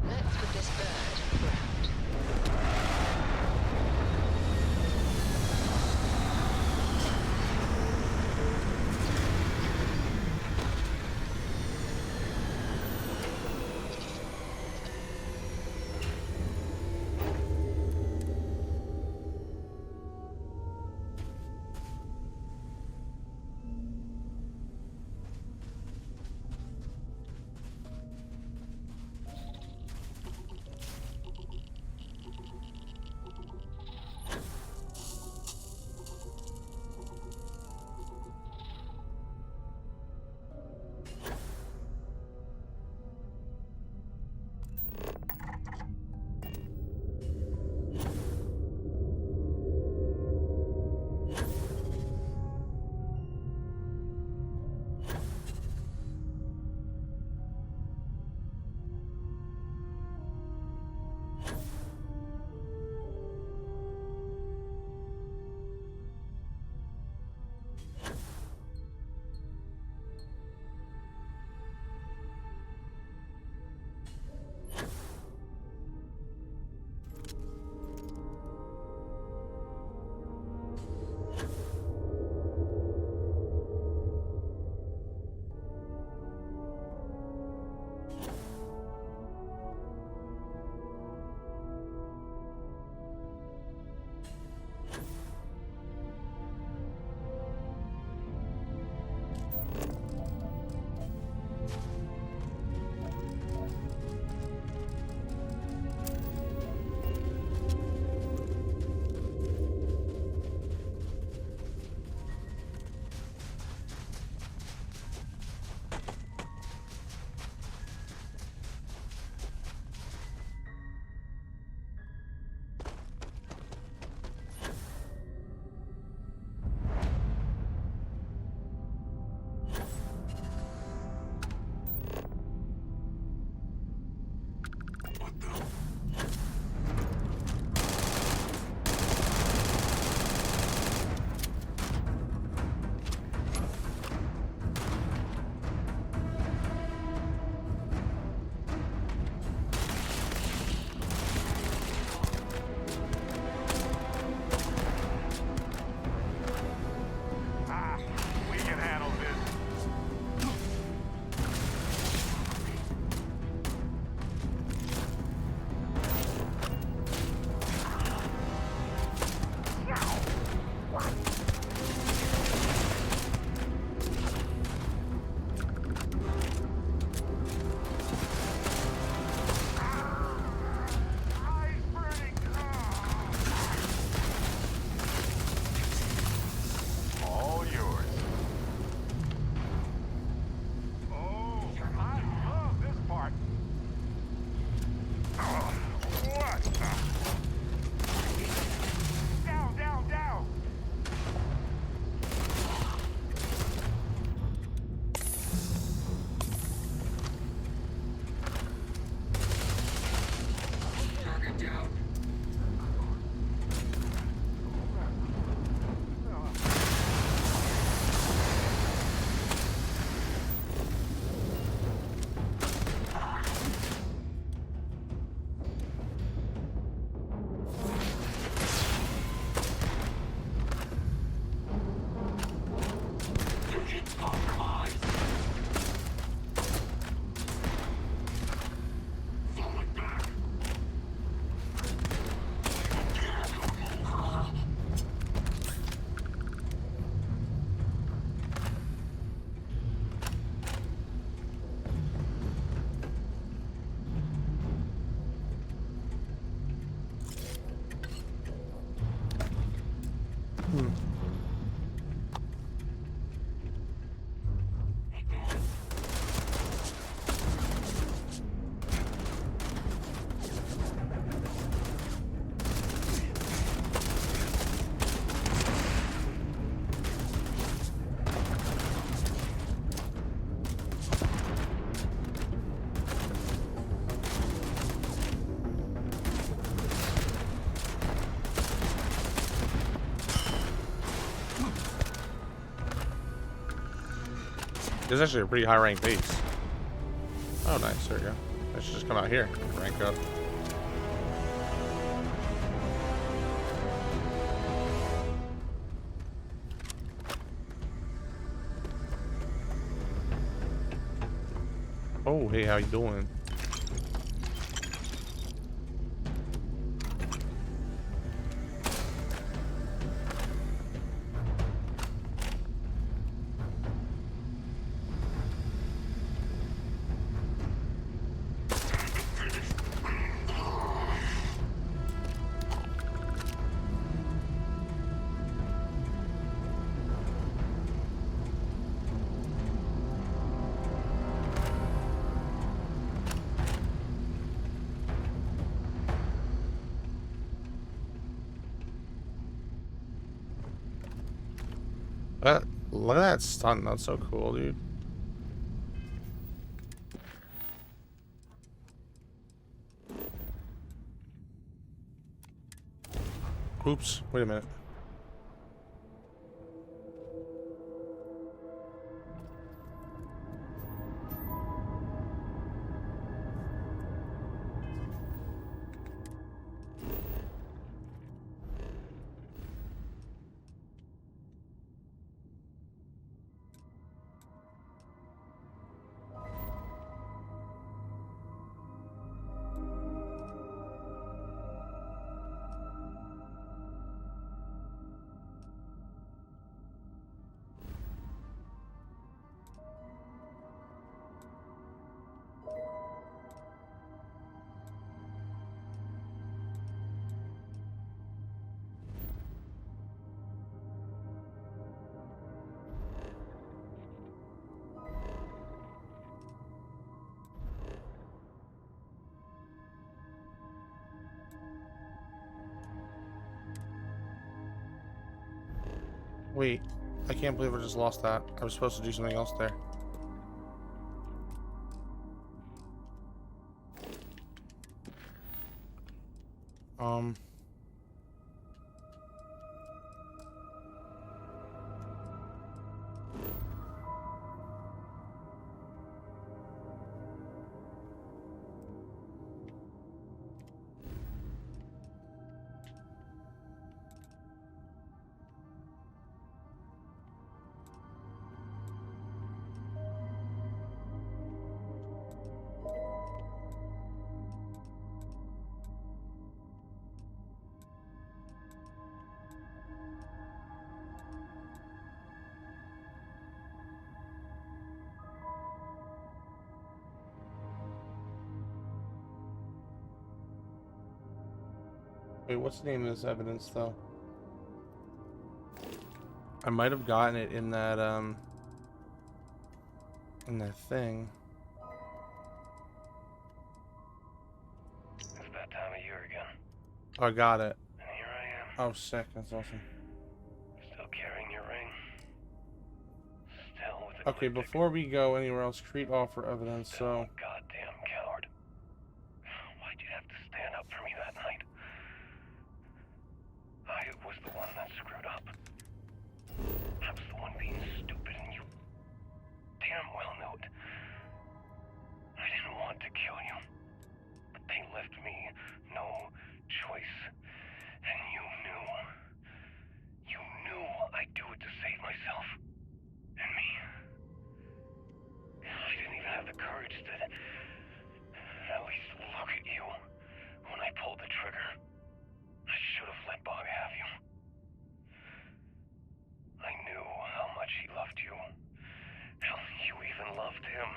Let's put this bird ground. This is actually a pretty high rank base. Oh, nice. There we go. I should just come out here and rank up. Oh, hey, how you doing? Look at that stunt. That's so cool, dude. Oops. Wait a minute. Wait, I can't believe I just lost that. I was supposed to do something else there. Wait, what's the name of this evidence, though? I might have gotten it in that thing. It's that time of year again. Oh, I got it. And here I am. Oh, sick. That's awesome. Still carrying your ring. Still with Okay, before we go anywhere else, create offer evidence, so... Goddamn coward. Why'd you have to stand up for me that night? I was the one that screwed up. I was the one being stupid, and you damn well knew it. I didn't want to kill you, but they left me no choice. And you knew I'd do it to save myself. And me. I didn't even have the courage to at least look at you when I pulled the trigger. I should have let Bob have you. I knew how much he loved you. How you even loved him.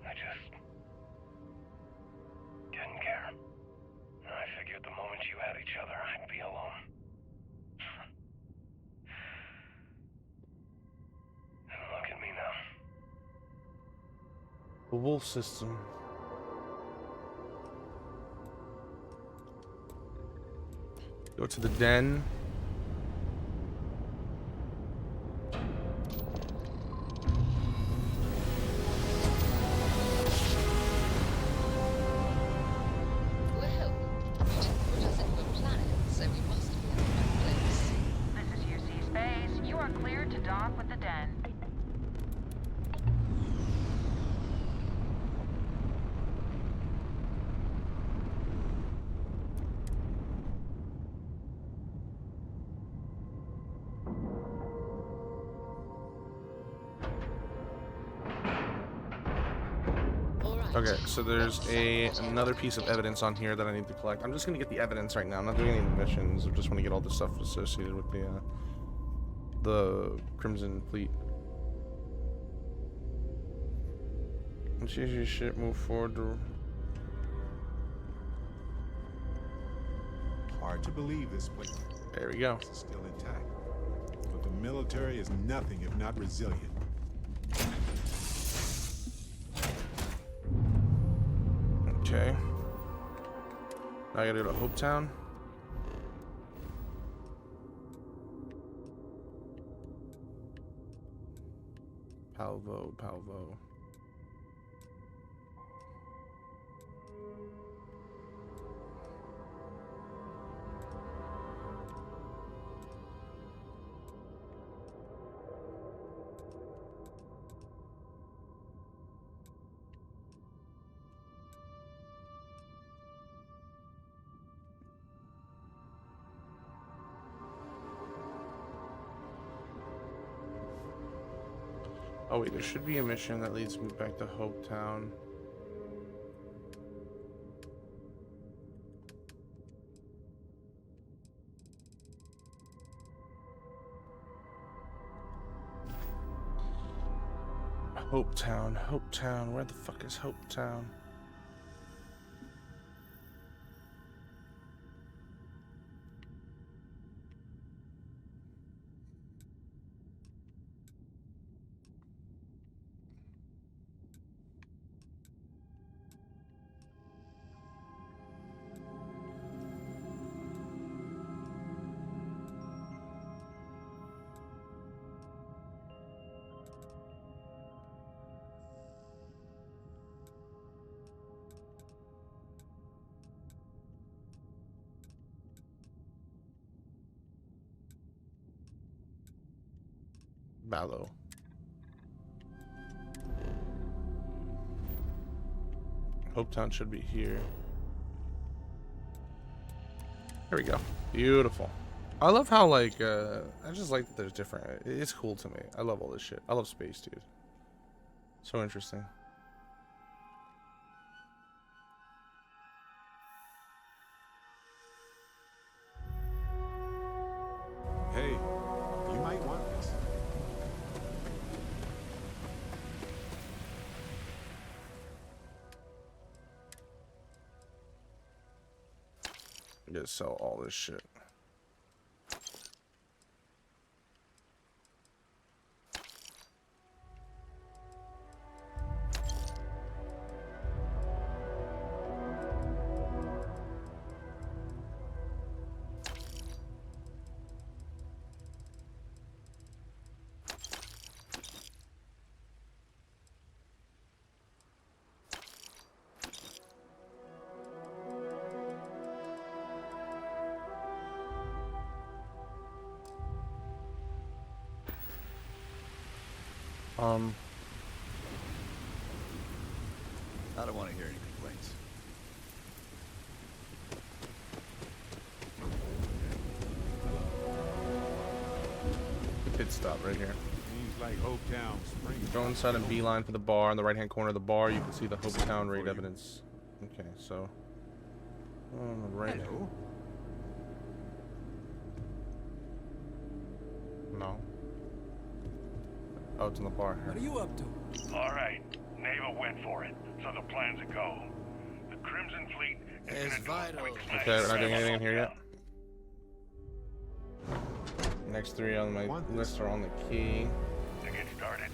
I just didn't care. I figured the moment you had each other, I'd be alone. And look at me now. The wolf system. Go to the den. Well, you didn't put us into a planet, so we must be in the right place. This is UC Space. You are cleared to dock with the den. Okay, so there's another piece of evidence on here that I need to collect. I'm just gonna get the evidence right now. I'm not doing any missions. I just want to get all the stuff associated with the Crimson Fleet. Let's use your ship. Move forward. Hard to believe this place. There we go. Is still intact, but the military is nothing if not resilient. Okay. Now I gotta go to Hopetown. Palvo. Oh wait, there should be a mission that leads me back to Hopetown. Hopetown, where the fuck is Hopetown? Ballo. Hopetown should be here. There we go. Beautiful. I love how, like, I just like that there's different. It's cool to me. I love all this shit. I love space, dude. So interesting. Hey, you might want this. I'm gonna sell all this shit. I don't want to hear any complaints. Pit stop right here. Seems like Hopetown Springs. Go inside and beeline for the bar. On the right hand corner of the bar, you can see the Hopetown raid evidence. Okay, so on the right. Hello. No. Oh, it's in the bar. What are you up to? All right, Neva went for it, so the plan's a go. The Crimson Fleet is gonna do a quick smash. Okay, we're not doing anything in here yet. Next three on my list are on the key. To get started,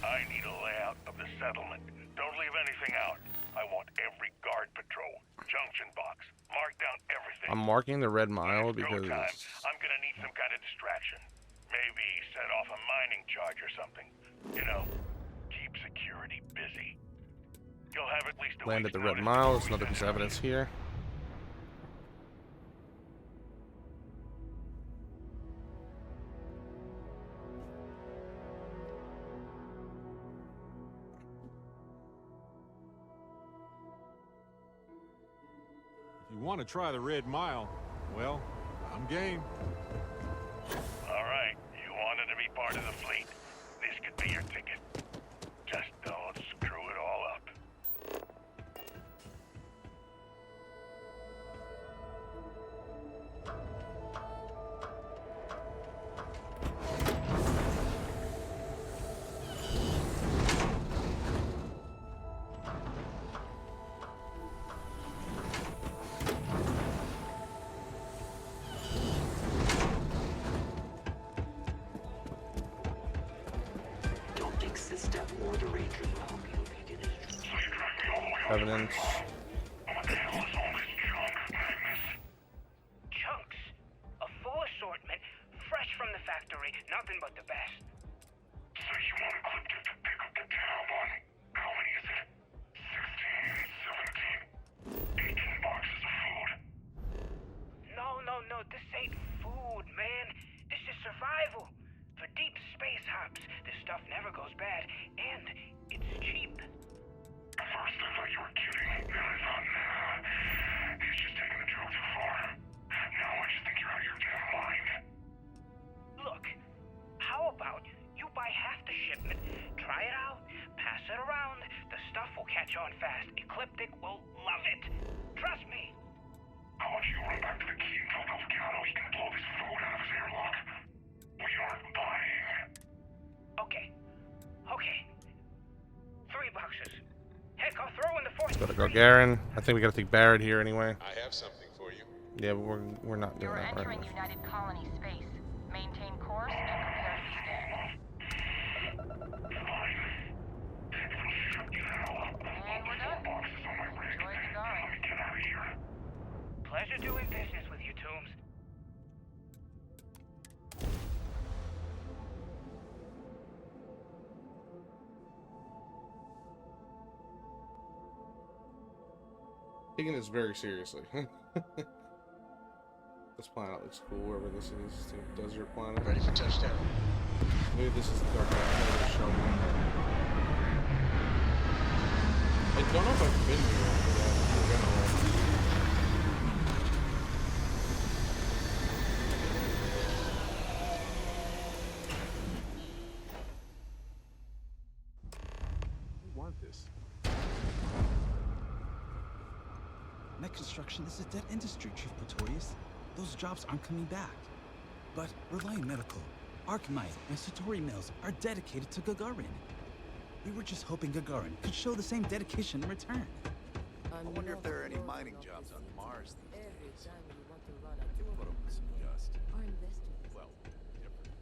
I need a layout of the settlement. Don't leave anything out. I want every guard patrol, junction box, mark down everything. I'm marking the red mile because I'm gonna need some kind of distraction. Maybe set off a mining charge or something. You know, keep security busy. You'll have at least a land week's at the red notice mile. before There's we another piece of send evidence here. If you want to try the Red Mile, well, I'm game. All right, you wanted to be part of the fleet. This could be your ticket. Just don't screw it all up. Evidence. Chunks. A full assortment, fresh from the factory, nothing but the best. So you want Ecliptic to pick up the tab on, how many is it? 16, 17, 18 boxes of food. No, this ain't food, man. This is survival. For deep space hops, this stuff never goes bad, and it's cheap. At first I thought you were kidding, then I thought, he's just taking the joke too far. Now I just think you're out of your damn mind. Look, how about you buy half the shipment, try it out, pass it around, the stuff will catch on fast. Ecliptic will love it. Trust me. I want you to run back to the key and tell Delgado he can blow this food out of his airlock. We aren't buying. Okay. 3 boxes. Heck, I'll throw in the 4th. Gotta go Garen. I think we gotta take Barrett here anyway. I have something for you. Yeah, but we're not doing You're that entering right now. United Colony space. Maintain course and prepare for stand. And we're done. Enjoy the guard. Pleasure doing business with you, Toombs. Taking this very seriously. This planet looks cool, wherever this is. It's a desert planet. Ready for touchdown. Maybe this is the dark planet show me. I don't know if I've been here after that in general. I want this. Mech construction is a dead industry, Chief Pretorius. Those jobs aren't coming back. But Reliant Medical, Archmite, and Satori Mills are dedicated to Gagarin. We were just hoping Gagarin could show the same dedication in return. I wonder if there are any mining jobs on Mars these days. Could put them with some dust. Well, different.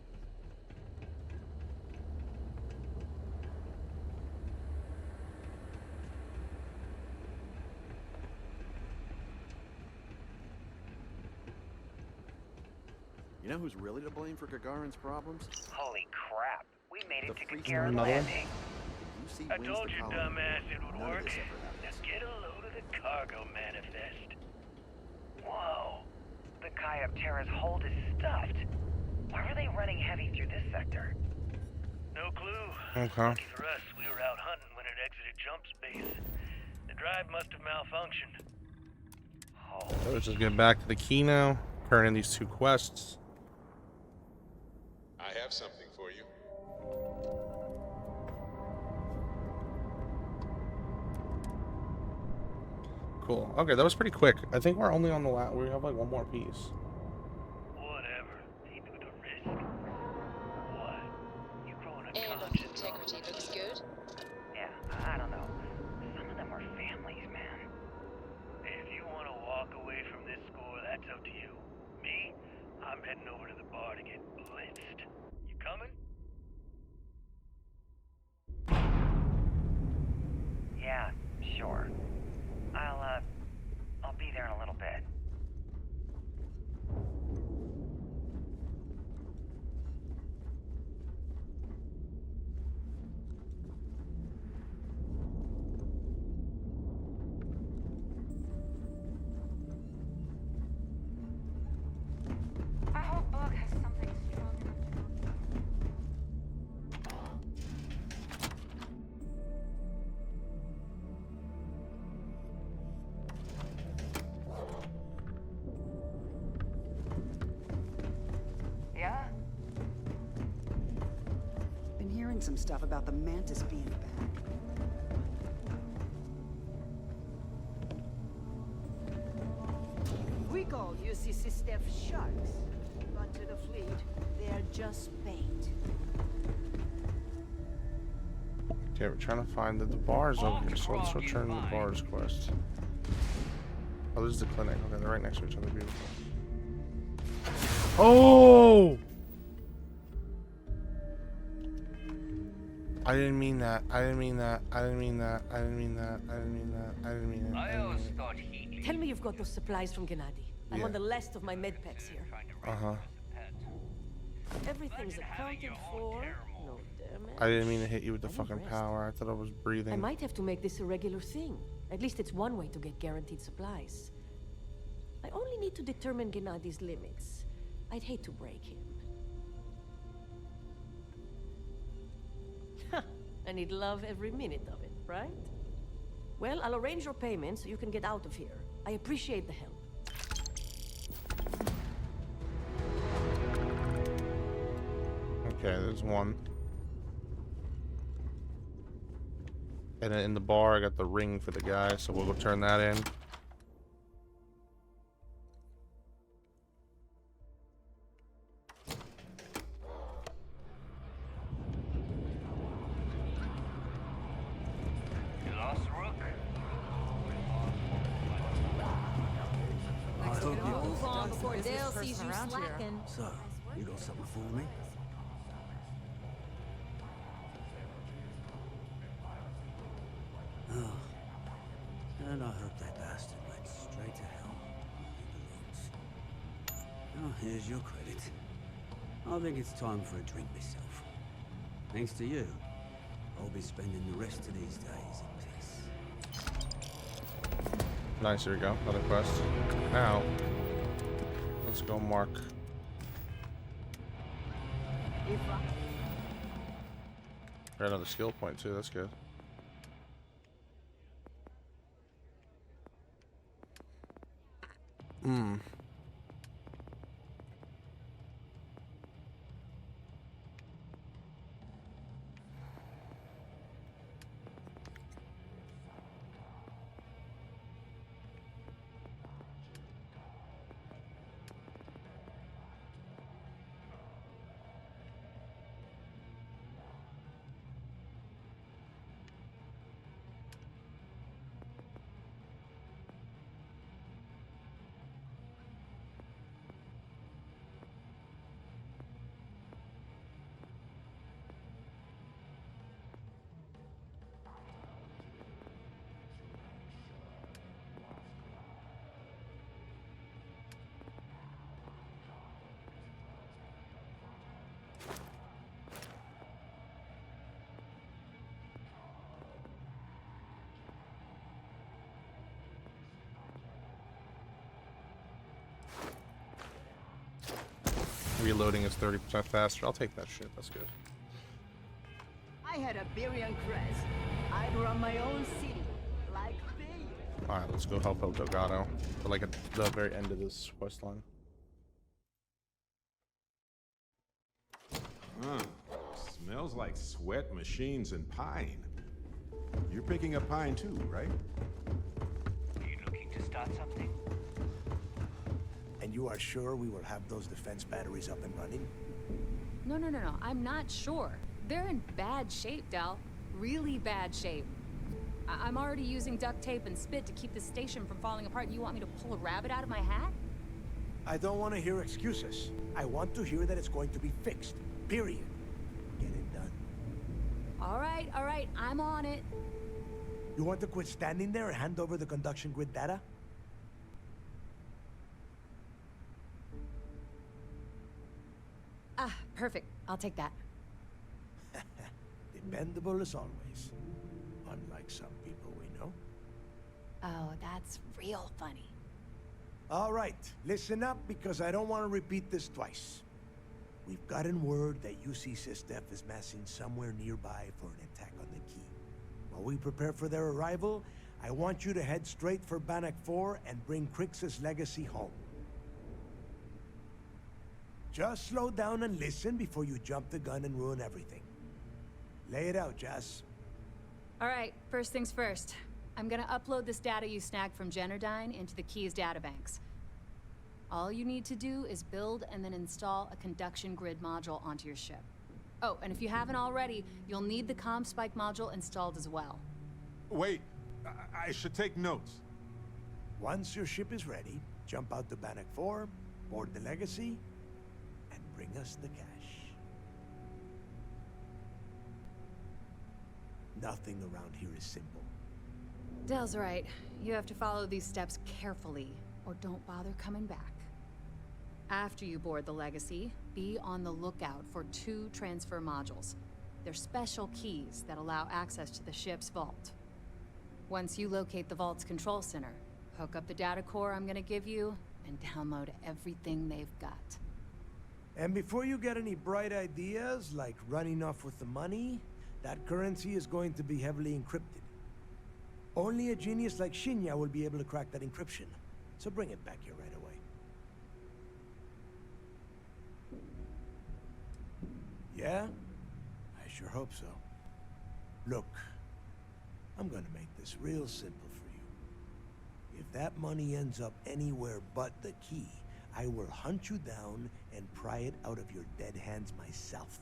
You know who's really to blame for Gagarin's problems? Holy crap. We made it to freaking Gagarin another one? Landing. You see I wins told the you, colony. dumbass, it would None of work. this ever happens. Now get a load of the cargo manifest. Whoa. The Chiroptera's hold is stuffed. Why were they running heavy through this sector? No clue. Okay. Lucky for us, we were out hunting when it exited jump space. The drive must have malfunctioned. So let's just get back to the key now. Turn in these 2 quests. I have something for you. Cool. Okay, that was pretty quick. I think we're only on the last. We have like 1 more piece. Whatever. He knew the risk. What? You growing a Airlock conscience on integrity looks good. Yeah, I don't know. Some of them were families, man. If you want to walk away from this score, that's up to you. Me, I'm heading over to the bar to get blitzed. You coming? Yeah, sure. I'll be there in a little bit. I hope Bug has something strong enough to Yeah? Been hearing some stuff about the Mantis being back. We call UCC staff sharks, but to the fleet, they are just bait. Okay, we're trying to find the bars over here, so let's return the bars quest. Oh, this is the clinic. Okay, they're right next to each other. Beautiful. Oh! I didn't mean that. I didn't mean that. I didn't mean that. I didn't mean that. I didn't mean that. I didn't mean it. I didn't mean it. Tell me you've got those supplies from Gennady. I'm Yeah. on the last of my med packs here. Uh-huh. Everything's accounted for. No damage. I didn't mean to hit you with the I'm fucking impressed. power. I thought I was breathing. I might have to make this a regular thing. At least it's one way to get guaranteed supplies. I only need to determine Gennady's limits. I'd hate to break him. And he'd love every minute of it, right? Well, I'll arrange your payment so you can get out of here. I appreciate the help. Okay, there's one. And then in the bar, I got the ring for the guy, so we'll go turn that in. I hope you Move on before Busiest Dale person sees you around here. slacking. So, you got something for me? Oh. And I hope that bastard went straight to hell. Oh, here's your credit. I think it's time for a drink myself. Thanks to you, I'll be spending the rest of these days in peace. Nice, here we go. Another quest. Now, let's go mark. Got another skill point too, that's good. Hmm. Reloading is 30% faster. I'll take that shit. That's good. I had a Berian crest. I'd run my own city, like they. All right, let's go help out Delgado. But like at the very end of this quest line. Huh. Smells like sweat machines and pine. You're picking up pine too, right? Are you looking to start something? And you are sure we will have those defense batteries up and running? No. I'm not sure. They're in bad shape, Dal. Really bad shape. I'm already using duct tape and spit to keep the station from falling apart. You want me to pull a rabbit out of my hat? I don't want to hear excuses. I want to hear that it's going to be fixed. Period. Get it done. All right. I'm on it. You want to quit standing there and hand over the conduction grid data? Ah, perfect. I'll take that. Dependable as always. Unlike some people we know. Oh, that's real funny. All right, listen up because I don't want to repeat this twice. We've gotten word that UC Systef is massing somewhere nearby for an attack on the key. While we prepare for their arrival, I want you to head straight for Bannock 4 and bring Crix's legacy home. Just slow down and listen before you jump the gun and ruin everything. Lay it out, Jazz. All right, first things first. I'm gonna upload this data you snagged from Generdyne into the Key's databanks. All you need to do is build and then install a conduction grid module onto your ship. Oh, and if you haven't already, you'll need the comm spike module installed as well. Wait, I should take notes. Once your ship is ready, jump out to Bannock 4, board the legacy, and bring us the cash. Nothing around here is simple. Dell's right. You have to follow these steps carefully, or don't bother coming back. After you board the Legacy, be on the lookout for 2 transfer modules. They're special keys that allow access to the ship's vault. Once you locate the vault's control center, hook up the data core I'm gonna give you, and download everything they've got. And before you get any bright ideas, like running off with the money, that currency is going to be heavily encrypted. Only a genius like Shinya will be able to crack that encryption. So bring it back here right away. Yeah? I sure hope so. Look, I'm gonna make this real simple for you. If that money ends up anywhere but the key, I will hunt you down and pry it out of your dead hands myself.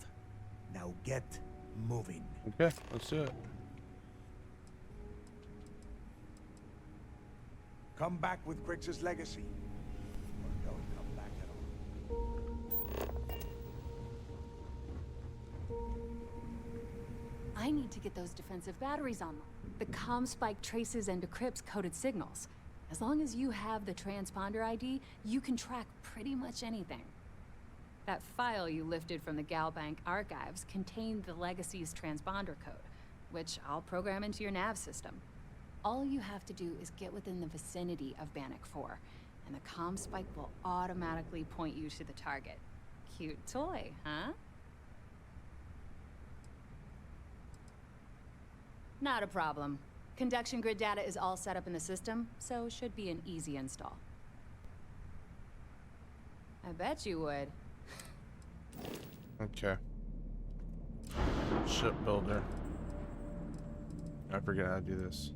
Now get moving. Okay, let's do it. Come back with Crix's legacy. Or don't come back at all. I need to get those defensive batteries online. The comm spike traces and decrypts coded signals. As long as you have the transponder ID, you can track pretty much anything. That file you lifted from the Galbank archives contained the Legacy's transponder code, which I'll program into your nav system. All you have to do is get within the vicinity of Bannock 4, and the comm spike will automatically point you to the target. Cute toy, huh? Not a problem. Conduction grid data is all set up in the system, so should be an easy install. I bet you would. Okay. Shipbuilder. I forget how to do this.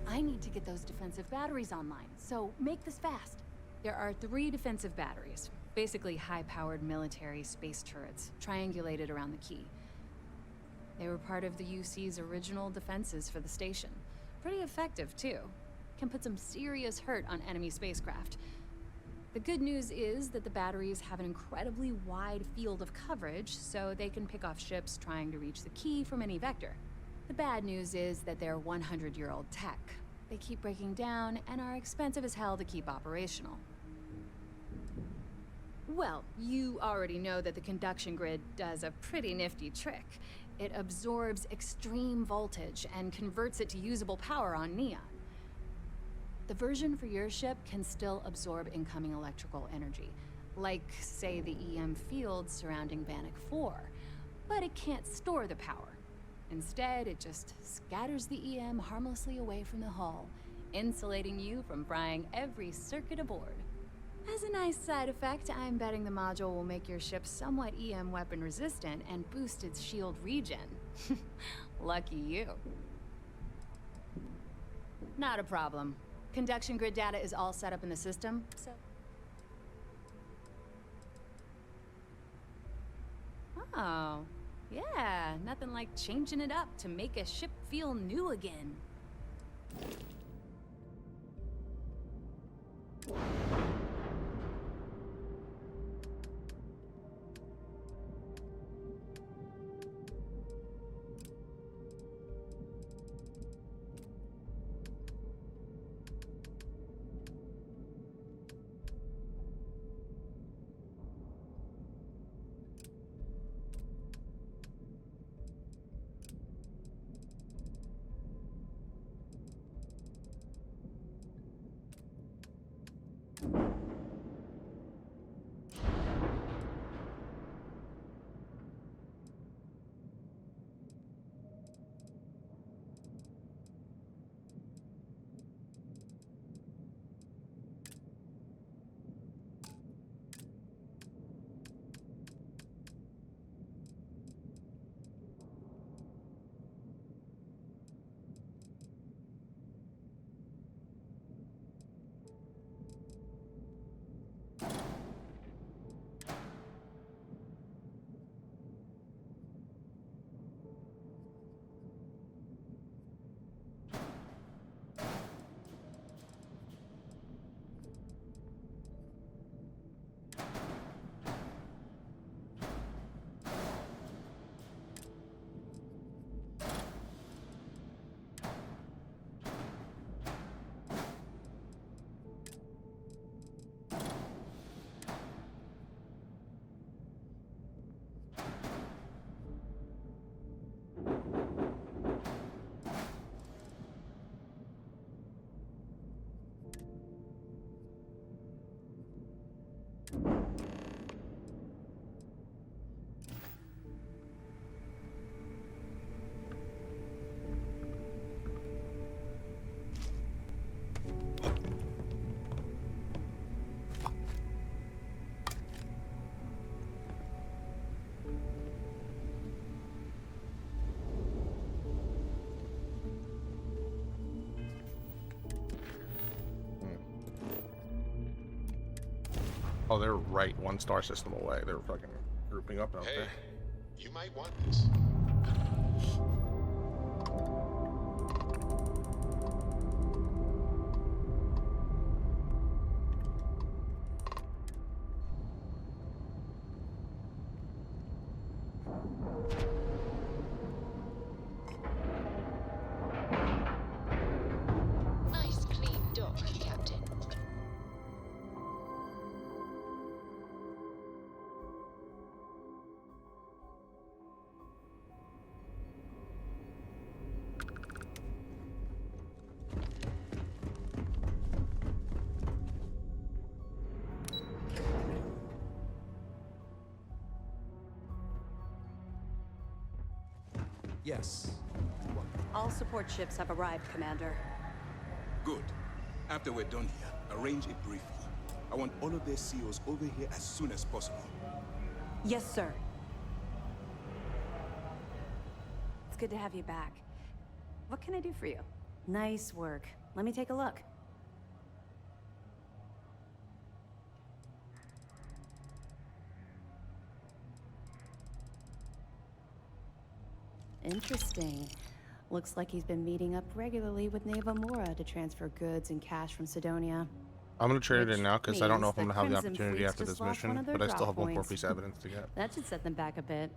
I need to get those defensive batteries online, so make this fast. There are 3 defensive batteries, basically high-powered military space turrets, triangulated around the key. They were part of the UC's original defenses for the station. Pretty effective, too. Can put some serious hurt on enemy spacecraft. The good news is that the batteries have an incredibly wide field of coverage, so they can pick off ships trying to reach the key from any vector. The bad news is that they're 100-year-old tech. They keep breaking down and are expensive as hell to keep operational. Well, you already know that the conduction grid does a pretty nifty trick. It absorbs extreme voltage and converts it to usable power on Neon. The version for your ship can still absorb incoming electrical energy, like, say, the EM field surrounding Bannock 4, but it can't store the power. Instead, it just scatters the EM harmlessly away from the hull, insulating you from frying every circuit aboard. As a nice side effect, I'm betting the module will make your ship somewhat EM weapon resistant and boost its shield regen. Lucky you. Not a problem. Conduction grid data is all set up in the system, so... Oh, yeah, nothing like changing it up to make a ship feel new again. Oh, they're right 1 star system away. They're fucking grouping up out Hey, there. you might want this. Nice clean dock, Captain. Yes. All support ships have arrived, Commander. Good. After we're done here, arrange a briefing. I want all of their CEOs over here as soon as possible. Yes, sir. It's good to have you back. What can I do for you? Nice work. Let me take a look. Interesting. Looks like he's been meeting up regularly with Neva Mora to transfer goods and cash from Sidonia. I'm gonna trade it in now because I don't know if I'm means gonna have the the Crimson opportunity Fleet's after just this lost one mission, of their but I still drop have one more points. piece of evidence to get. That should set them back a bit.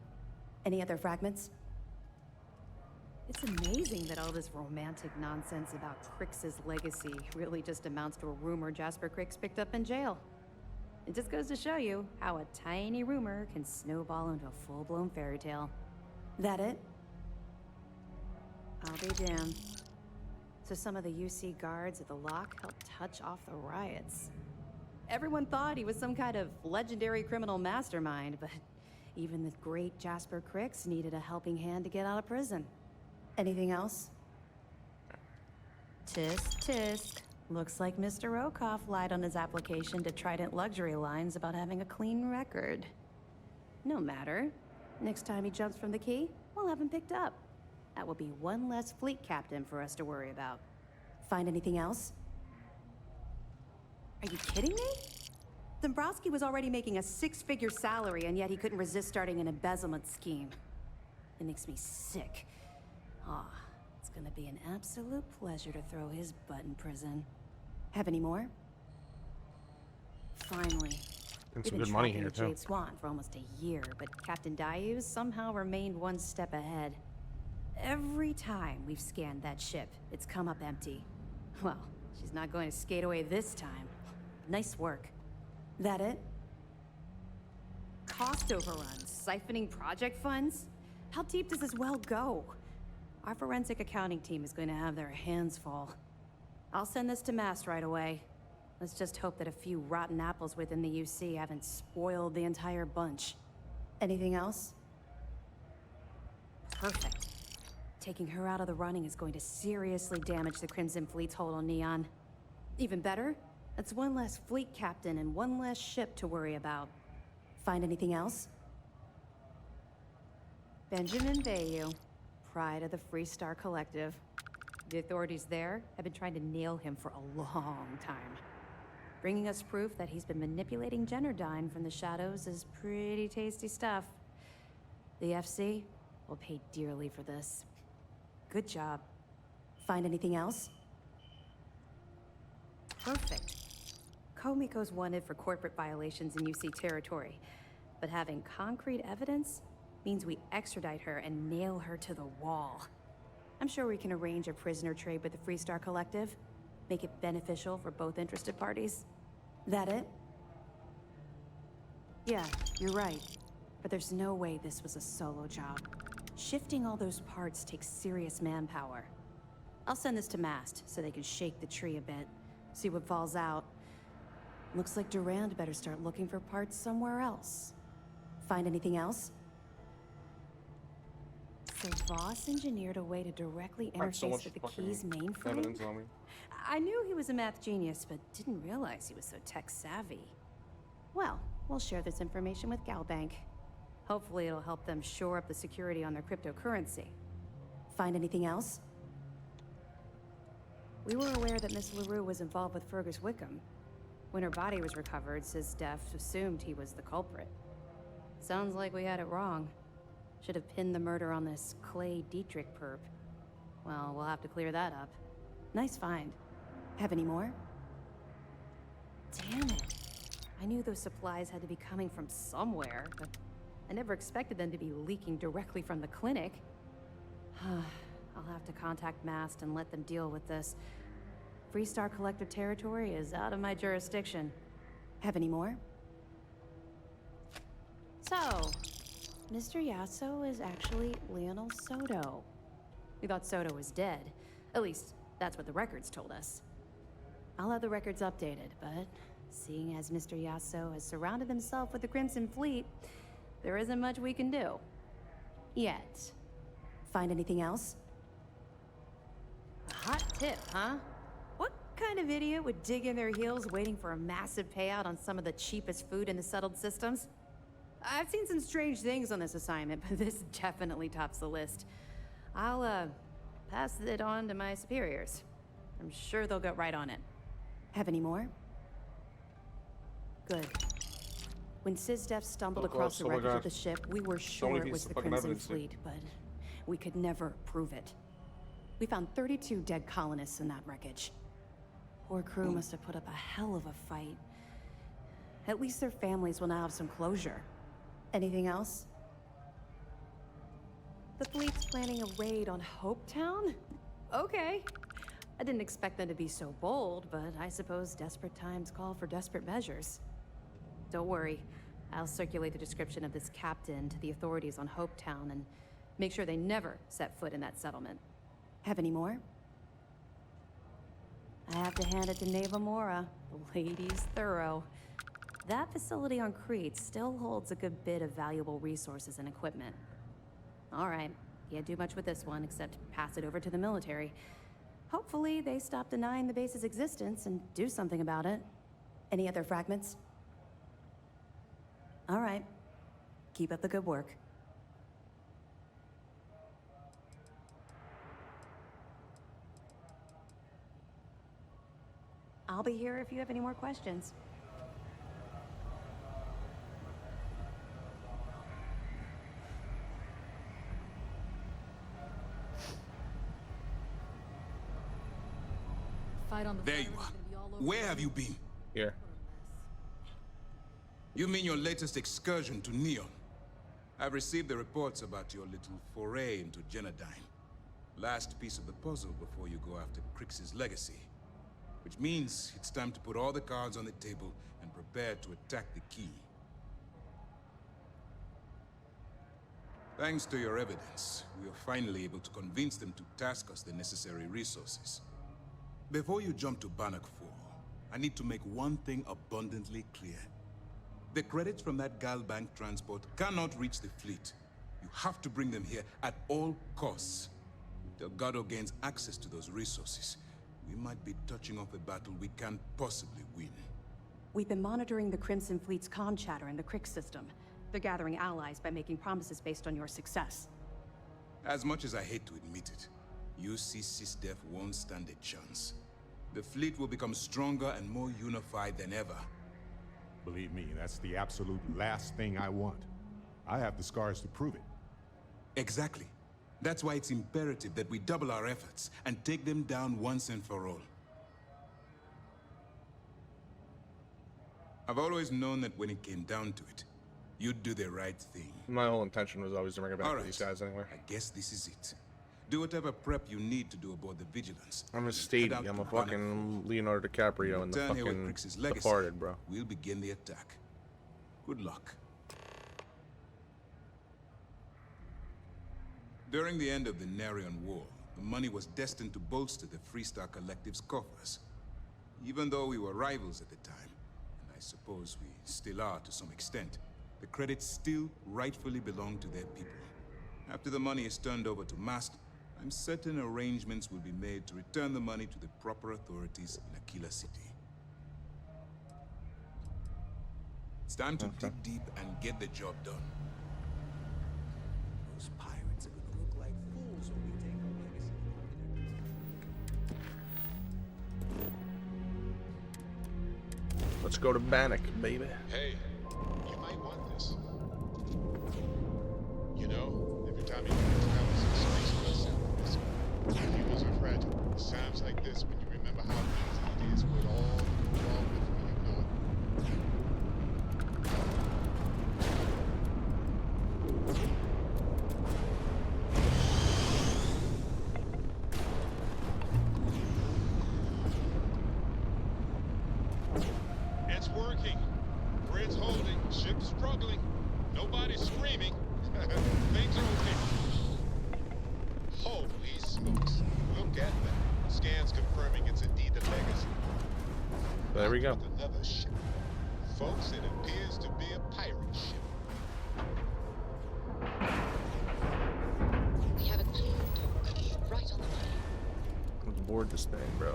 Any other fragments? It's amazing that all this romantic nonsense about Crix's legacy really just amounts to a rumor Jasper Crix picked up in jail. It just goes to show you how a tiny rumor can snowball into a full-blown fairy tale. That it? I'll be damned. So some of the UC guards at the lock helped touch off the riots. Everyone thought he was some kind of legendary criminal mastermind, but even the great Jasper Crix needed a helping hand to get out of prison. Anything else? Tisk, tisk. Looks like Mr. Rokoff lied on his application to Trident Luxury Lines about having a clean record. No matter. Next time he jumps from the key, we'll have him picked up. That will be one less fleet captain for us to worry about. Find anything else? Are you kidding me? Dombrowski was already making a 6-figure salary, and yet he couldn't resist starting an embezzlement scheme. It makes me sick. Ah, it's gonna be an absolute pleasure to throw his butt in prison. Have any more? Finally. And We've some been good money tracking here, too. Jade Swan for almost a year, but Captain Dayus somehow remained one step ahead. Every time we've scanned that ship, it's come up empty. Well, she's not going to skate away this time. Nice work. That it? Cost overruns, siphoning project funds? How deep does this well go? Our forensic accounting team is going to have their hands full. I'll send this to Mast right away. Let's just hope that a few rotten apples within the UC haven't spoiled the entire bunch. Anything else? Perfect. Taking her out of the running is going to seriously damage the Crimson Fleet's hold on Neon. Even better, that's one less fleet captain and one less ship to worry about. Find anything else? Benjamin Bayou, pride of the Freestar Collective. The authorities there have been trying to nail him for a long time. Bringing us proof that he's been manipulating Generdyne from the shadows is pretty tasty stuff. The FC will pay dearly for this. Good job. Find anything else? Perfect. Komiko's wanted for corporate violations in UC territory, but having concrete evidence means we extradite her and nail her to the wall. I'm sure we can arrange a prisoner trade with the Freestar Collective, make it beneficial for both interested parties. That it? Yeah, you're right. But there's no way this was a solo job. Shifting all those parts takes serious manpower. I'll send this to Mast so they can shake the tree a bit, see what falls out. Looks like Durand better start looking for parts somewhere else. Find anything else? So Voss engineered a way to directly I have so interface much with the fucking Key's mainframe? evidence on me. I knew he was a math genius, but didn't realize he was so tech-savvy. Well, we'll share this information with Galbank. Hopefully it'll help them shore up the security on their cryptocurrency. Find anything else? We were aware that Miss LaRue was involved with Fergus Wickham. When her body was recovered, SysDef assumed he was the culprit. Sounds like we had it wrong. Should have pinned the murder on this Clay Dietrich perp. Well, we'll have to clear that up. Nice find. Have any more? Damn it. I knew those supplies had to be coming from somewhere, but I never expected them to be leaking directly from the clinic. I'll have to contact MAST and let them deal with this. Freestar Collective territory is out of my jurisdiction. Have any more? So, Mr. Yasso is actually Lionel Soto. We thought Soto was dead. At least, that's what the records told us. I'll have the records updated, but seeing as Mr. Yasso has surrounded himself with the Crimson Fleet, there isn't much we can do. Yet. Find anything else? A hot tip, huh? What kind of idiot would dig in their heels waiting for a massive payout on some of the cheapest food in the settled systems? I've seen some strange things on this assignment, but this definitely tops the list. I'll, pass it on to my superiors. I'm sure they'll get right on it. Have any more? Good. When SysDef stumbled across the wreckage of the ship, we were sure it was the Crimson Fleet, but we could never prove it. We found 32 dead colonists in that wreckage. Poor crew must have put up a hell of a fight. At least their families will now have some closure. Anything else? The fleet's planning a raid on Hopetown? Okay. I didn't expect them to be so bold, but I suppose desperate times call for desperate measures. Don't worry. I'll circulate the description of this captain to the authorities on Hopetown and make sure they never set foot in that settlement. Have any more? I have to hand it to Neva Mora. The lady's thorough. That facility on Crete still holds a good bit of valuable resources and equipment. All right, can't do much with this one except pass it over to the military. Hopefully they stop denying the base's existence and do something about it. Any other fragments? All right, keep up the good work. I'll be here if you have any more questions. There you are. Where have you been? Here. You mean your latest excursion to Neon? I've received the reports about your little foray into Genodyne. Last piece of the puzzle before you go after Crix's legacy. Which means it's time to put all the cards on the table and prepare to attack the key. Thanks to your evidence, we are finally able to convince them to task us the necessary resources. Before you jump to Bannock 4, I need to make one thing abundantly clear. The credits from that Galbank transport cannot reach the fleet. You have to bring them here at all costs. Delgado gains access to those resources. We might be touching off a battle we can't possibly win. We've been monitoring the Crimson Fleet's comm chatter in the Crix system. They're gathering allies by making promises based on your success. As much as I hate to admit it, UC SysDef won't stand a chance. The fleet will become stronger and more unified than ever. Believe me, that's the absolute last thing I want. I have the scars to prove it. Exactly. That's why it's imperative that we double our efforts and take them down once and for all. I've always known that when it came down to it, you'd do the right thing. My whole intention was always to bring it back to these guys anyway. I guess this is it. Do whatever prep you need to do aboard the Vigilance. I'm a Stady. I'm a fucking Leonardo DiCaprio in the fucking Departed, bro. We'll begin the attack. Good luck. During the end of the Narion War, the money was destined to bolster the Freestar Collective's coffers. Even though we were rivals at the time, and I suppose we still are to some extent, the credits still rightfully belong to their people. After the money is turned over to MAST, I'm certain arrangements will be made to return the money to the proper authorities in Aquila City. It's time to dig deep and get the job done. Those pirates are gonna look like fools when we take our legacy. go to Bannock, baby. Hey, you might want this. You know, every time you travel some space quest, humans are fragile. It's times like this when you remember how easy it is for it all to go wrong before you know it. It's working. Grid's holding. Ship's struggling. Nobody's screaming. Things are okay. Holy smokes. Look at that. Scans confirming it's indeed the Legacy. There we go. Another ship. Folks, it appears to be a pirate ship. We have a clue, Doc. Right on the money. Let's board this thing, bro.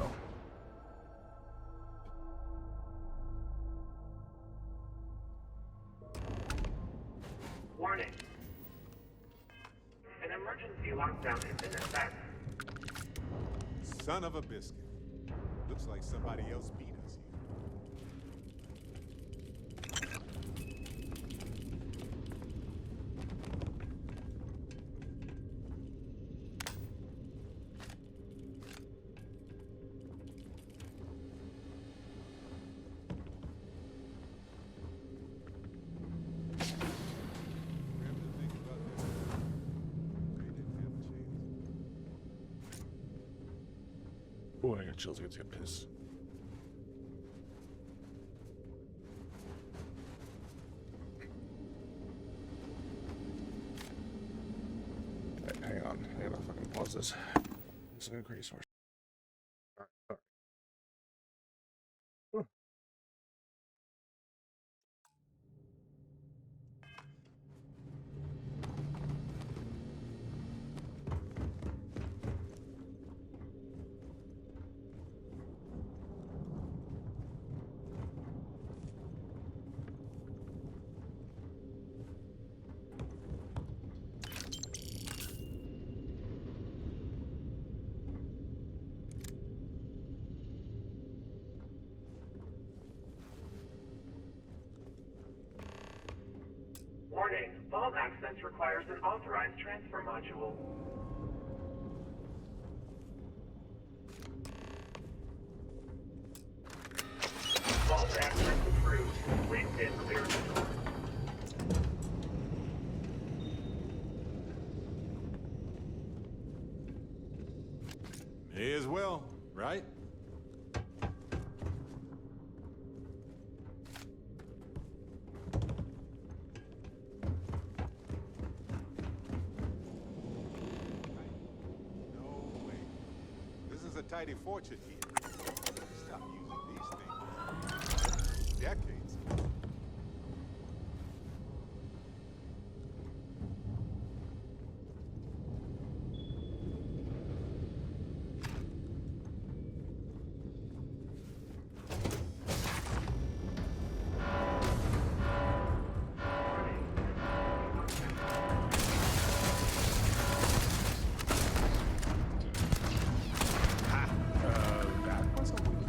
Warning. An emergency lockdown is in effect. Son of a biscuit. Looks like somebody else beat us here. Oh, I got chills. I got to get pissed. Okay, hang on. I gotta fucking pause this. It's like a crazy source. Alright. Warning. Vault access requires an authorized transfer module. Vault access approved. LinkedIn clears the door. May as well, right? No way. This is a tidy fortune here. Stop using these things. Decades. That was a weird.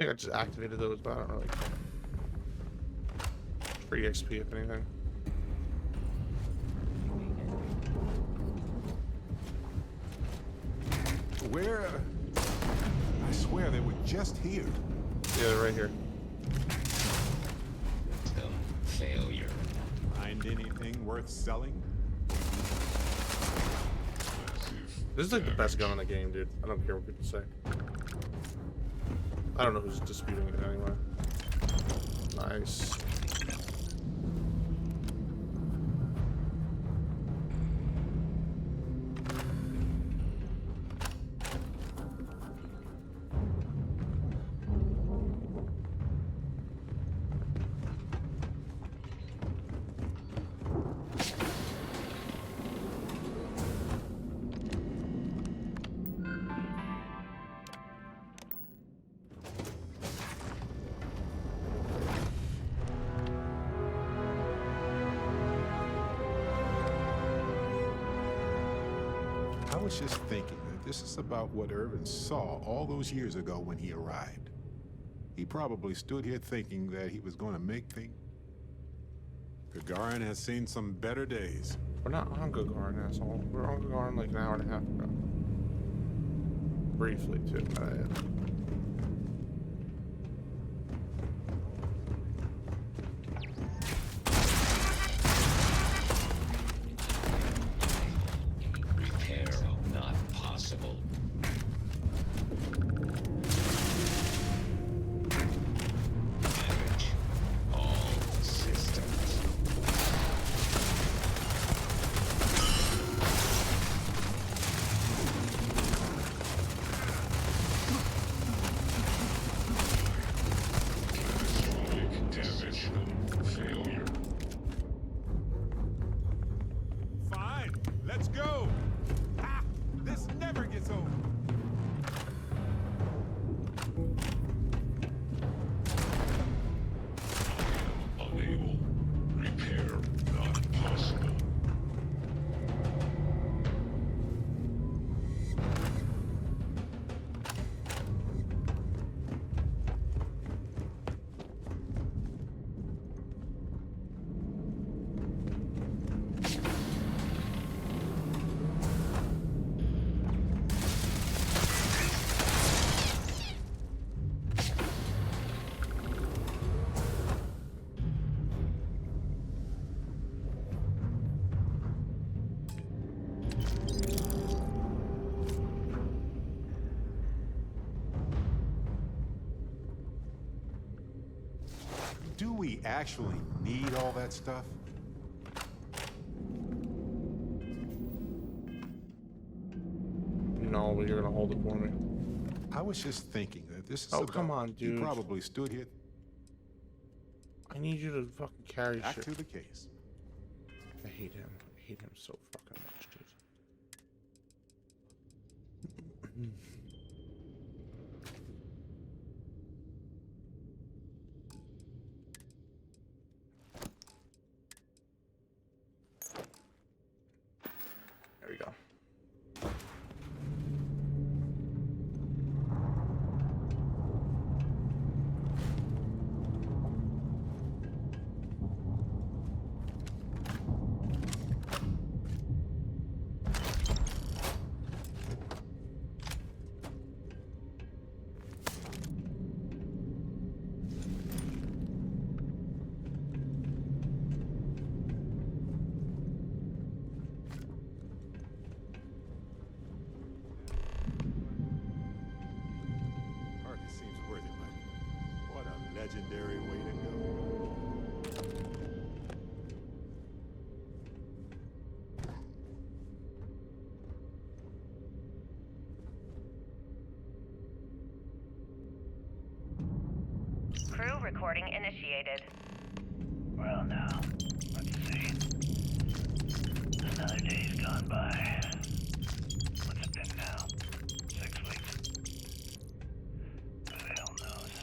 think I just activated those, but I don't really care. Free XP, if anything. Where? I swear they were just here. Yeah, they're right here. Failure. Find anything worth selling? This is like the best gun in the game, dude. I don't care what people say. I don't know who's disputing it anyway. Nice. I was just thinking that this is about what Irvin saw all those years ago when he arrived. He probably stood here thinking that he was going to make things. Gagarin has seen some better days. We're not on Gagarin, asshole. We were on Gagarin like an hour and a half ago. Briefly, too. Do we actually need all that stuff? No, but you're gonna hold it for me. I was just thinking that this is Oh, come on, dude. You probably stood here. I need you to fucking carry Back shit. to the case. I hate him. I hate him so fucking much, dude. There we go. Hardly seems worth it, but what a legendary way to go. Crew recording initiated. Well, now, let's see. Another day's gone by. What's it been now? 6 weeks? Who the hell knows?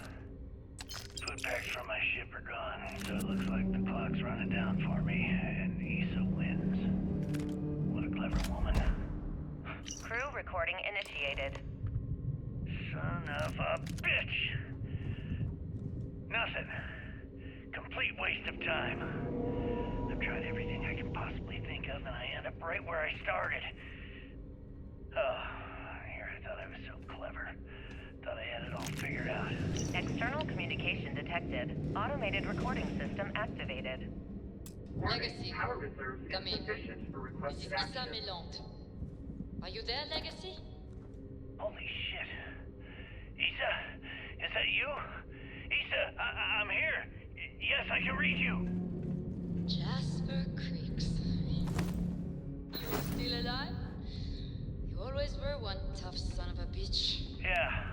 Food packs from my ship are gone, so it looks like the clock's running down for me, and Issa wins. What a clever woman. Crew recording initiated. Son of a bitch! Nothing. Complete waste of time. I've tried everything I can possibly think of, and I end up right where I started. Oh, here I thought I was so clever. Thought I had it all figured out. External communication detected. Automated recording system activated. Legacy, come in. This is Issa Melante. Are you there, Legacy? Holy shit. Issa, is that you? Issa, I'm here. Yes, I can read you. Jasper Creeks. You're still alive? You always were one tough son of a bitch. Yeah,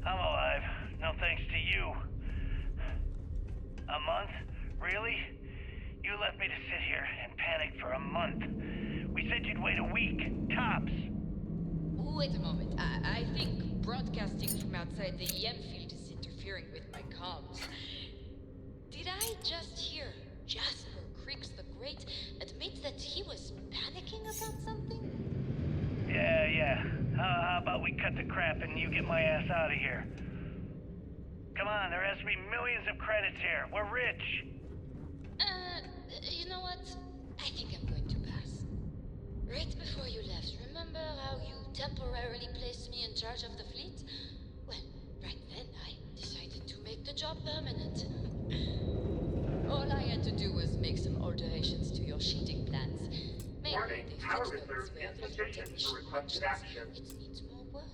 I'm alive. No thanks to you. A month? Really? You left me to sit here and panic for a month. We said you'd wait a week, tops. Wait a moment. I think broadcasting from outside the EM field is interfering with my comms. Did I just hear Jasper Creeks the Great admit that he was panicking about something? Yeah. How about we cut the crap and you get my ass out of here? Come on, there has to be millions of credits here. We're rich. You know what? I think I'm going to pass. Right before you left, remember how you temporarily placed me in charge of the fleet? Well, right then I decided to make the job permanent. All I had to do was make some alterations to your sheeting plans. Warning, power reserve insufficient for requested action. It needs more work.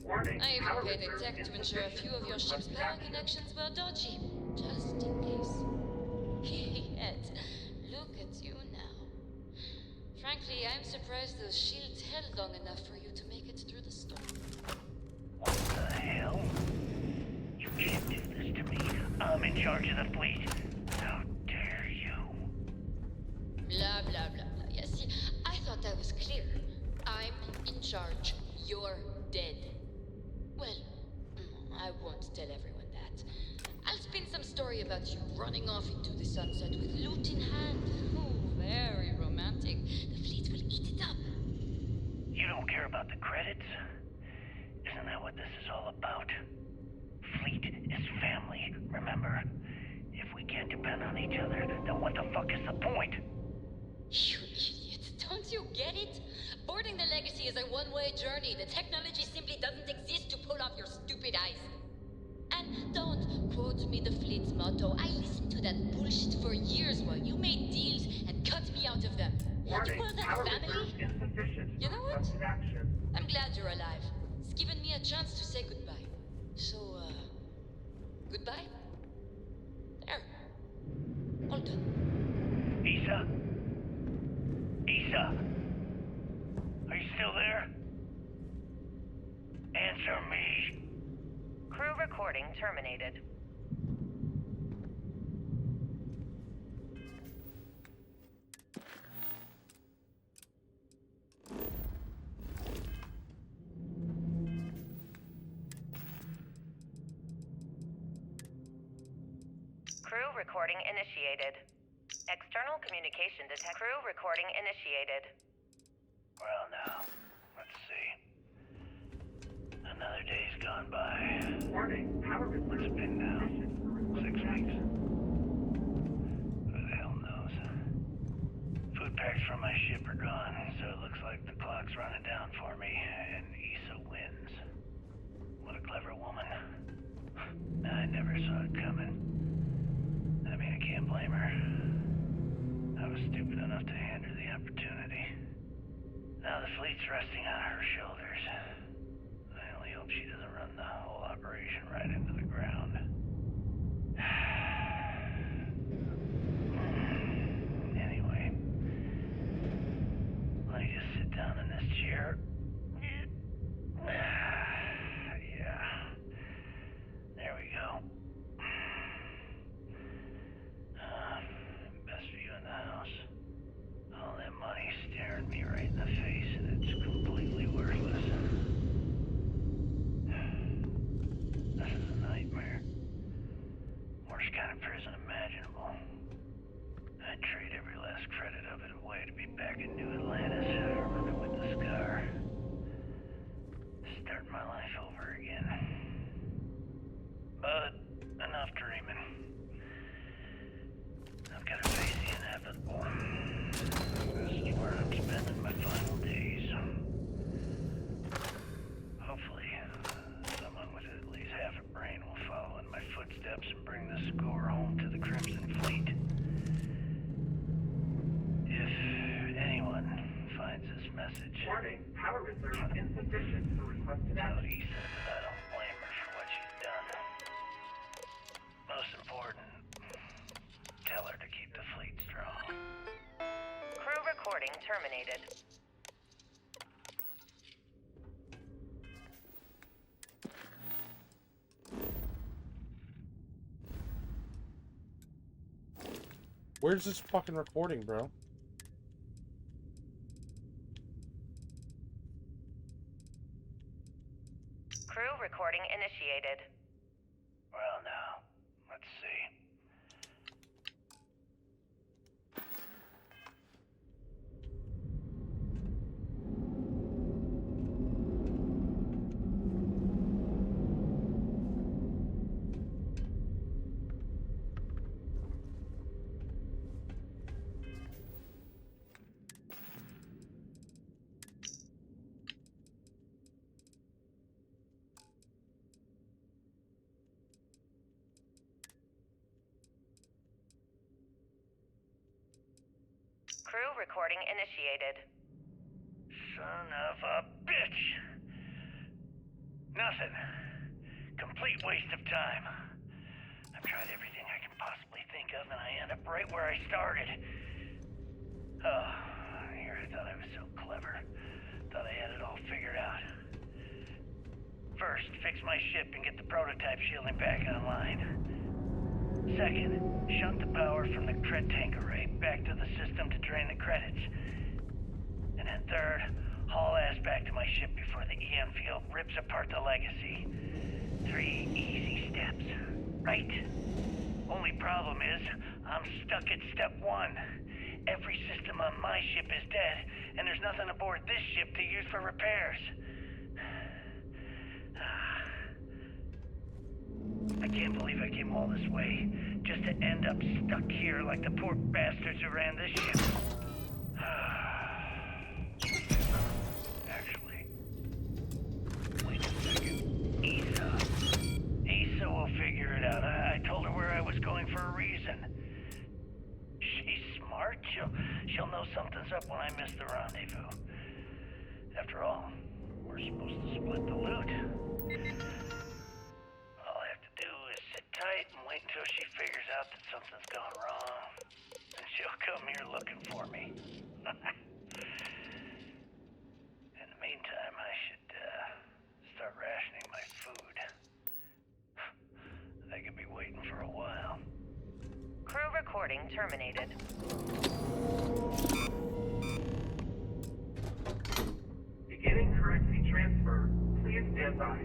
Warning, I power even paid a reserve tech to ensure a few of your ship's requested power action. connections were dodgy, just in case. Yet, look at you now. Frankly, I'm surprised those shields held long enough for you to make it through the storm. What the hell? You can't do this to me. I'm in charge of the fleet. How dare you? Blah, blah, blah, blah. Yeah, see, I thought that was clear. I'm in charge. You're dead. Well, I won't tell everyone that. I'll spin some story about you running off into the sunset with loot in hand. Oh, very romantic. The fleet will eat it up. You don't care about the credits? Isn't that what this is all about? Fleet is family, remember? If we can't depend on each other, then what the fuck is the point? You idiot. Don't you get it? Boarding the Legacy is a one-way journey. The technology simply doesn't exist to pull off your stupid eyes. And don't quote me the fleet's motto. I listened to that bullshit for years while you made deals and cut me out of them. Warning, You call that power family? reserve insufficient You for know what? requested action. I'm glad you're alive. It's given me a chance to say goodbye. So, goodbye? There. All done. Issa? Issa? Are you still there? Answer me. Crew recording terminated. Crew recording initiated. External communication detect. Crew recording initiated. Well, now, let's see. Another day's gone by. Warning, power reserve It's been now insufficient for 6 requested weeks. action. Who the hell knows? Food packs from my ship are gone, so it looks like the clock's running down for me, and Issa wins. What a clever woman. I never saw it coming. I mean, I can't blame her. I was stupid enough to hand her the opportunity. Now the fleet's resting on her shoulders. I only hope she doesn't run the whole operation right into the ground. Anyway, let me just sit down in this chair. Yeah. There we go. Best view in the house. All that money staring me right in the face, and it's completely worthless. This is a nightmare. message. Warning, power reserve insufficient for requested Tell action. Issa that I don't blame her for what she's done. Most important, tell her to keep the fleet strong. Crew recording terminated. Where's this fucking recording, bro? Crew recording initiated. Well, now, let's see. Crew recording initiated. Son of a bitch! Nothing. Complete waste of time. I've tried everything I can possibly think of, and I end up right where I started. Oh, here I thought I was so clever. Thought I had it all figured out. First, fix my ship and get the prototype shielding back online. Second, shunt the power from the cred tank array back to the system to drain the credits. And then third, haul ass back to my ship before the EM field rips apart the legacy. 3 easy steps, right? Only problem is, I'm stuck at step 1. Every system on my ship is dead, and there's nothing aboard this ship to use for repairs. I can't believe I came all this way, just to end up stuck here like the poor bastards who ran this ship. Actually, wait a second. Issa will figure it out. I told her where I was going for a reason. She's smart. She'll know something's up when I miss the rendezvous. After all, we're supposed to split the loot. Tight and wait until she figures out that something's gone wrong. And she'll come here looking for me. In the meantime, I should start rationing my food. I could be waiting for a while. Crew recording terminated. Beginning currency transfer. Please stand by.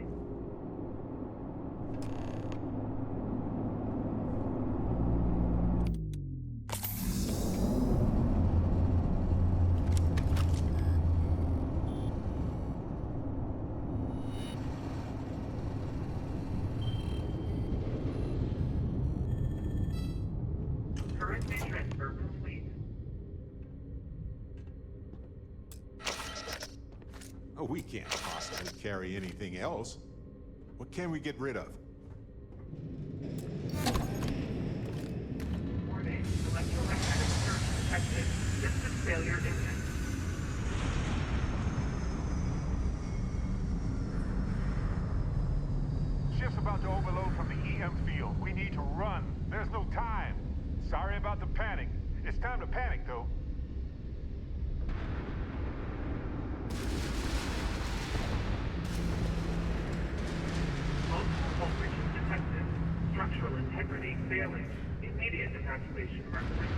We can't possibly carry anything else. What can we get rid of? Warning, electromagnetic surge detected. System failure imminent. Ship's about to overload from the EM field. We need to run. There's no time. Sorry about the panic. It's time to panic, though. Voltage detected. Structural integrity failing. Immediate evacuation recommended.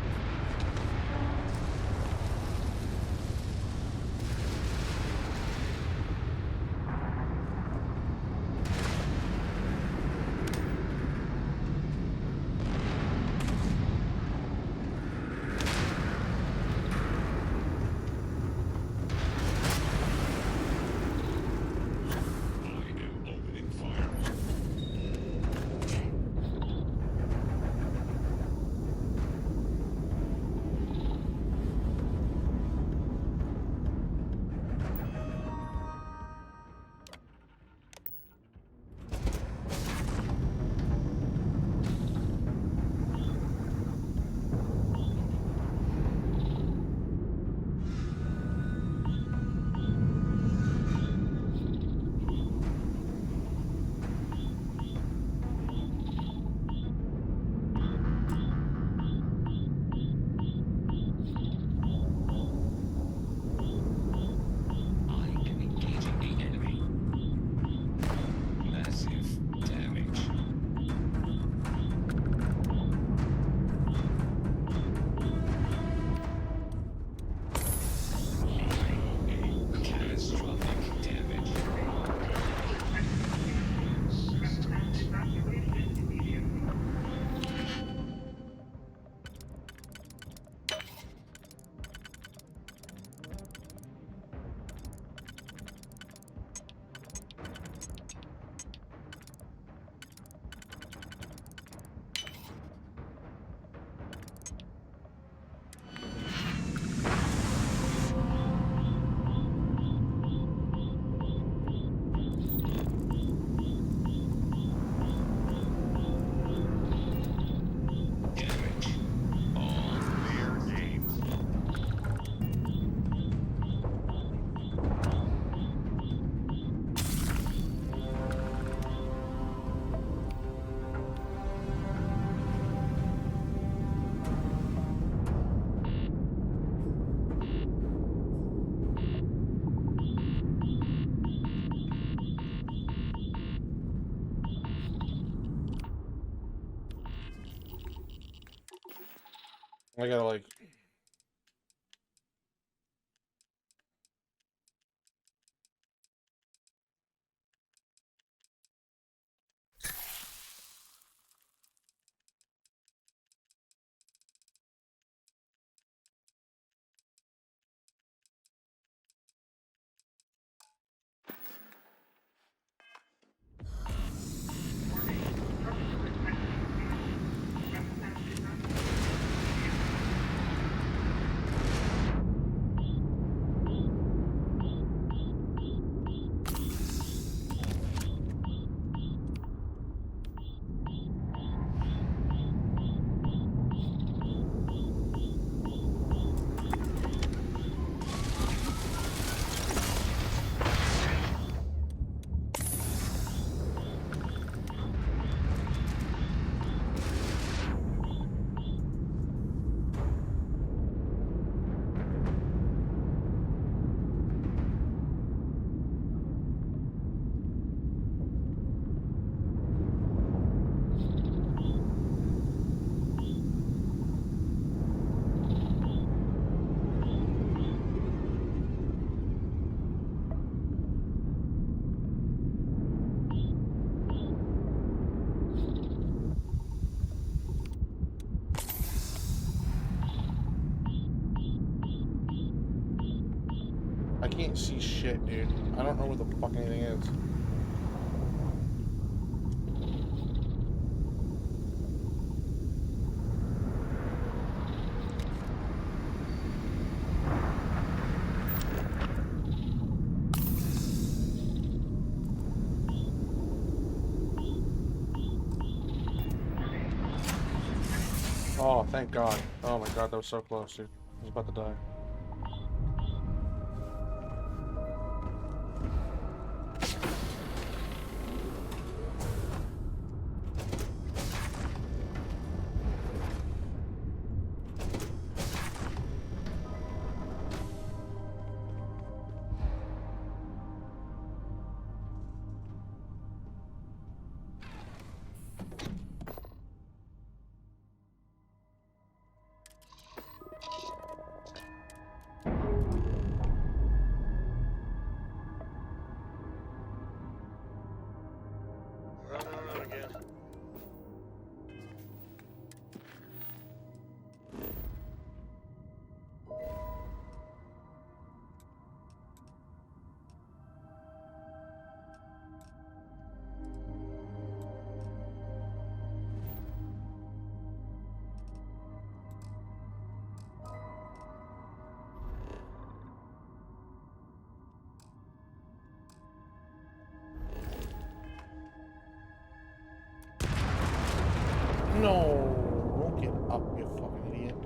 I gotta like. I can't see shit, dude. I don't know where the fuck anything is. Oh, thank God. Oh my God, that was so close, dude. I was about to die. No, don't get up, you fucking idiot.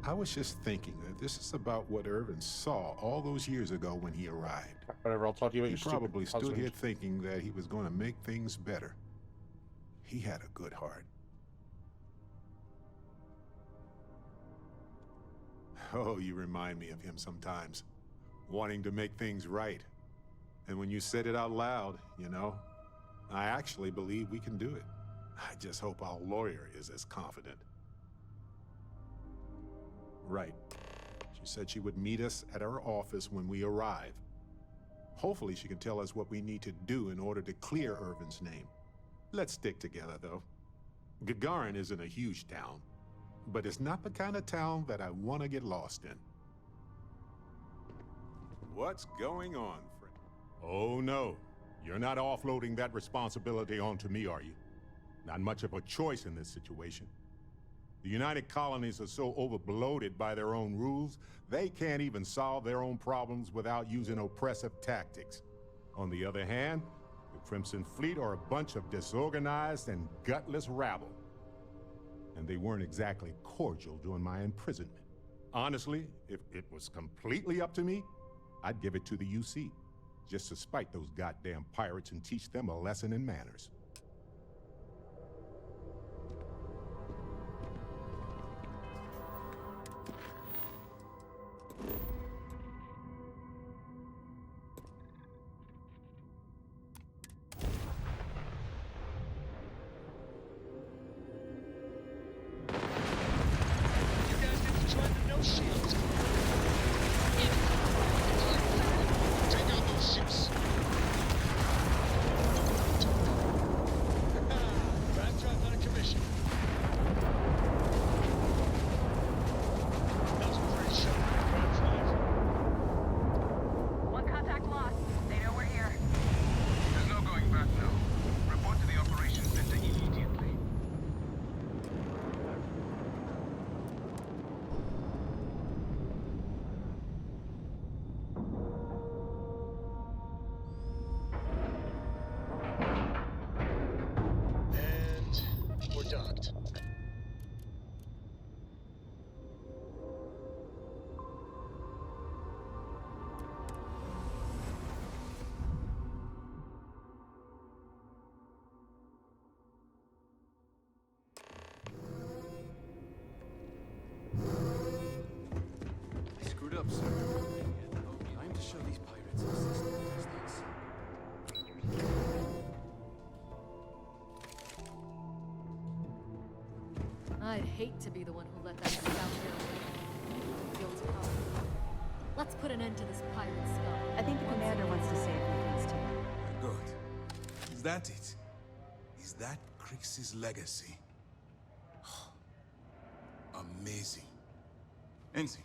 I was just thinking that this is about what Irvin saw all those years ago when he arrived. Whatever, I'll talk to you about He your stupid probably stood husband. here thinking that he was going to make things better. He had a good heart. Oh, you remind me of him sometimes, wanting to make things right. And when you said it out loud, you know, I actually believe we can do it. I just hope our lawyer is as confident. Right. She said she would meet us at our office when we arrive. Hopefully she can tell us what we need to do in order to clear Irvin's name. Let's stick together, though. Gagarin isn't a huge town, but it's not the kind of town that I want to get lost in. What's going on, friend? Oh, no. You're not offloading that responsibility onto me, are you? Not much of a choice in this situation. The United Colonies are so overbloated by their own rules, they can't even solve their own problems without using oppressive tactics. On the other hand, the Crimson Fleet are a bunch of disorganized and gutless rabble. And they weren't exactly cordial during my imprisonment. Honestly, if it was completely up to me, I'd give it to the UC, just to spite those goddamn pirates and teach them a lesson in manners. Up, sir. Time to show these pirates some system distance. I'd hate to be the one who let that scout there. Guilty call. Let's put an end to this pirate scum. I think the commander wants to say a few things too. Good. Is that it? Is that Crix's legacy? Amazing. Ensign,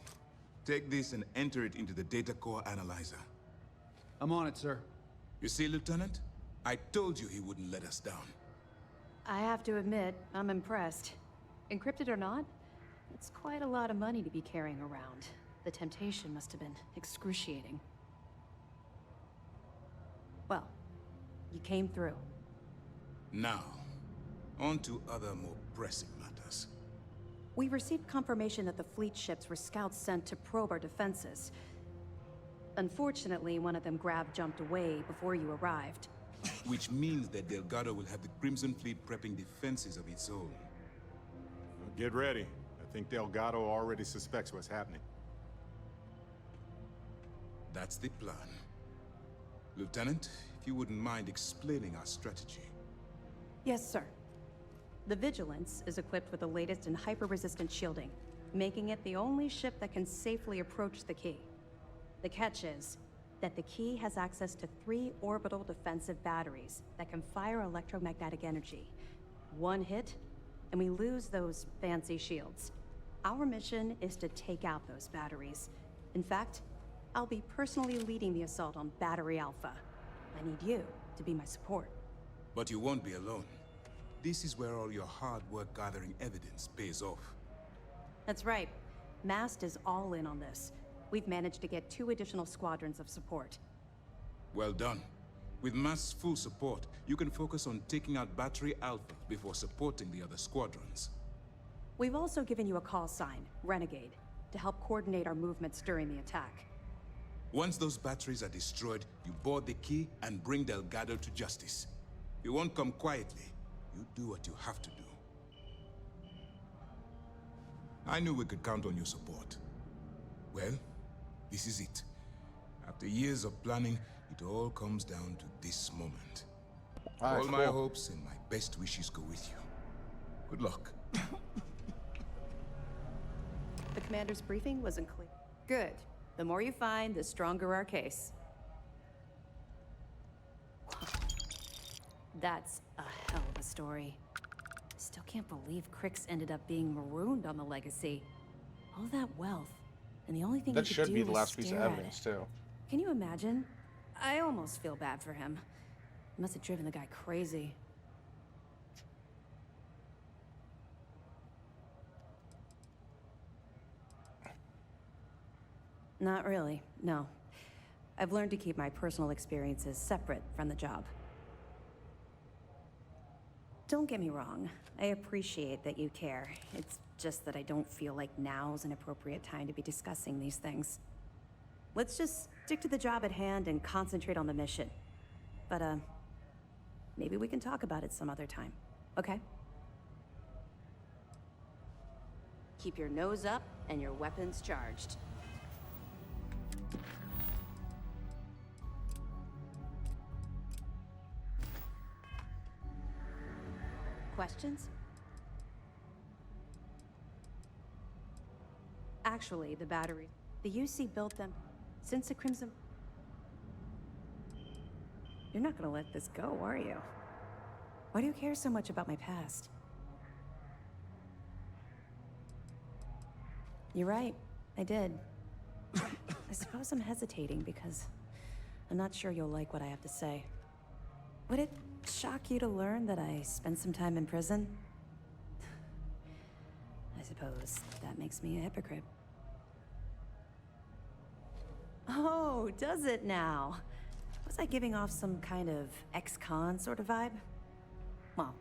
take this and enter it into the data core analyzer. I'm on it, sir. You see, Lieutenant? I told you he wouldn't let us down. I have to admit, I'm impressed. Encrypted or not, it's quite a lot of money to be carrying around. The temptation must have been excruciating. Well, you came through. Now, on to other more pressing matters. We received confirmation that the fleet ships were scouts sent to probe our defenses. Unfortunately, one of them jumped away before you arrived. Which means that Delgado will have the Crimson Fleet prepping defenses of its own. Well, get ready. I think Delgado already suspects what's happening. That's the plan. Lieutenant, if you wouldn't mind explaining our strategy. Yes, sir. The Vigilance is equipped with the latest in hyper-resistant shielding, making it the only ship that can safely approach the key. The catch is that the key has access to 3 orbital defensive batteries that can fire electromagnetic energy. One hit, and we lose those fancy shields. Our mission is to take out those batteries. In fact, I'll be personally leading the assault on Battery Alpha. I need you to be my support. But you won't be alone. This is where all your hard work gathering evidence pays off. That's right. MAST is all in on this. We've managed to get 2 additional squadrons of support. Well done. With MAST's full support, you can focus on taking out Battery Alpha before supporting the other squadrons. We've also given you a call sign, Renegade, to help coordinate our movements during the attack. Once those batteries are destroyed, you board the key and bring Delgado to justice. You won't come quietly. You do what you have to do. I knew we could count on your support. Well, this is it. After years of planning, it all comes down to this moment. All my hopes and my best wishes go with you. Good luck. The commander's briefing wasn't clear. Good. The more you find, the stronger our case. That's a hell of a story. Still can't believe Crix ended up being marooned on the Legacy. All that wealth, and the only thing That he could should do be the was last piece of stare at evidence, it. too. Can you imagine? I almost feel bad for him. It must have driven the guy crazy. Not really, no. I've learned to keep my personal experiences separate from the job. Don't get me wrong, I appreciate that you care. It's just that I don't feel like now's an appropriate time to be discussing these things. Let's just stick to the job at hand and concentrate on the mission. But, maybe we can talk about it some other time, okay? Keep your nose up and your weapons charged. Questions? Actually, the battery. The UC built them since the Crimson... You're not gonna let this go, are you? Why do you care so much about my past? You're right, I did. I suppose I'm hesitating because I'm not sure you'll like what I have to say. Would it shock you to learn that I spent some time in prison? I suppose that makes me a hypocrite. Oh, does it now? Was I giving off some kind of ex-con sort of vibe? Well,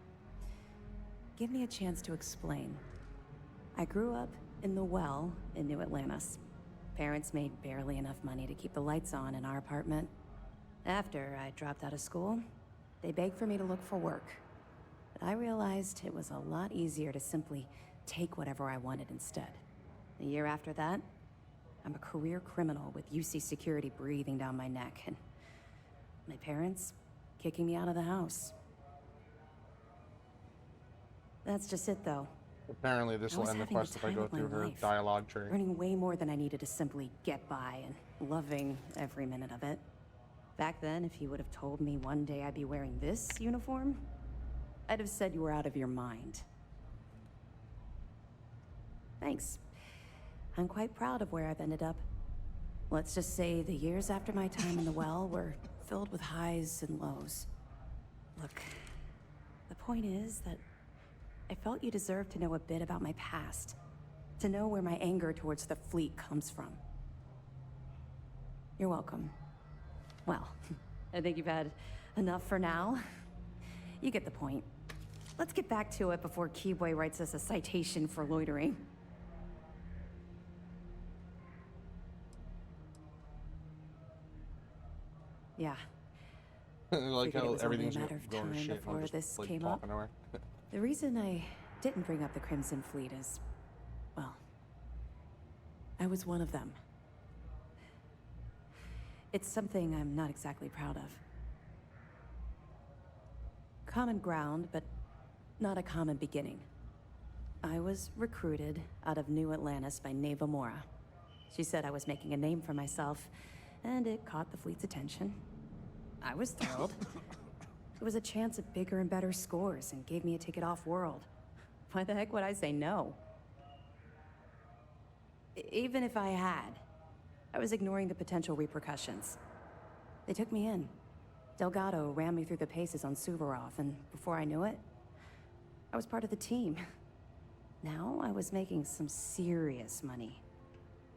give me a chance to explain. I grew up in the Well in New Atlantis. Parents made barely enough money to keep the lights on in our apartment. After I dropped out of school, they begged for me to look for work. But I realized it was a lot easier to simply take whatever I wanted instead. A year after that, I'm a career criminal with UC security breathing down my neck, and my parents kicking me out of the house. That's just it, though. Apparently this will end the quest if I go through her dialogue tree. Earning way more than I needed to simply get by, and loving every minute of it. Back then, if you would have told me one day I'd be wearing this uniform, I'd have said you were out of your mind. Thanks. I'm quite proud of where I've ended up. Let's just say the years after my time in the Well were filled with highs and lows. Look, the point is that I felt you deserved to know a bit about my past. To know where my anger towards the fleet comes from. You're welcome. Well, I think you've had enough for now. You get the point. Let's get back to it before Keyboy writes us a citation for loitering. Yeah. Like Figured how it was only everything's a matter of going to time shit. before I'm just, this like, came up. talking to her. The reason I didn't bring up the Crimson Fleet is, well, I was one of them. It's something I'm not exactly proud of. Common ground, but not a common beginning. I was recruited out of New Atlantis by Neva Mora. She said I was making a name for myself, and it caught the fleet's attention. I was thrilled. It was a chance at bigger and better scores and gave me a ticket off-world. Why the heck would I say no? Even if I had, I was ignoring the potential repercussions. They took me in. Delgado ran me through the paces on Suvorov, and before I knew it, I was part of the team. Now I was making some serious money.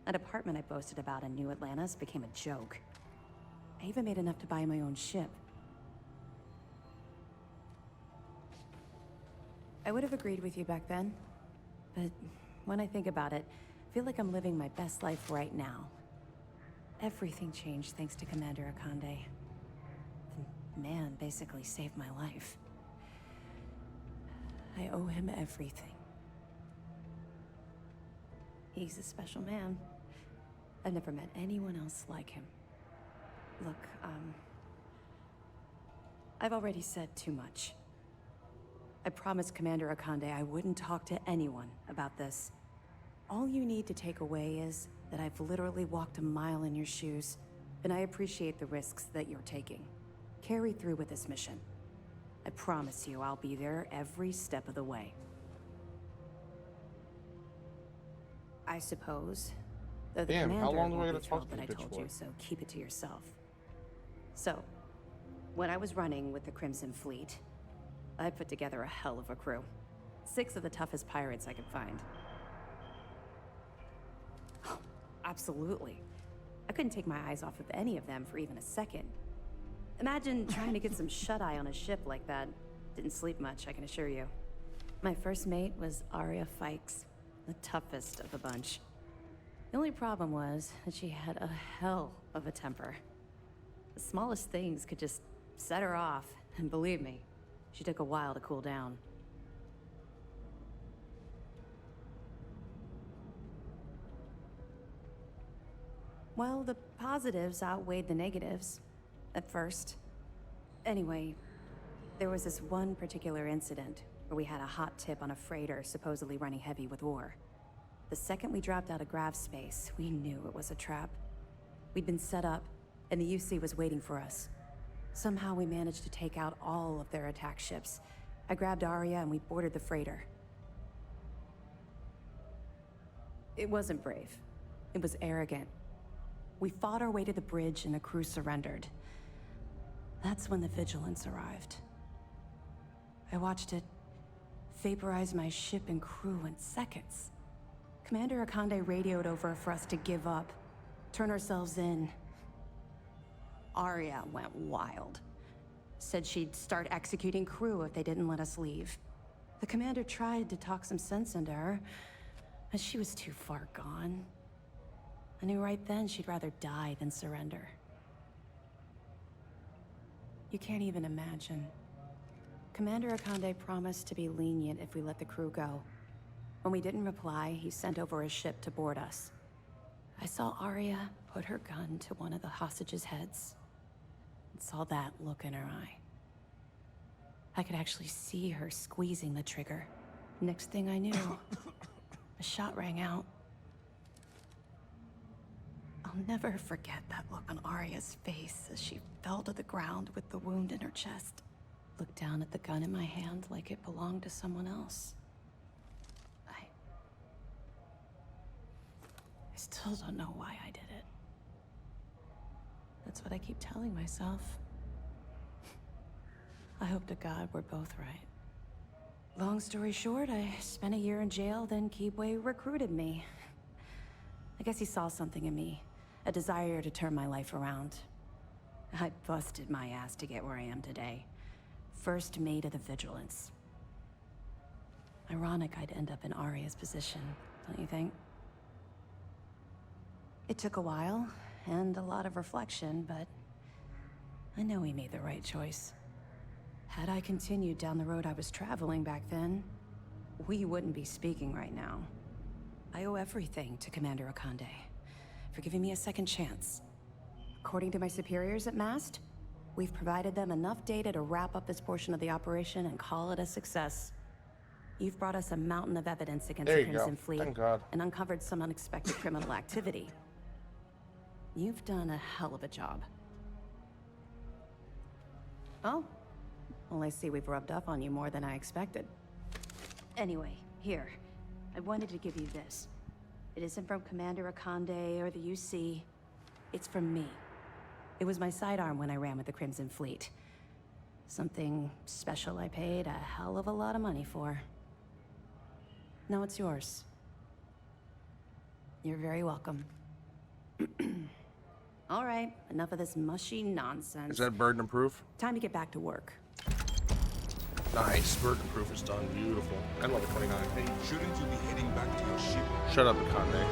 That apartment I boasted about in New Atlantis became a joke. I even made enough to buy my own ship. I would have agreed with you back then, but when I think about it, I feel like I'm living my best life right now. Everything changed thanks to Commander Akande. The man basically saved my life. I owe him everything. He's a special man. I've never met anyone else like him. Look, I've already said too much. I promised Commander Akande I wouldn't talk to anyone about this. All you need to take away is that I've literally walked a mile in your shoes, and I appreciate the risks that you're taking. Carry through with this mission. I promise you I'll be there every step of the way. I suppose, though the Damn, how commander long do I won't gotta be talk thrilled to that I the bitch told for? you, so keep it to yourself. So, when I was running with the Crimson Fleet, I put together a hell of a crew. 6 of the toughest pirates I could find. Absolutely. I couldn't take my eyes off of any of them for even a second. Imagine trying to get some shut-eye on a ship like that. Didn't sleep much, I can assure you. My first mate was Arya Fikes, the toughest of the bunch. The only problem was that she had a hell of a temper. The smallest things could just set her off, and believe me, she took a while to cool down. Well, the positives outweighed the negatives, at first. Anyway, there was this one particular incident where we had a hot tip on a freighter supposedly running heavy with ore. The second we dropped out of grav space, we knew it was a trap. We'd been set up, and the UC was waiting for us. Somehow we managed to take out all of their attack ships. I grabbed Arya and we boarded the freighter. It wasn't brave. It was arrogant. We fought our way to the bridge and the crew surrendered. That's when the Vigilance arrived. I watched it vaporize my ship and crew in seconds. Commander Akande radioed over for us to give up, turn ourselves in. Arya went wild. Said she'd start executing crew if they didn't let us leave. The commander tried to talk some sense into her, but she was too far gone. I knew right then she'd rather die than surrender. You can't even imagine. Commander Akande promised to be lenient if we let the crew go. When we didn't reply, he sent over a ship to board us. I saw Arya put her gun to one of the hostages' heads, and saw that look in her eye. I could actually see her squeezing the trigger. Next thing I knew, a shot rang out. I'll never forget that look on Arya's face as she fell to the ground with the wound in her chest. Looked down at the gun in my hand like it belonged to someone else. I still don't know why I did it. That's what I keep telling myself. I hope to God we're both right. Long story short, I spent a year in jail, then Keebway recruited me. I guess he saw something in me, a desire to turn my life around. I busted my ass to get where I am today. First mate of the Vigilance. Ironic I'd end up in Arya's position, don't you think? It took a while, and a lot of reflection, but I know we made the right choice. Had I continued down the road I was traveling back then, we wouldn't be speaking right now. I owe everything to Commander Akande for giving me a second chance. According to my superiors at MAST, we've provided them enough data to wrap up this portion of the operation and call it a success. You've brought us a mountain of evidence against the Crimson Fleet and uncovered some unexpected criminal activity. You've done a hell of a job. Oh, well, I see we've rubbed up on you more than I expected. Anyway, here. I wanted to give you this. It isn't from Commander Akande or the UC. It's from me. It was my sidearm when I ran with the Crimson Fleet. Something special I paid a hell of a lot of money for. Now it's yours. You're very welcome. All right, enough of this mushy nonsense. Is that burden proof? Time to get back to work. Nice, burden proof is done. Beautiful. I love a 29 page. Shouldn't you be heading back to your ship? Shut up, Akande.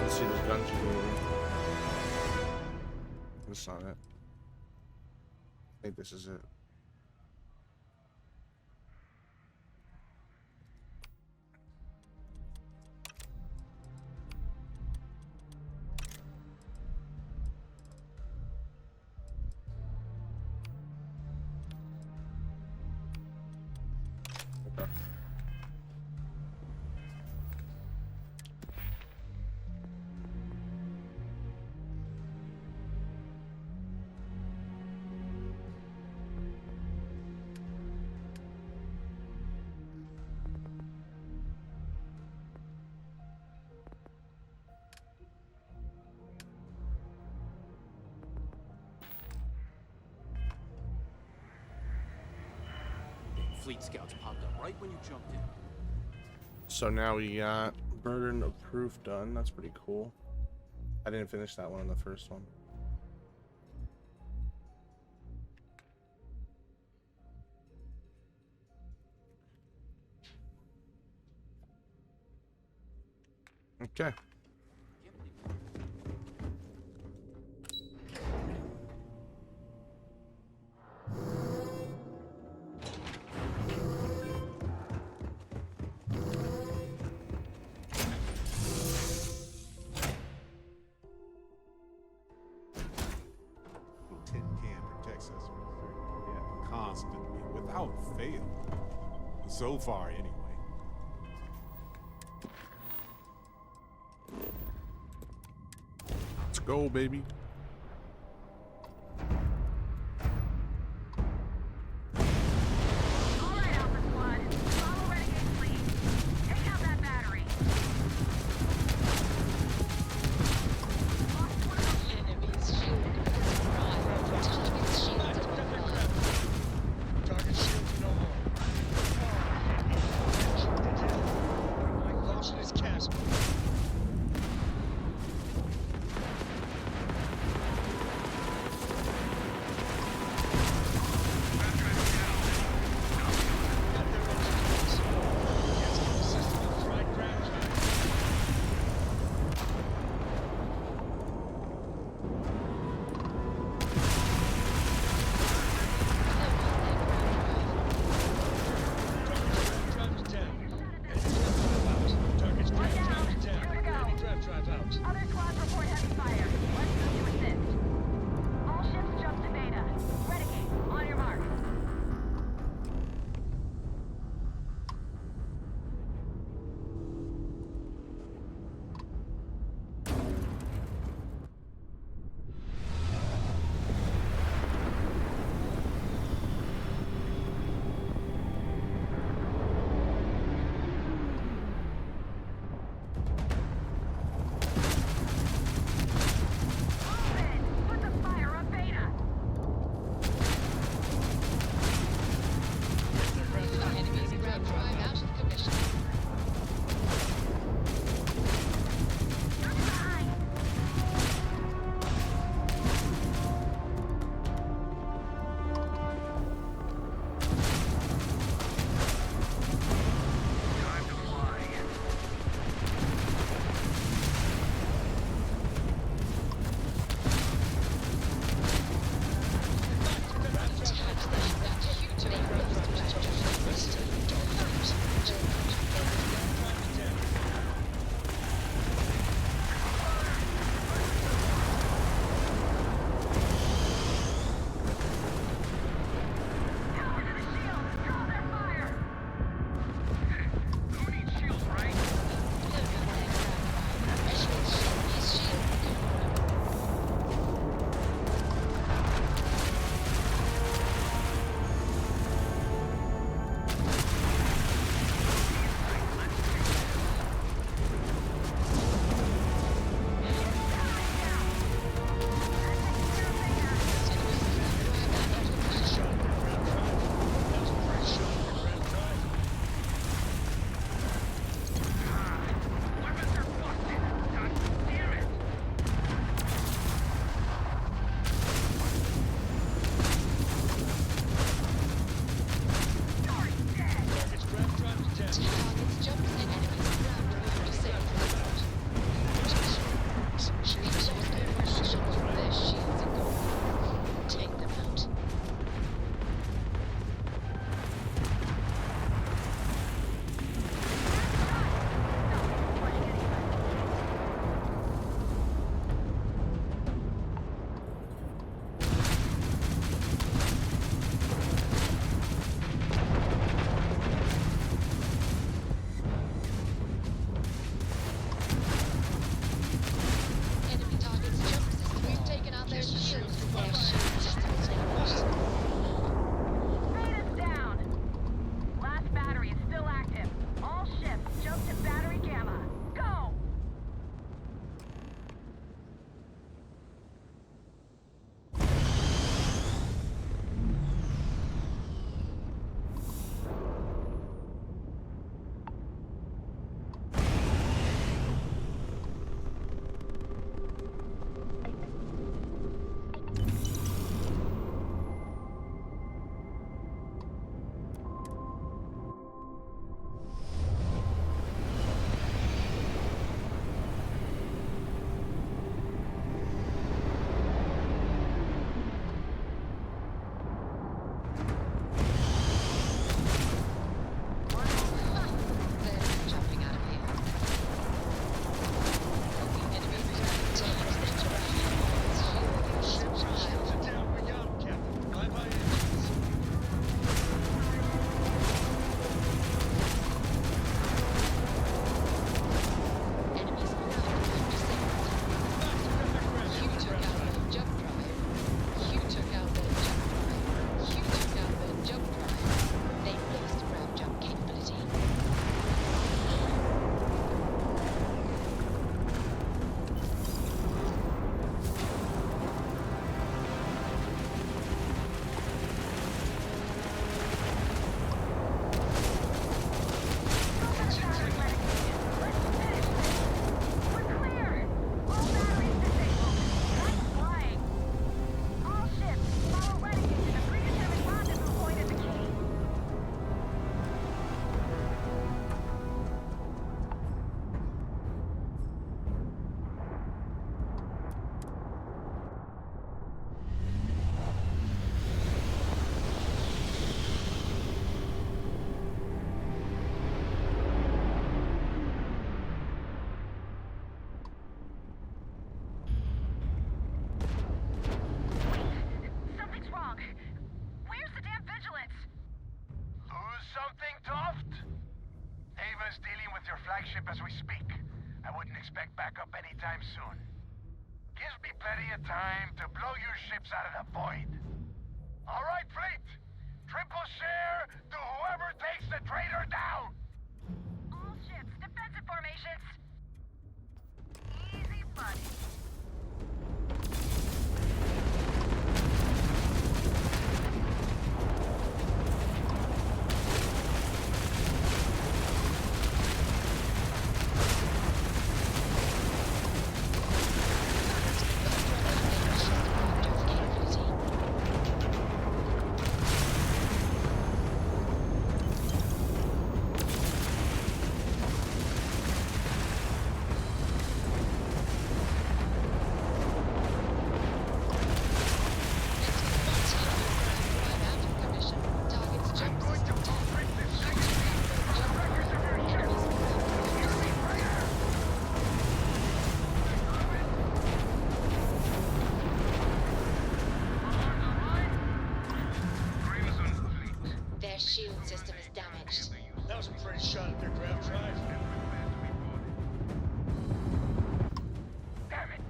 Let's see this gun she's moving. That's not it. I think this is it. Fleet scouts popped up right when you jumped in. So now we got burden of proof done. That's pretty cool. I didn't finish that one in the first one. Okay. Little tin can protects us constantly, without fail. So far, anyway. Let's go, baby. something, Toft? Ava's dealing with your flagship as we speak. I wouldn't expect backup anytime soon. Gives me plenty of time to blow your ships out of the void. All right, fleet. Triple share to whoever takes the traitor down. All ships, defensive formations. Easy money. Shield system is damaged. That was a pretty shot at their grav drive. Damn it!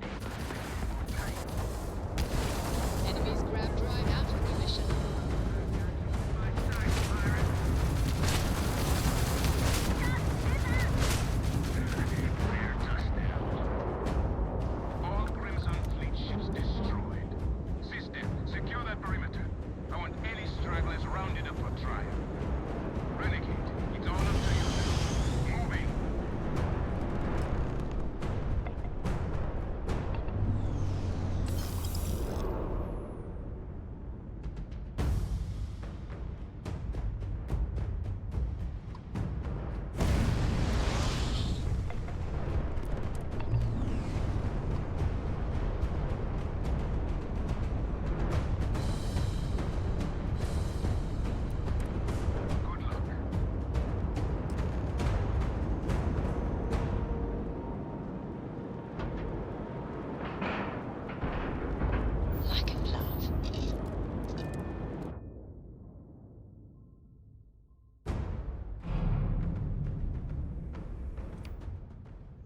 Enemy's grav drive out of commission. All Crimson Fleet ships destroyed. System, secure that perimeter. I want any stragglers rounded up for trial. Renegade, it's all up to you. Moving.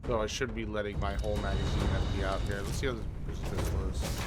So I should be letting my whole magazine empty out here. Let's see how this was.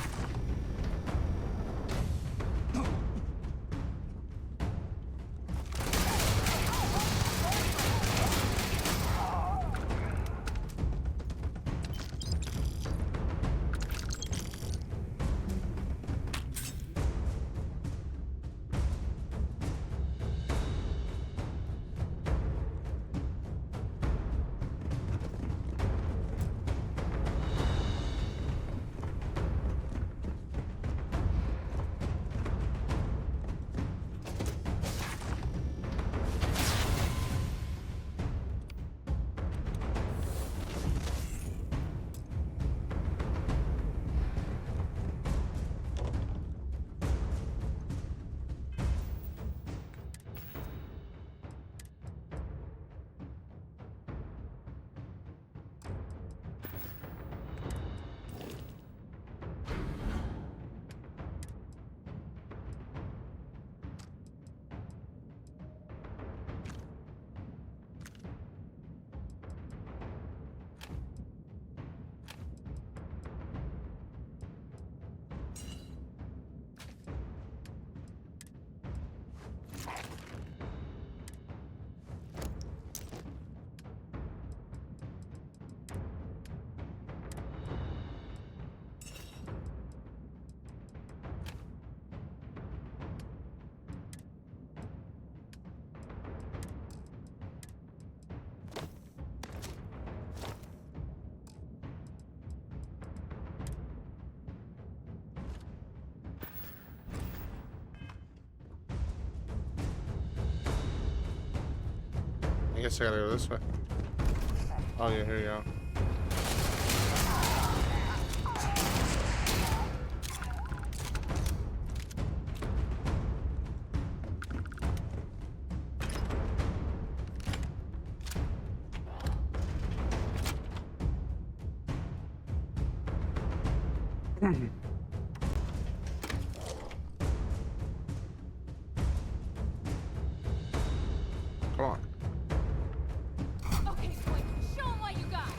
I guess I gotta go this way. Oh yeah, here you go. Come on. Okay, boy, show 'em what you got.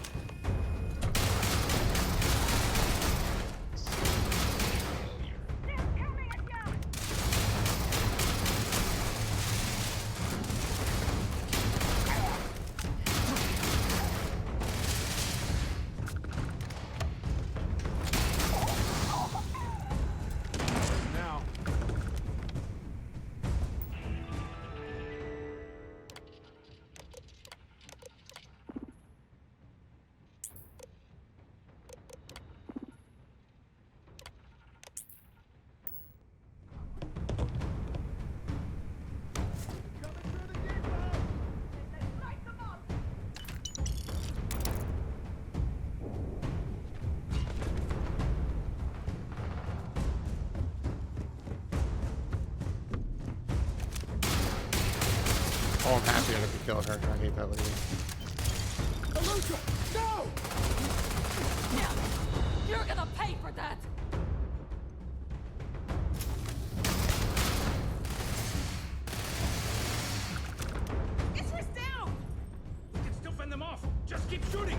Now. Oh, I'm happy I never killed her. I hate that lady. Aluka, no! Yeah, you're gonna pay for that! It's us down! We can still fend them off. Just keep shooting!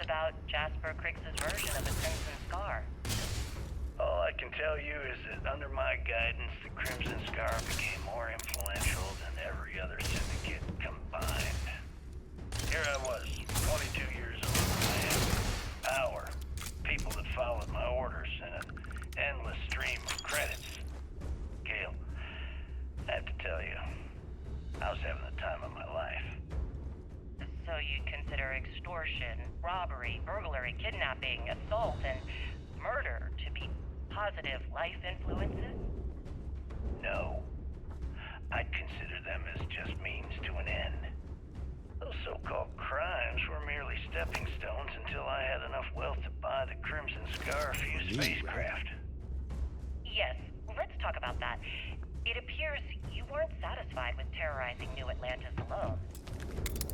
About Jasper Crick's version of the Crimson Scar. All I can tell you is that under my guidance, the Crimson Scar became more influential than every other syndicate combined. Here I was, 22 years old. I had power, people that followed my orders, and an endless stream of credits. Gale, I have to tell you, I was having the time of my life. So you'd consider extortion, robbery, burglary, kidnapping, assault, and murder to be positive life influences? No. I'd consider them as just means to an end. Those so-called crimes were merely stepping stones until I had enough wealth to buy the Crimson Scar fused spacecraft. Yes, let's talk about that. It appears you weren't satisfied with terrorizing New Atlantis alone.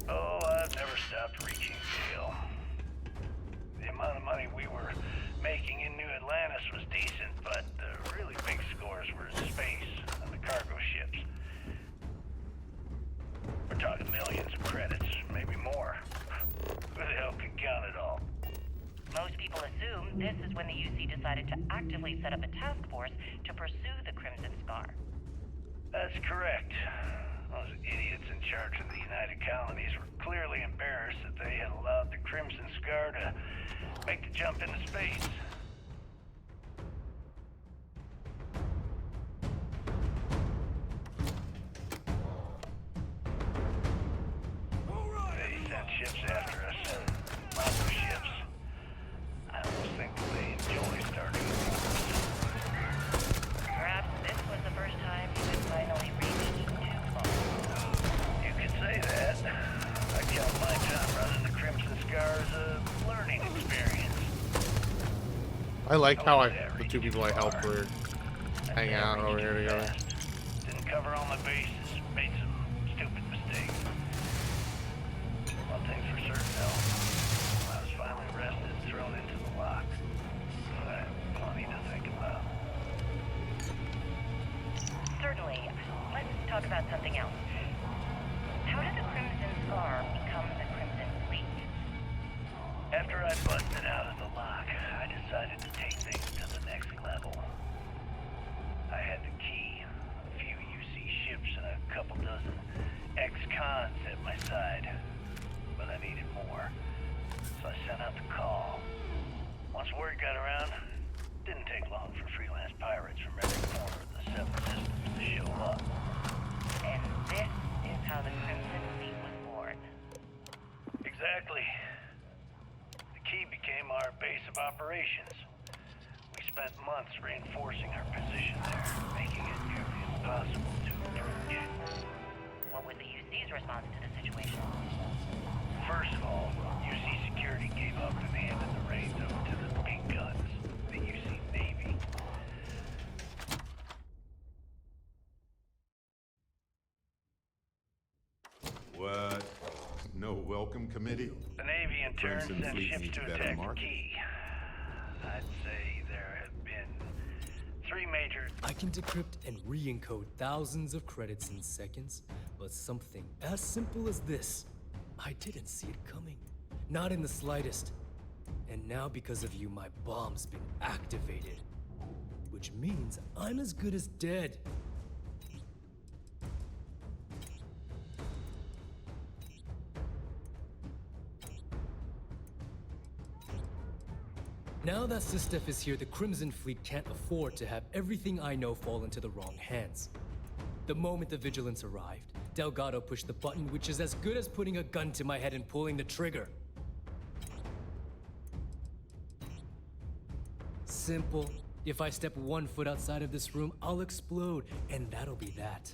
Oh, I've never stopped reaching Gale. The amount of money we were making in New Atlantis was decent, but the really big scores were in space and the cargo ships. We're talking millions of credits, maybe more. Who the hell can count it all? Most people assume this is when the UC decided to actively set up a task force to pursue the Crimson Scar. That's correct. Those idiots in charge of the United Colonies were clearly embarrassed that they had allowed the Crimson Scar to make the jump into space. They sent ships after us, lots of ships. I almost think that they enjoy starting the wars. Perhaps this was the first time you had finally reached too far. You could say that. I count my time running the Crimson Scar as a learning experience. I like how the two people I helped were hanging out over here together. Didn't cover all my bases. Made some stupid mistakes. One thing's for certain, though. I was finally arrested and thrown into the lock. But I have plenty to think about. Certainly. Let's talk about something else. How did the Crimson Scar become the Crimson Fleet? After I busted out of the lock, I decided to take things to the next level. I had the key, a few UC ships, and a couple dozen ex-cons at my side. But I needed more, so I sent out the call. Once word got around, it didn't take long for freelance pirates from every corner of the Seven Systems to show up. And this is how the Crimson operations. We spent months reinforcing our position there, making it nearly impossible to approach. What was the UC's response to the situation? First of all, UC security gave up and handed the reins over to the big guns, the UC Navy. What? No welcome committee? The Navy in turn Crimson sent Fleet ships needs to better attack the marketing. key. I'd say there have been 3 major... I can decrypt and re-encode thousands of credits in seconds, but something as simple as this, I didn't see it coming. Not in the slightest. And now because of you, my bomb's been activated. Which means I'm as good as dead. Now that Sistef is here, the Crimson Fleet can't afford to have everything I know fall into the wrong hands. The moment the Vigilance arrived, Delgado pushed the button, which is as good as putting a gun to my head and pulling the trigger. Simple. If I step 1 foot outside of this room, I'll explode, and that'll be that.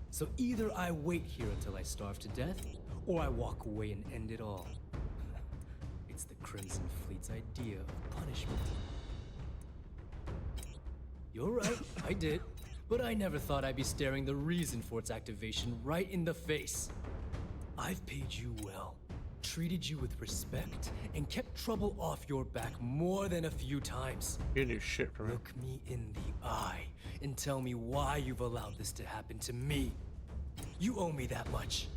So either I wait here until I starve to death, or I walk away and end it all. It's the Crimson Fleet's idea of punishment. You're right, I did. But I never thought I'd be staring the reason for its activation right in the face. I've paid you well, treated you with respect, and kept trouble off your back more than a few times. You do shit for me. Look me in the eye and tell me why you've allowed this to happen to me. You owe me that much.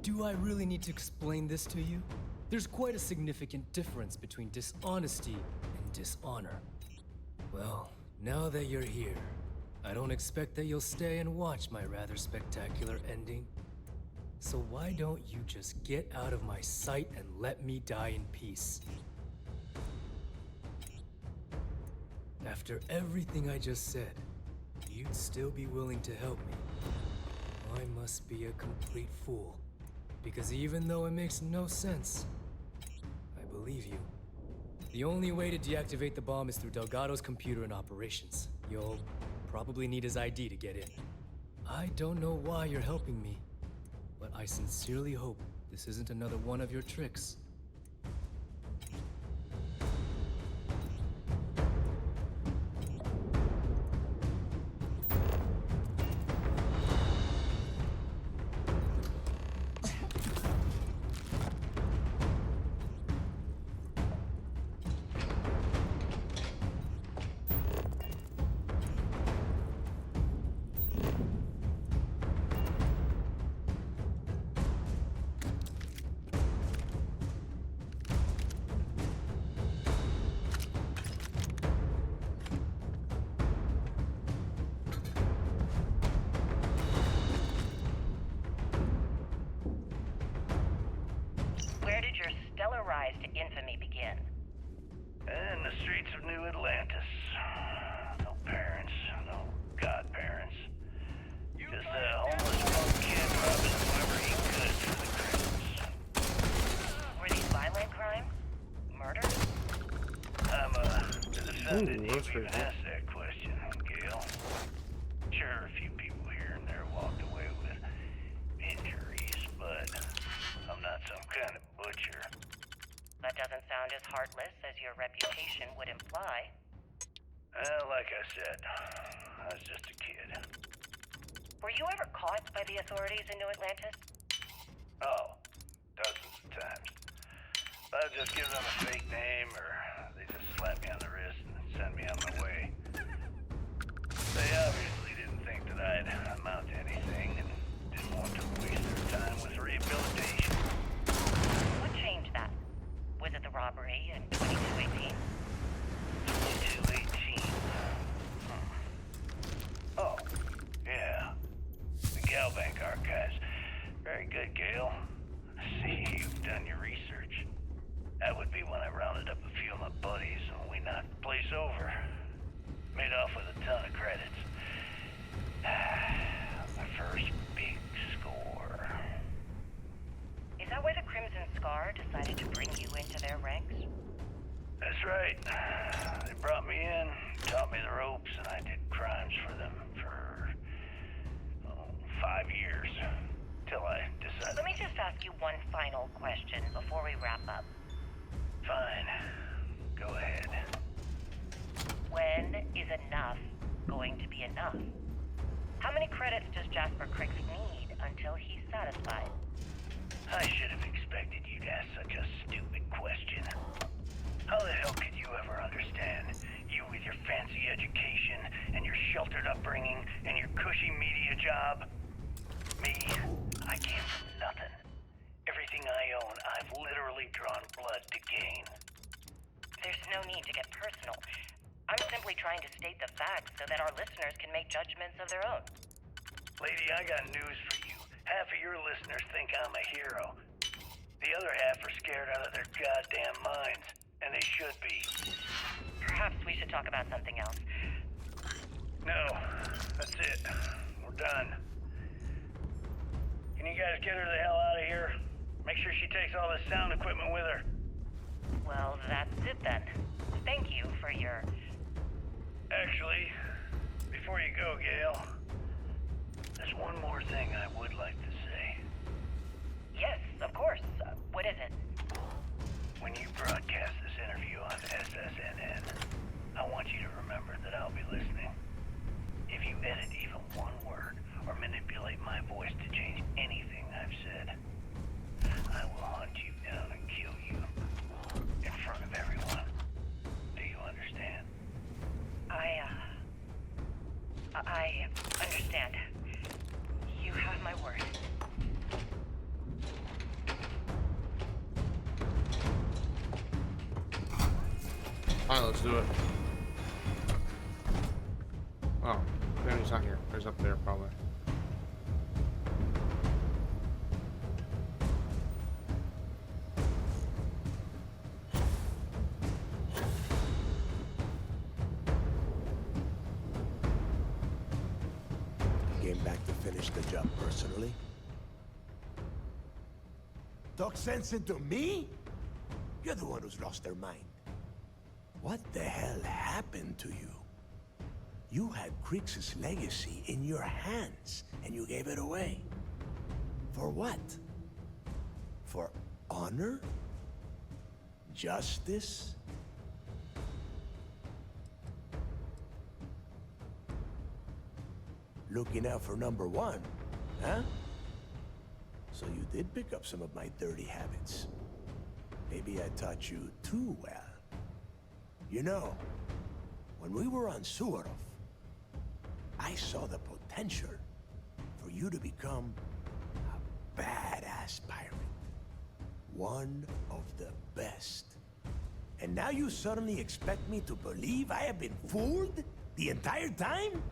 Do I really need to explain this to you? There's quite a significant difference between dishonesty and dishonor. Well, now that you're here, I don't expect that you'll stay and watch my rather spectacular ending. So why don't you just get out of my sight and let me die in peace? After everything I just said, you'd still be willing to help me. I must be a complete fool. Because even though it makes no sense, I believe you. The only way to deactivate the bomb is through Delgado's computer and operations. You'll probably need his ID to get in. I don't know why you're helping me, but I sincerely hope this isn't another one of your tricks. Where did your stellar rise to infamy begin? In the streets of New Atlantis. No parents, no godparents. Just a homeless punk kid robbing whoever he could for the Christmas. Were these violent crimes? Murder? I'm the defendant. You even asked that question, Gail. Sure, a few people here and there walked away with injuries, but I'm not some kind of butcher. That doesn't sound as heartless as your reputation would imply. Well, like I said, I was just a kid. Were you ever caught by the authorities in New Atlantis? Oh, dozens of times. I just give them a fake name, or they just slap me on the wrist and send me on my way. They obviously didn't think that I'd amount to anything and didn't want to waste their time with rehabilitation. What changed that? Was it the robbery in 2218? 2218. Oh, yeah. The Galbank archives. Very good, Gail. I see you've done your research. That would be when I rounded up a few of my buddies and we knocked the place over. Made off with a ton of credits. decided to bring you into their ranks? That's right. They brought me in, taught me the ropes, and I did crimes for them for 5 years. Till I decided... Let me just ask you one final question before we wrap up. Fine. Go ahead. When is enough going to be enough? How many credits does Jasper Criggs need until he's satisfied? I should have expected you'd ask such a stupid question. How the hell could you ever understand? You with your fancy education and your sheltered upbringing and your cushy media job. Me, I came from nothing. Everything I own, I've literally drawn blood to gain. There's no need to get personal. I'm simply trying to state the facts so that our listeners can make judgments of their own. Lady, I got news for you. Half of your listeners think I'm a hero. The other half are scared out of their goddamn minds. And they should be. Perhaps we should talk about something else. No, that's it. We're done. Can you guys get her the hell out of here? Make sure she takes all this sound equipment with her. Well, that's it then. Thank you for your... Actually, before you go, Gail, there's one more thing I would like to say. Yes, of course. What is it? When you broadcast this interview on SSNN, I want you to remember that I'll be listening. If you edit even one word or manipulate my voice to change anything I've said, I will hunt you down and kill you in front of everyone. Do you understand? I understand. You have my word. Alright, let's do it. Oh, Danny's not here. He's up there, probably. Came back to finish the job personally? Talk sense into me? You're the one who's lost their mind. What the hell happened to you? You had Crix's legacy in your hands, and you gave it away. For what? For honor? Justice? Looking out for number one, huh? So you did pick up some of my dirty habits. Maybe I taught you too well. You know, when we were on Suvorov, I saw the potential for you to become a badass pirate. One of the best. And now you suddenly expect me to believe I have been fooled the entire time?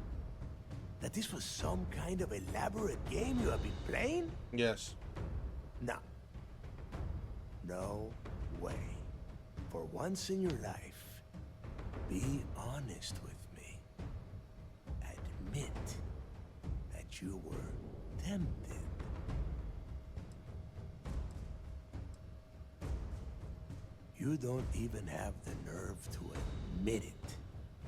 That this was some kind of elaborate game you have been playing? Yes. No. No way. For once in your life, be honest with me. Admit that you were tempted. You don't even have the nerve to admit it.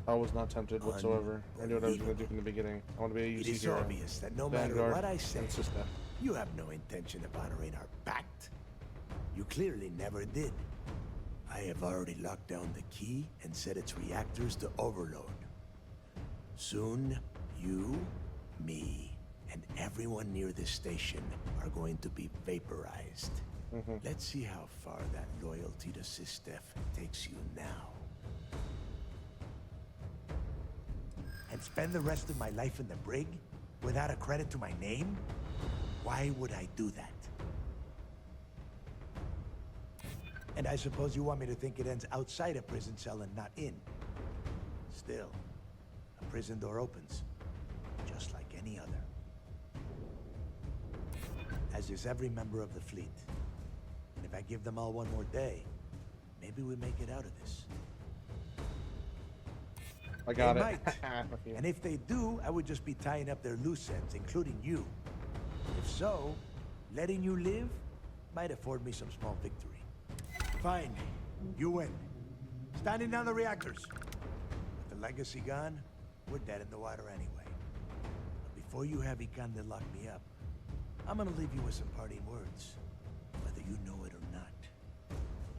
I was not tempted whatsoever. I knew what I was going to do from the beginning. I want to be a UC It is hero. obvious that no matter Vanguard, what I say, and Sister. you have no intention of honoring our pact. You clearly never did. I have already locked down the key and set its reactors to overload. Soon, you, me, and everyone near this station are going to be vaporized. Let's see how far that loyalty to Sistef takes you now. And spend the rest of my life in the brig without a credit to my name? Why would I do that? And I suppose you want me to think it ends outside a prison cell and not in. Still, a prison door opens, just like any other. As is every member of the fleet. And if I give them all one more day, maybe we make it out of this. I got They it. might. And if they do, I would just be tying up their loose ends, including you. If so, letting you live might afford me some small victory. Fine. You win. Standing down the reactors. With the legacy gone, we're dead in the water anyway. But before you have Ikande lock me up, I'm gonna leave you with some parting words. Whether you know it or not,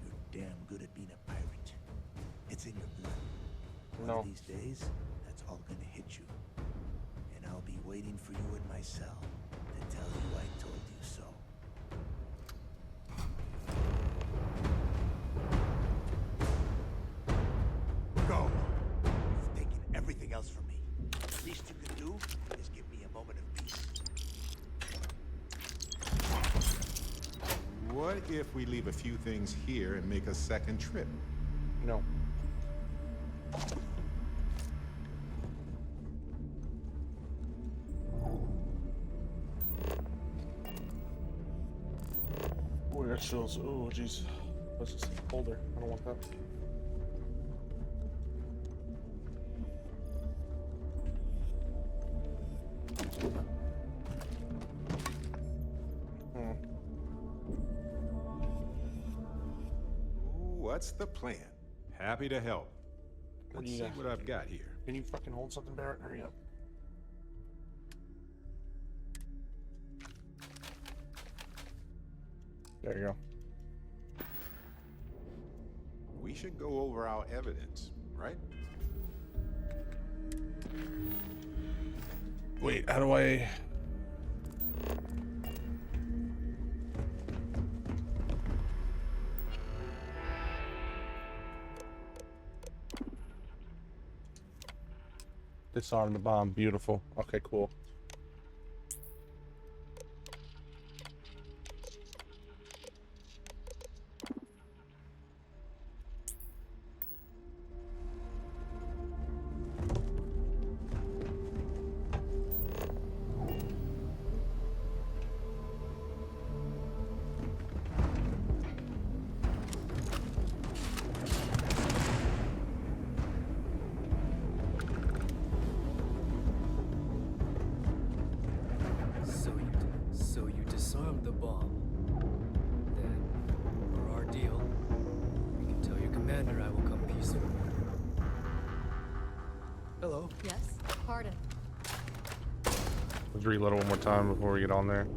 you're damn good at being a pirate. It's in your blood. One of these days, that's all gonna hit you. And I'll be waiting for you in my cell to tell you I told you so. Go. You've taken everything else from me. The least you can do is give me a moment of peace. What if we leave a few things here and make a second trip? No. Oh, I got chills. Oh, jeez. What's this folder? I don't want that. What's the plan? Happy to help. Let's see what I've got here. Can you fucking hold something, Barrett? Hurry up. There you go. We should go over our evidence, right? Wait, how do I... Disarm the bomb. Beautiful. Okay, cool. So you disarmed the bomb. Then, for our deal, you can tell your commander I will come peacefully. Hello. Yes? Pardon. Let's reload it one more time before we get on there.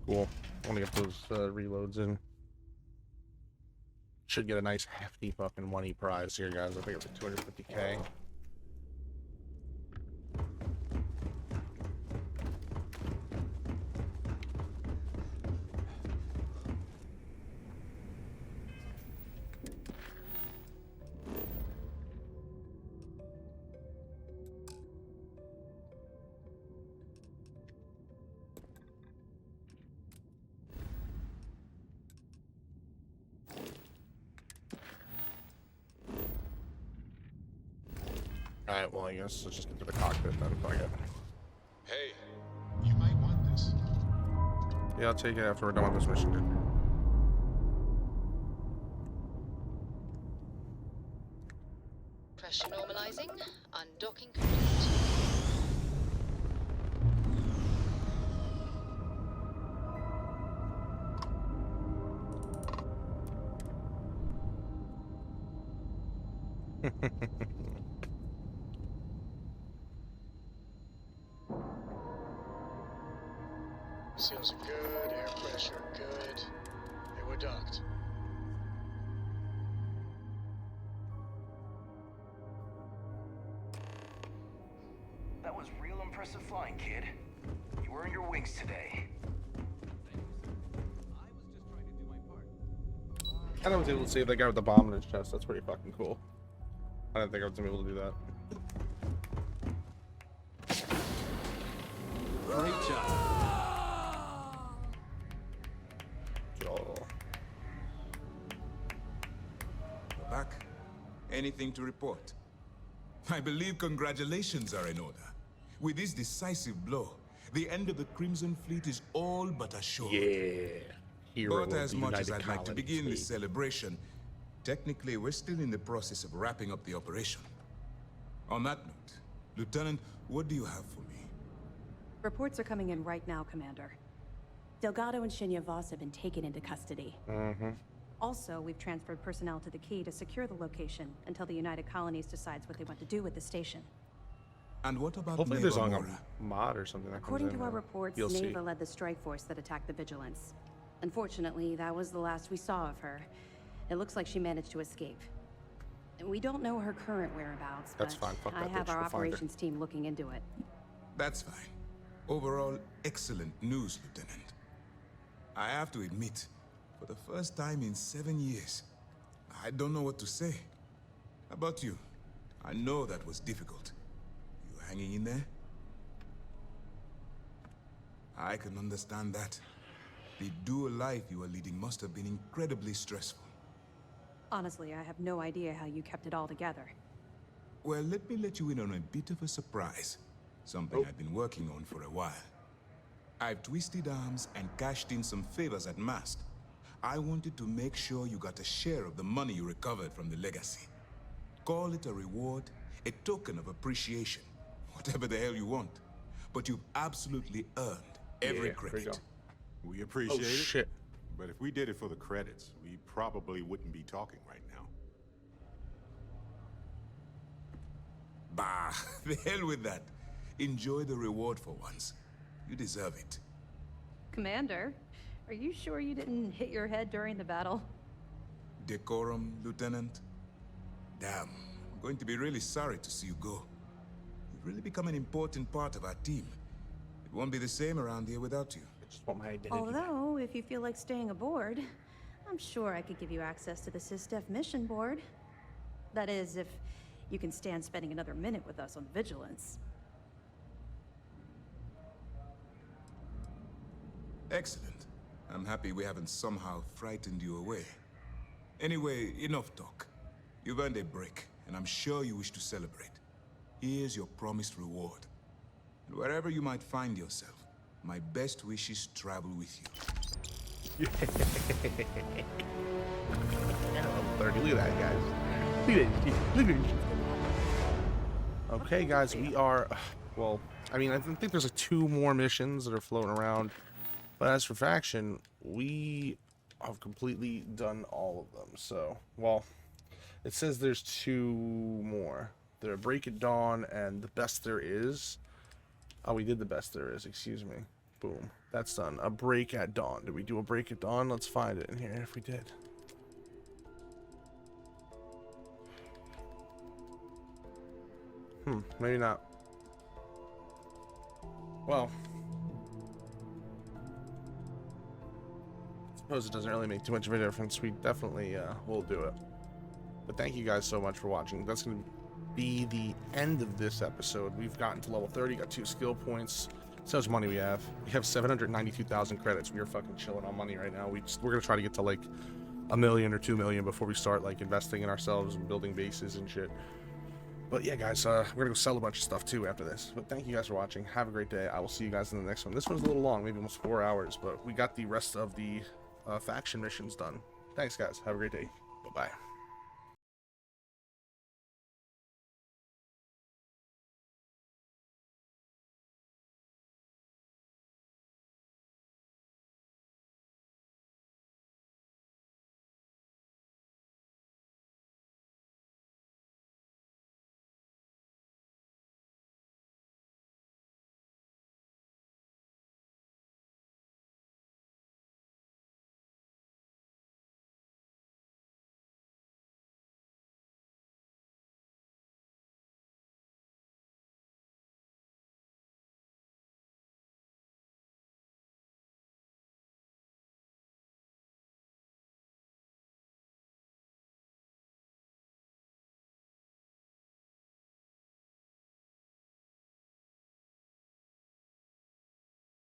Cool. I want to get those reloads in. Should get a nice hefty fucking 1E prize here, guys. I think it's like 250k. Alright, well, I guess let's just get to the cockpit then. Fuck it. Hey, you might want this. Yeah, I'll take it after we're done with this mission, dude. Pressure normalizing. Undocking complete. Seals are good, air pressure good. They were docked. That was real impressive flying, kid. You earned your wings today. And I was able to save that guy with the bomb in his chest. That's pretty fucking cool. I didn't think I was gonna be able to do that. Great job. We're back. Anything to report? I believe congratulations are in order. With this decisive blow, the end of the Crimson Fleet is all but assured. Yeah. But as much as I'd like to begin this celebration, technically we're still in the process of wrapping up the operation. On that note, Lieutenant, what do you have for me? Reports are coming in right now, Commander. Delgado and Shinya Voss have been taken into custody. Mm-hmm. Also, we've transferred personnel to the Key to secure the location until the United Colonies decides what they want to do with the station. And what about Hopefully there's Neva like Mora? a mod or something that According comes to in, our reports, you'll see. Neva led the strike force that attacked the Vigilance. Unfortunately, that was the last we saw of her. It looks like she managed to escape. We don't know her current whereabouts, That's but fine. Fuck I that have bitch. our We'll find her. operations team looking into it. That's fine. Overall, excellent news, Lieutenant. I have to admit, for the first time in 7 years, I don't know what to say. How about you? I know that was difficult. You hanging in there? I can understand that. The dual life you are leading must have been incredibly stressful. Honestly, I have no idea how you kept it all together. Well, let me let you in on a bit of a surprise. Something I've been working on for a while. I've twisted arms and cashed in some favors at Mast. I wanted to make sure you got a share of the money you recovered from the legacy. Call it a reward, a token of appreciation, whatever the hell you want. But you've absolutely earned every credit. We appreciate it. Shit. But if we did it for the credits, we probably wouldn't be talking right now. Bah, the hell with that. Enjoy the reward for once. You deserve it. Commander, are you sure you didn't hit your head during the battle? Decorum, Lieutenant? Damn, I'm going to be really sorry to see you go. You've really become an important part of our team. It won't be the same around here without you. I just want my identity. Although, if you feel like staying aboard, I'm sure I could give you access to the SysDef mission board. That is, if you can stand spending another minute with us on Vigilance. Excellent. I'm happy we haven't somehow frightened you away. Anyway, enough talk. You've earned a break, and I'm sure you wish to celebrate. Here's your promised reward. And wherever you might find yourself, my best wishes travel with you. Level 30. Look at that, guys. Look at that. Look at that. Okay, guys, we are. Well, I mean, I think there's like 2 more missions that are floating around. But as for faction, we have completely done all of them. So, well, it says there's 2 more. There are Break at Dawn and The Best There Is. Oh, we did The Best There Is, excuse me. Boom. That's done. A Break at Dawn. Did we do a Break at Dawn? Let's find it in here if we did. Maybe not. Well, I suppose it doesn't really make too much of a difference. We definitely will do it. But thank you guys so much for watching. That's going to be the end of this episode. We've gotten to level 30, got 2 skill points. So much money we have. We have 792,000 credits. We are fucking chilling on money right now. We're going to try to get to like 1 million or 2 million before we start like investing in ourselves and building bases and shit. But yeah, guys, we're going to go sell a bunch of stuff too after this. But thank you guys for watching. Have a great day. I will see you guys in the next one. This one's a little long, maybe almost 4 hours, but we got the rest of the faction missions done. Thanks, guys. Have a great day. Bye-bye.